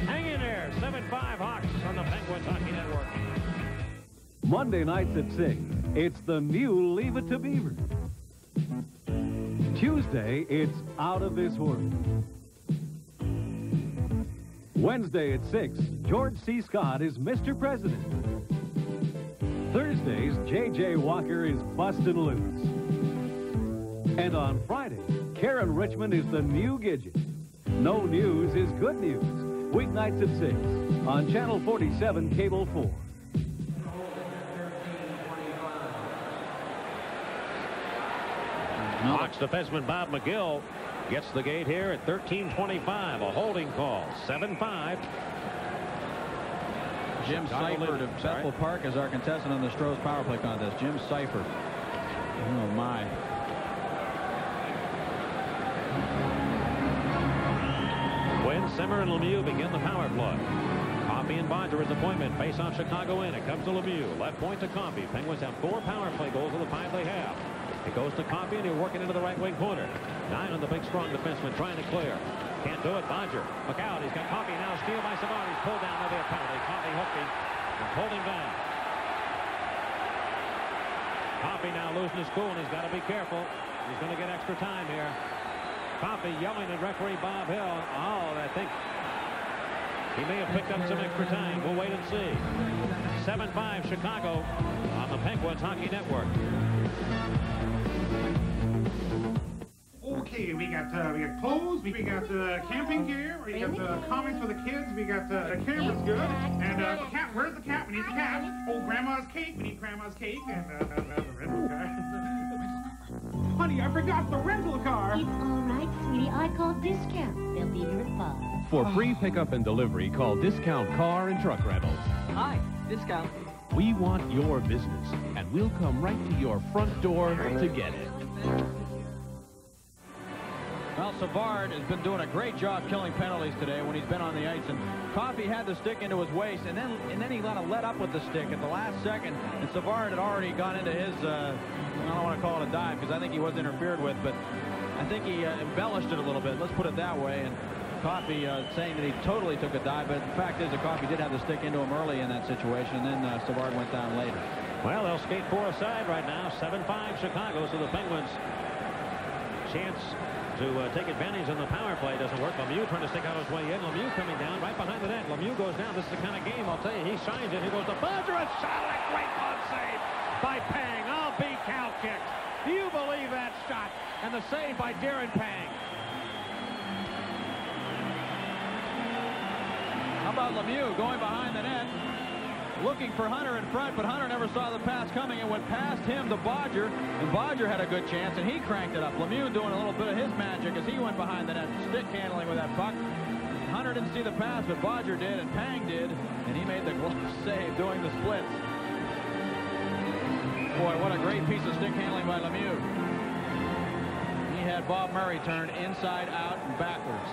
Hang in there. 7-5 Hawks on the Penguins Hockey Network. Monday nights at 6, it's the new Leave It to Beaver. Tuesday, it's Out of This World. Wednesday at 6, George C. Scott is Mr. President. Thursdays, J.J. Walker is Bustin' Loose. And on Friday, Karen Richmond is the new Gidget. No news is good news. weeknights at 6 on Channel 47 Cable 4. Hawks defenseman Bob McGill gets the gate here at 13:25. A holding call. 7-5. Jim Seifert of Bethel Park is our contestant on the Stroh's power play contest. Jim Seifert. Oh, my. When Simmer and Lemieux begin the power play. Coffey and Bodger's appointment. Face off Chicago in. It comes to Lemieux. Left point to Coffey. Penguins have 4 power play goals of the 5 they have. It goes to Coffey, and he's working into the right wing corner. 9 on the big strong defenseman trying to clear. Can't do it. Bodger. Look out. He's got Coffey now. Steal by Savard. He's pulled down. There'll be a penalty. Coffey hooking and pulled him down. Coffey now losing his cool, and he's got to be careful. He's going to get extra time here. Coffey yelling at referee Bob Hill. Oh, I think he may have picked up some extra time. We'll wait and see. 7-5 Chicago on the Penguins Hockey Network. Okay, we got clothes, we got camping gear, we got comics for the kids, we got the camera's good, and cat. Where's the cat? We need the cat. Oh, grandma's cake. We need grandma's cake, and the rental car. Honey, I forgot the rental car. It's all right, sweetie. I called Discount. They'll be here at 5. For free pickup and delivery, call Discount Car and Truck Rentals. Hi, Discount. We want your business, and we'll come right to your front door to get it. Well, Savard has been doing a great job killing penalties today when he's been on the ice. And Coffey had the stick into his waist, and then he let up with the stick at the last second. And Savard had already gone into his, I don't want to call it a dive because I think he was interfered with, but I think he embellished it a little bit. Let's put it that way. And Coffey saying that he totally took a dive, but the fact is that Coffey did have the stick into him early in that situation, and then Savard went down later. Well, they'll skate 4 aside right now. 7-5 Chicago, so the Penguins chance to take advantage on the power play doesn't work. Lemieux trying to stick out his way in. Lemieux coming down right behind the net. Lemieux goes down. This is the kind of game, I'll tell you. He shines it. He goes to Bodger. A shot. A great glove save by Pang. I'll be cow kicked. Do you believe that shot? And the save by Darren Pang. How about Lemieux going behind the net, looking for Hunter in front, but Hunter never saw the pass coming and went past him to Bodger, and Bodger had a good chance, and he cranked it up. Lemieux doing a little bit of his magic as he went behind the net, stick handling with that puck. Hunter didn't see the pass, but Bodger did, and Pang did, and he made the glove save doing the splits. Boy, what a great piece of stick handling by Lemieux. He had Bob Murray turned inside out and backwards.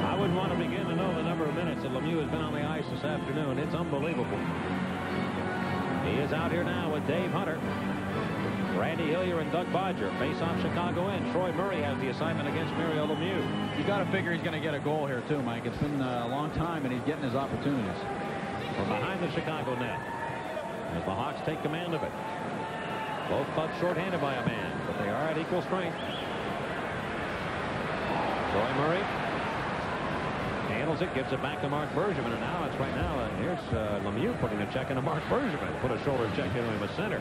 I wouldn't want to begin to know the number of minutes that Lemieux has been on the ice this afternoon. It's unbelievable. He is out here now with Dave Hunter, Randy Hillier, and Doug Bodger. Face off Chicago in. Troy Murray has the assignment against Mario Lemieux. You got to figure he's going to get a goal here too, Mike. It's been a long time, and he's getting his opportunities. From behind the Chicago net, as the Hawks take command of it. Both clubs shorthanded by a man, but they are at equal strength. Troy Murray handles it, gives it back to Mark Bergevin, and now it's here's Lemieux putting a check into Mark Bergevin. Put a shoulder check into him at center.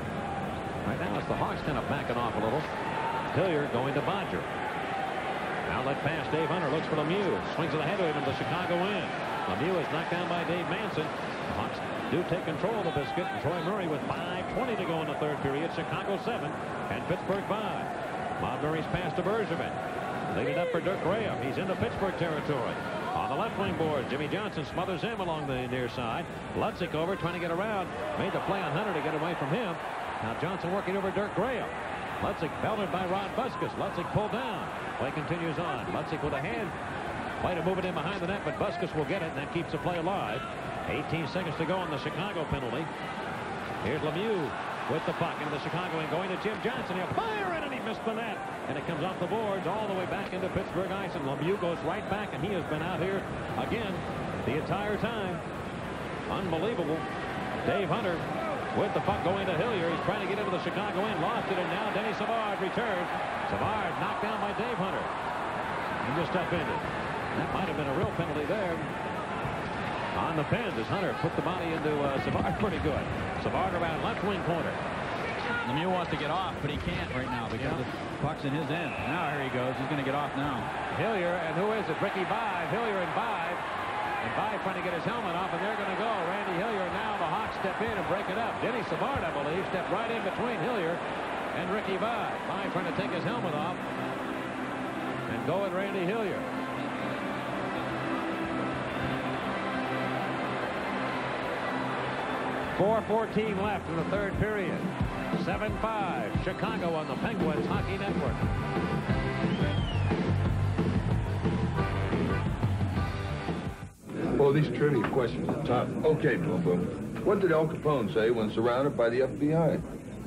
Right now it's the Hawks kind of backing off a little. Hillier going to Bodger. Outlet pass. Dave Hunter looks for Lemieux. Swings it ahead of him, and the Chicago win. Lemieux is knocked down by Dave Manson. The Hawks do take control of the biscuit. And Troy Murray with 5:20 to go in the third period. Chicago 7 and Pittsburgh 5. Bob Murray's pass to Bergevin. Lead it up for Dirk Graham. He's into Pittsburgh territory. On the left wing board, Jimmy Johnson smothers him along the near side. Ludzik over, trying to get around. Made the play on Hunter to get away from him. Now Johnson working over Dirk Graham. Ludzik belted by Ron Buskus. Ludzik pulled down. Play continues on. Ludzik with a hand. Play to move it in behind the net, but Buskus will get it, and that keeps the play alive. 18 seconds to go on the Chicago penalty. Here's Lemieux with the puck into the Chicago and going to Jim Johnson. He'll fire it, and he missed the net. And it comes off the boards all the way back into Pittsburgh ice, and Lemieux goes right back, and he has been out here again the entire time. Unbelievable. Dave Hunter with the puck going to Hillier. He's trying to get into the Chicago end. Lost it, and now Denny Savard returns. Savard knocked down by Dave Hunter. He just upended. That might have been a real penalty there. On the pens as Hunter put the body into Savard pretty good. Savard around left wing corner. Lemieux wants to get off, but he can't right now because the puck's in his end. Now here he goes. He's going to get off now. Hillier, and who is it? Ricky Vive. Hillier and Vive. And Vive trying to get his helmet off, and they're going to go. Randy Hillier, now the Hawks step in and break it up. Denny Savard, I believe, stepped right in between Hillier and Ricky Vive. Vive trying to take his helmet off and go at Randy Hillier. 4:14 left in the third period. 7-5, Chicago on the Penguins Hockey Network. Oh, these trivia questions are tough. Okay, Boom Boom. What did Al Capone say when surrounded by the FBI?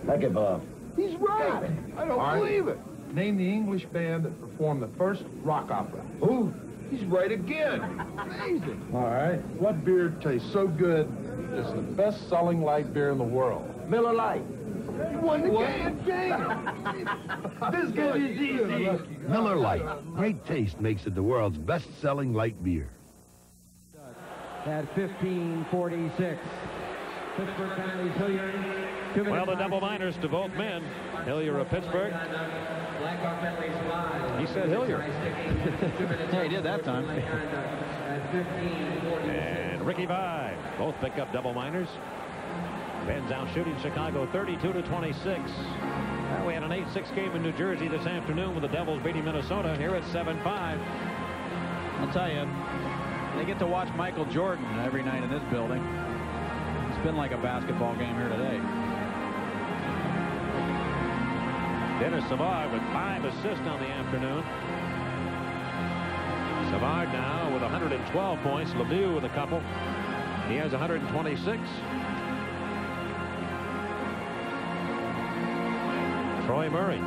Heck it, Bob. He's right. I don't believe it. Name the English band that performed the first rock opera. Who? He's right again. Amazing. All right. What beer tastes so good it's the best-selling light beer in the world? Miller Lite. You won the game. This game is easy. Miller Lite. Great taste makes it the world's best-selling light beer. At 15:46. Pittsburgh penalties, Hillier. Well, the double minors to both men. Hillier of Pittsburgh. He said Hillier. Yeah, he did that time. And Ricky Vive. Both pick up double minors. Ben's out shooting Chicago 32-26. Well, we had an 8-6 game in New Jersey this afternoon with the Devils beating Minnesota. Here it's 7-5. I'll tell you, they get to watch Michael Jordan every night in this building. It's been like a basketball game here today. Dennis Savard with 5 assists on the afternoon. Savard now with 112 points. Lemieux with a couple. He has 126. Troy Murray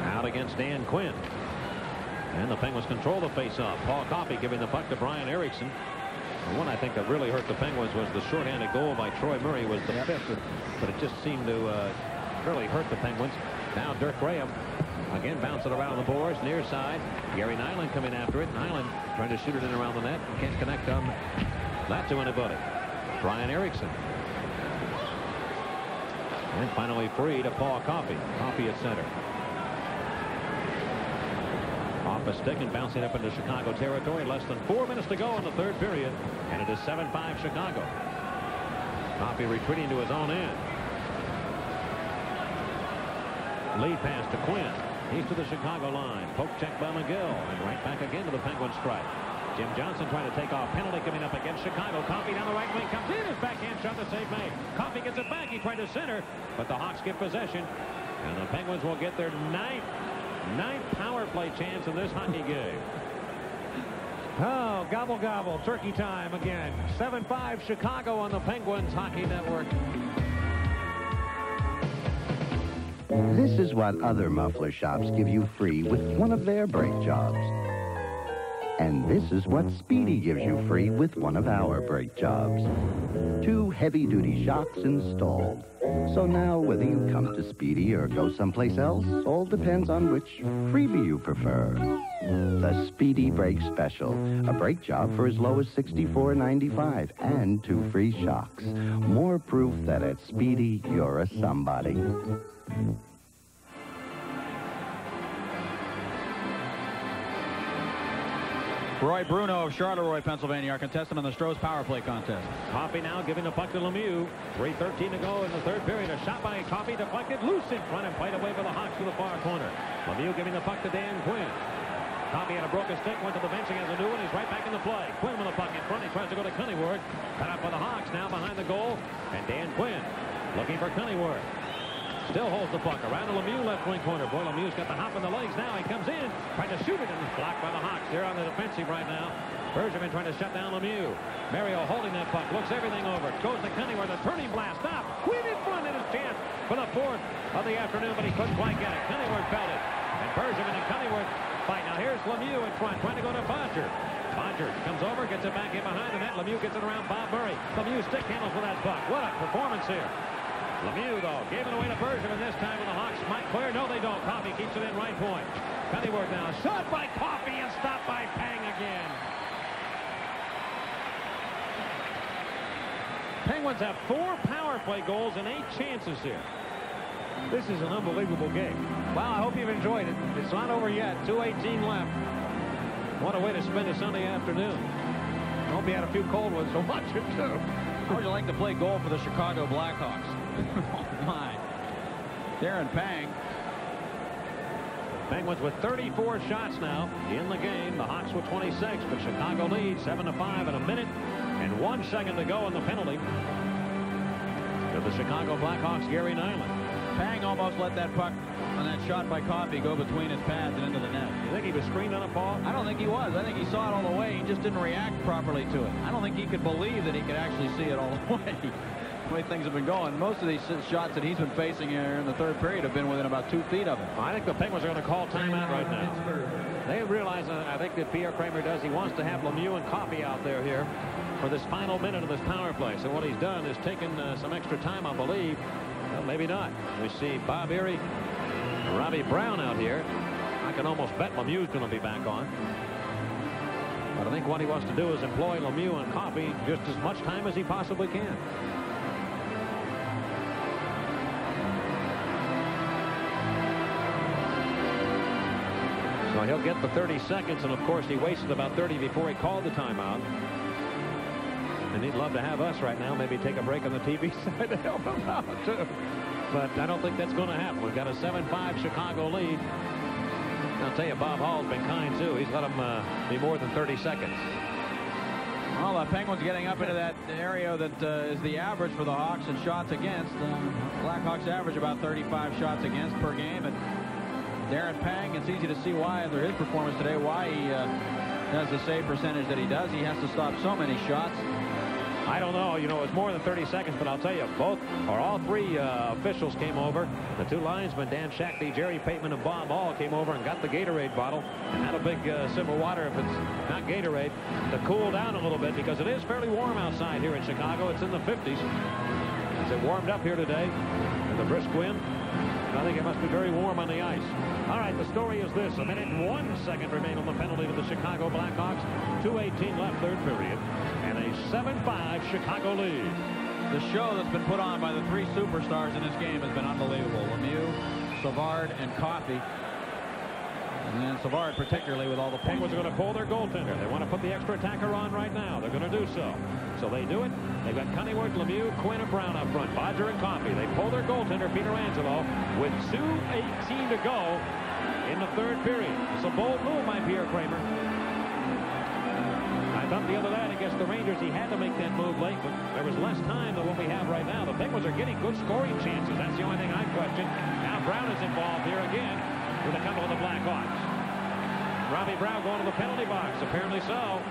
out against Dan Quinn. And the Penguins control the face-off. Paul Coffey giving the puck to Brian Erickson. The one I think that really hurt the Penguins was the shorthanded goal by Troy Murray was the fifth, but it just seemed to really hurt the Penguins. Now Dirk Graham again bouncing around the boards, near side. Gary Nyland coming after it. Nyland trying to shoot it in around the net. Can't connect on that to anybody. Brian Erickson. And finally free to Paul Coffey. Coffey at center. Off a stick and bouncing up into Chicago territory. Less than 4 minutes to go in the third period. And it is 7-5 Chicago. Coffey retreating to his own end. Lead pass to Quinn. He's to the Chicago line. Poke check by McGill. And right back again to the Penguin strike. Jim Johnson trying to take off. Penalty coming up against Chicago. Coffey down the right wing. Comes in. His backhand shot to save made. Coffey gets it back. He tried to center. But the Hawks get possession. And the Penguins will get their ninth power play chance in this hockey game. Oh, gobble, gobble. Turkey time again. 7-5 Chicago on the Penguins Hockey Network. This is what other muffler shops give you free with one of their brake jobs. And this is what Speedy gives you free with one of our brake jobs. 2 heavy-duty shocks installed. So now, whether you come to Speedy or go someplace else, all depends on which freebie you prefer. The Speedy Brake Special, a brake job for as low as $64.95 and 2 free shocks. More proof that at Speedy, you're a somebody. Roy Bruno of Charleroi, Pennsylvania, our contestant on the Stroh's power play contest. Coffey now giving the puck to Lemieux. 3:13 to go in the third period. A shot by Coffey deflected loose in front and played away by the Hawks to the far corner. Lemieux giving the puck to Dan Quinn. Coffey had a broken stick, went to the bench, and has a new one. He's right back in the play. Quinn with the puck in front. He tries to go to Cunneyworth. Cut out by the Hawks now behind the goal. And Dan Quinn looking for Cunneyworth. Still holds the puck around the Lemieux left wing corner. Boy, Lemieux's got the hop in the legs now. He comes in, trying to shoot it, and it's blocked by the Hawks. They're on the defensive right now. Bergevin trying to shut down Lemieux. Mario holding that puck, looks everything over. Goes to Cunneyworth, a turning blast. Stop. Quinn in front, and his chance for the 4th of the afternoon, but he couldn't quite get it. Cunneyworth felt it. And Bergevin and Cunneyworth fight. Now here's Lemieux in front, trying to go to Bodger. Bodger comes over, gets it back in behind the net. Lemieux gets it around Bob Murray. Lemieux stick handles for that puck. What a performance here. Lemieux, though, gave it away to Bergevin this time, and the Hawks might clear. No, they don't. Coffey keeps it in right point. Cunneyworth now. Shot by Coffey and stopped by Pang again. Penguins have 4 power play goals and 8 chances here. This is an unbelievable game. Well, I hope you've enjoyed it. It's not over yet. 2:18 left. What a way to spend a Sunday afternoon. I hope you had a few cold ones to watch it, too. How would you like to play goal for the Chicago Blackhawks? Oh, my. Darren Pang. Penguins with 34 shots now in the game. The Hawks with 26, but Chicago leads 7-5 in a minute and 1 second to go in the penalty to the Chicago Blackhawks, Gary Nyland. Pang almost let that puck on that shot by Coffey go between his pads and into the net. You think he was screened on a ball? I don't think he was. I think he saw it all the way. He just didn't react properly to it. I don't think he could believe that he could actually see it all the way. The way things have been going. Most of these shots that he's been facing here in the third period have been within about 2 feet of him. I think the Penguins are going to call timeout right now. They realize, I think that Pierre Kramer does, he wants to have Lemieux and Coffey out there here for this final minute of this power play. So what he's done is taken some extra time, I believe. Well, maybe not. We see Bob Erie, Robbie Brown out here. I can almost bet Lemieux's going to be back on. But I think what he wants to do is employ Lemieux and Coffey just as much time as he possibly can. So he'll get the 30 seconds, and of course he wasted about 30 before he called the timeout. And he'd love to have us right now maybe take a break on the TV side to help him out too. But I don't think that's going to happen. We've got a 7-5 Chicago lead. I'll tell you, Bob Hall's been kind too. He's let him be more than 30 seconds. Well, the Penguins getting up into that area that is the average for the Hawks in shots against. Blackhawks average about 35 shots against per game. And Darren Pang, it's easy to see why, after his performance today, why he does the save percentage that he does. He has to stop so many shots. I don't know. You know, it's more than 30 seconds, but I'll tell you, all three officials came over. The 2 linesmen, Dan Shackney, Jerry Pateman, and Bob Hall came over and got the Gatorade bottle and had a big sip of water, if it's not Gatorade, to cool down a little bit, because it is fairly warm outside here in Chicago. It's in the 50s. As it warmed up here today with a brisk wind, I think it must be very warm on the ice. All right, the story is this. 1 minute and 1 second remain on the penalty to the Chicago Blackhawks. 2:18 left, third period. And a 7-5 Chicago lead. The show that's been put on by the 3 superstars in this game has been unbelievable. Lemieux, Savard, and Coffey. And then Savard particularly with all the Penguins are going to pull their goaltender. They want to put the extra attacker on right now. They're going to do so. So they do it. They've got Cunningworth, Lemieux, Quinn, and Brown up front. Bodger and Coffey. They pull their goaltender, Peter Angelo, with 2:18 to go in the third period. It's a bold move by Pierre Kramer. I thought the other night against the Rangers he had to make that move late, but there was less time than what we have right now. The Penguins are getting good scoring chances. That's the only thing I question. Now Brown is involved here again with a couple of the Blackhawks. Robbie Brown going to the penalty box. Apparently so.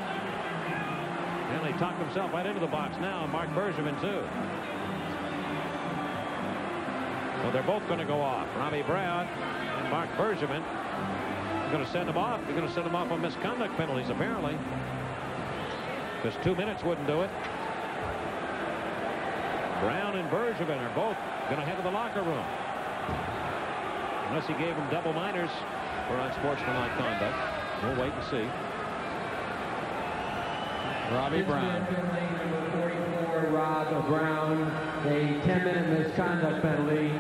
And they talked himself right into the box now. Mark Bergevin too. So they're both going to go off. Robbie Brown and Mark Bergevin are going to send him off. They're going to send him off on misconduct penalties apparently. Because 2 minutes wouldn't do it. Brown and Bergevin are both going to head to the locker room. Unless he gave them double minors for unsportsmanlike conduct. We'll wait and see. Robbie Brown. Number 44, Rob Brown. A 10-minute misconduct penalty.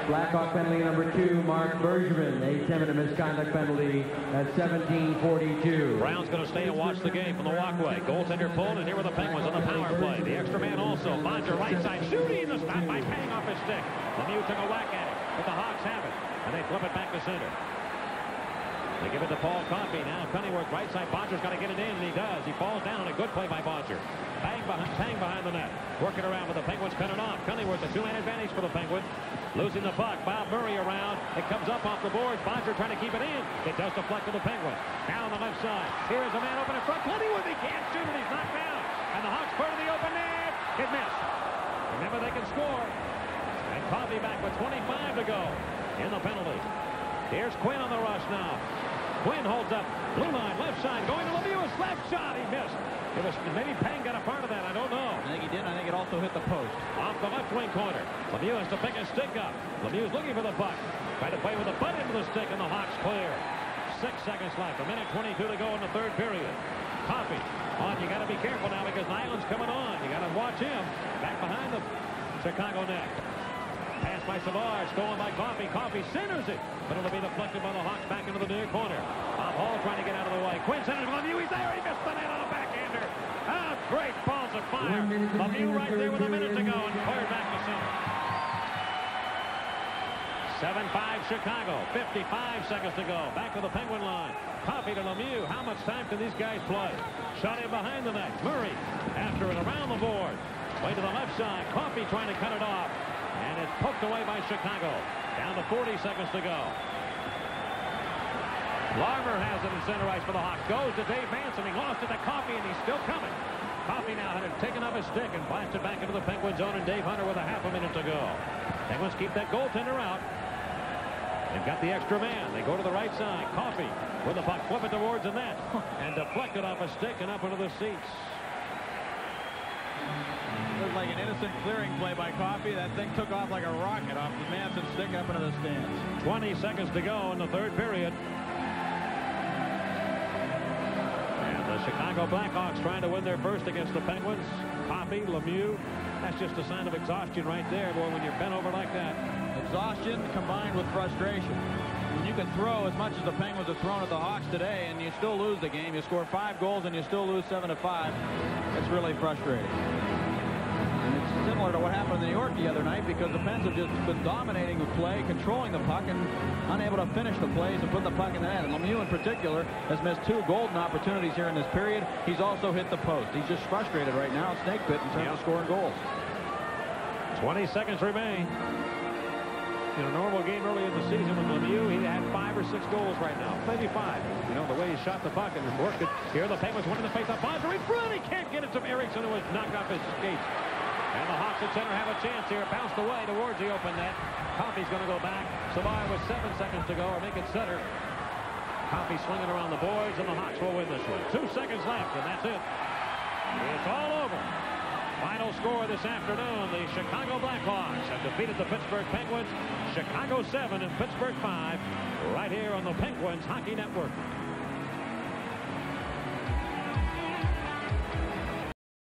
Blackhawk penalty number 2, Mark Bergevin. A 10-minute misconduct penalty at 17:42. Brown's going to stay and watch the game from the walkway. Goaltender pulled, and here are the Penguins on the power play. The extra man also. Bodger right side shooting. The stop by Pang off his stick. Lemieux took a whack at it, but the Hawks have it, and they flip it back to center. They give it to Paul Coffey. Now Cunningworth right side. Bodger's got to get it in, and he does. He falls down, and a good play by Bodger. Pang behind the net. Working around with the Penguins, cut it off. Cunningworth, a 2-man advantage for the Penguins. Losing the puck. Bob Murray around. It comes up off the boards. Bodger trying to keep it in. It does deflect to the Penguins. Now on the left side. Here's a man open in front. Cunningworth, he can't shoot, and he's knocked down. And the Hawks put in the open net. It missed. Remember, they can score. And Coffey back with 25 to go in the penalty. Here's Quinn on the rush now. Quinn holds up. Blue line, left side, going to Lemieux. Left shot, he missed. It was maybe Pang got a part of that. I don't know. I think he did. I think it also hit the post. Off the left wing corner. Lemieux has to pick his stick up. Lemieux's looking for the puck. Trying to play with the butt into the stick, and the Hawks clear. 6 seconds left. 1:22 to go in the third period. Coffey on. You got to be careful now because Nyland's coming on. You got to watch him. Back behind the Chicago net. Pass by Savard, stolen by Coffey. Coffey centers it, but it'll be deflected by the Hawks back into the near corner. Bob Hall trying to get out of the way. Quinn centers Lemieux. He's there. He missed the net on a backhander. Ah, great balls of fire. Lemieux right there with a minute to go and cleared back to center. 7-5 Chicago. 55 seconds to go. Back to the Penguin line. Coffey to Lemieux. How much time can these guys play? Shot in behind the net. Murray after it around the board. Way to the left side. Coffey trying to cut it off. And it's poked away by Chicago. Down to 40 seconds to go. Larmer has it in center ice for the Hawks. Goes to Dave Manson. He lost it to Coffey, and he's still coming. Coffey now had it taken off his stick and blasted back into the Penguin zone, and Dave Hunter with a half a minute to go. Penguins keep that goaltender out. They've got the extra man. They go to the right side. Coffey with the puck. Flip it towards the net. And deflected off a stick and up into the seats. Looked like an innocent clearing play by Coffey. That thing took off like a rocket off the Manson stick up into the stands. 20 seconds to go in the third period. And the Chicago Blackhawks trying to win their first against the Penguins. Coffey, Lemieux. That's just a sign of exhaustion right there, boy, when you're bent over like that. Exhaustion combined with frustration. When you can throw as much as the Penguins have thrown at the Hawks today and you still lose the game, you score 5 goals and you still lose 7-5, it's really frustrating. And it's similar to what happened in New York the other night because the Pens have just been dominating the play, controlling the puck, and unable to finish the plays and put the puck in the net. And Lemieux in particular has missed 2 golden opportunities here in this period. He's also hit the post. He's just frustrated right now, snake bit in terms of scoring goals. 20 seconds remain. In a normal game early in the season with Lemieux, he had 5 or 6 goals right now. Maybe 5. You know, the way he shot the puck and worked it. Here the Penguins winning the face-off. Bonser in front. He can't get it to Eriksson, who was knocked off his skates. And the Hawks at center have a chance here. Bounced away towards the open net. Coffey's going to go back. Savard with 7 seconds to go, or make it center. Coffey swinging around the boards, and the Hawks will win this one. 2 seconds left, and that's it. It's all over. Final score this afternoon, the Chicago Blackhawks have defeated the Pittsburgh Penguins. Chicago 7 and Pittsburgh 5, right here on the Penguins Hockey Network.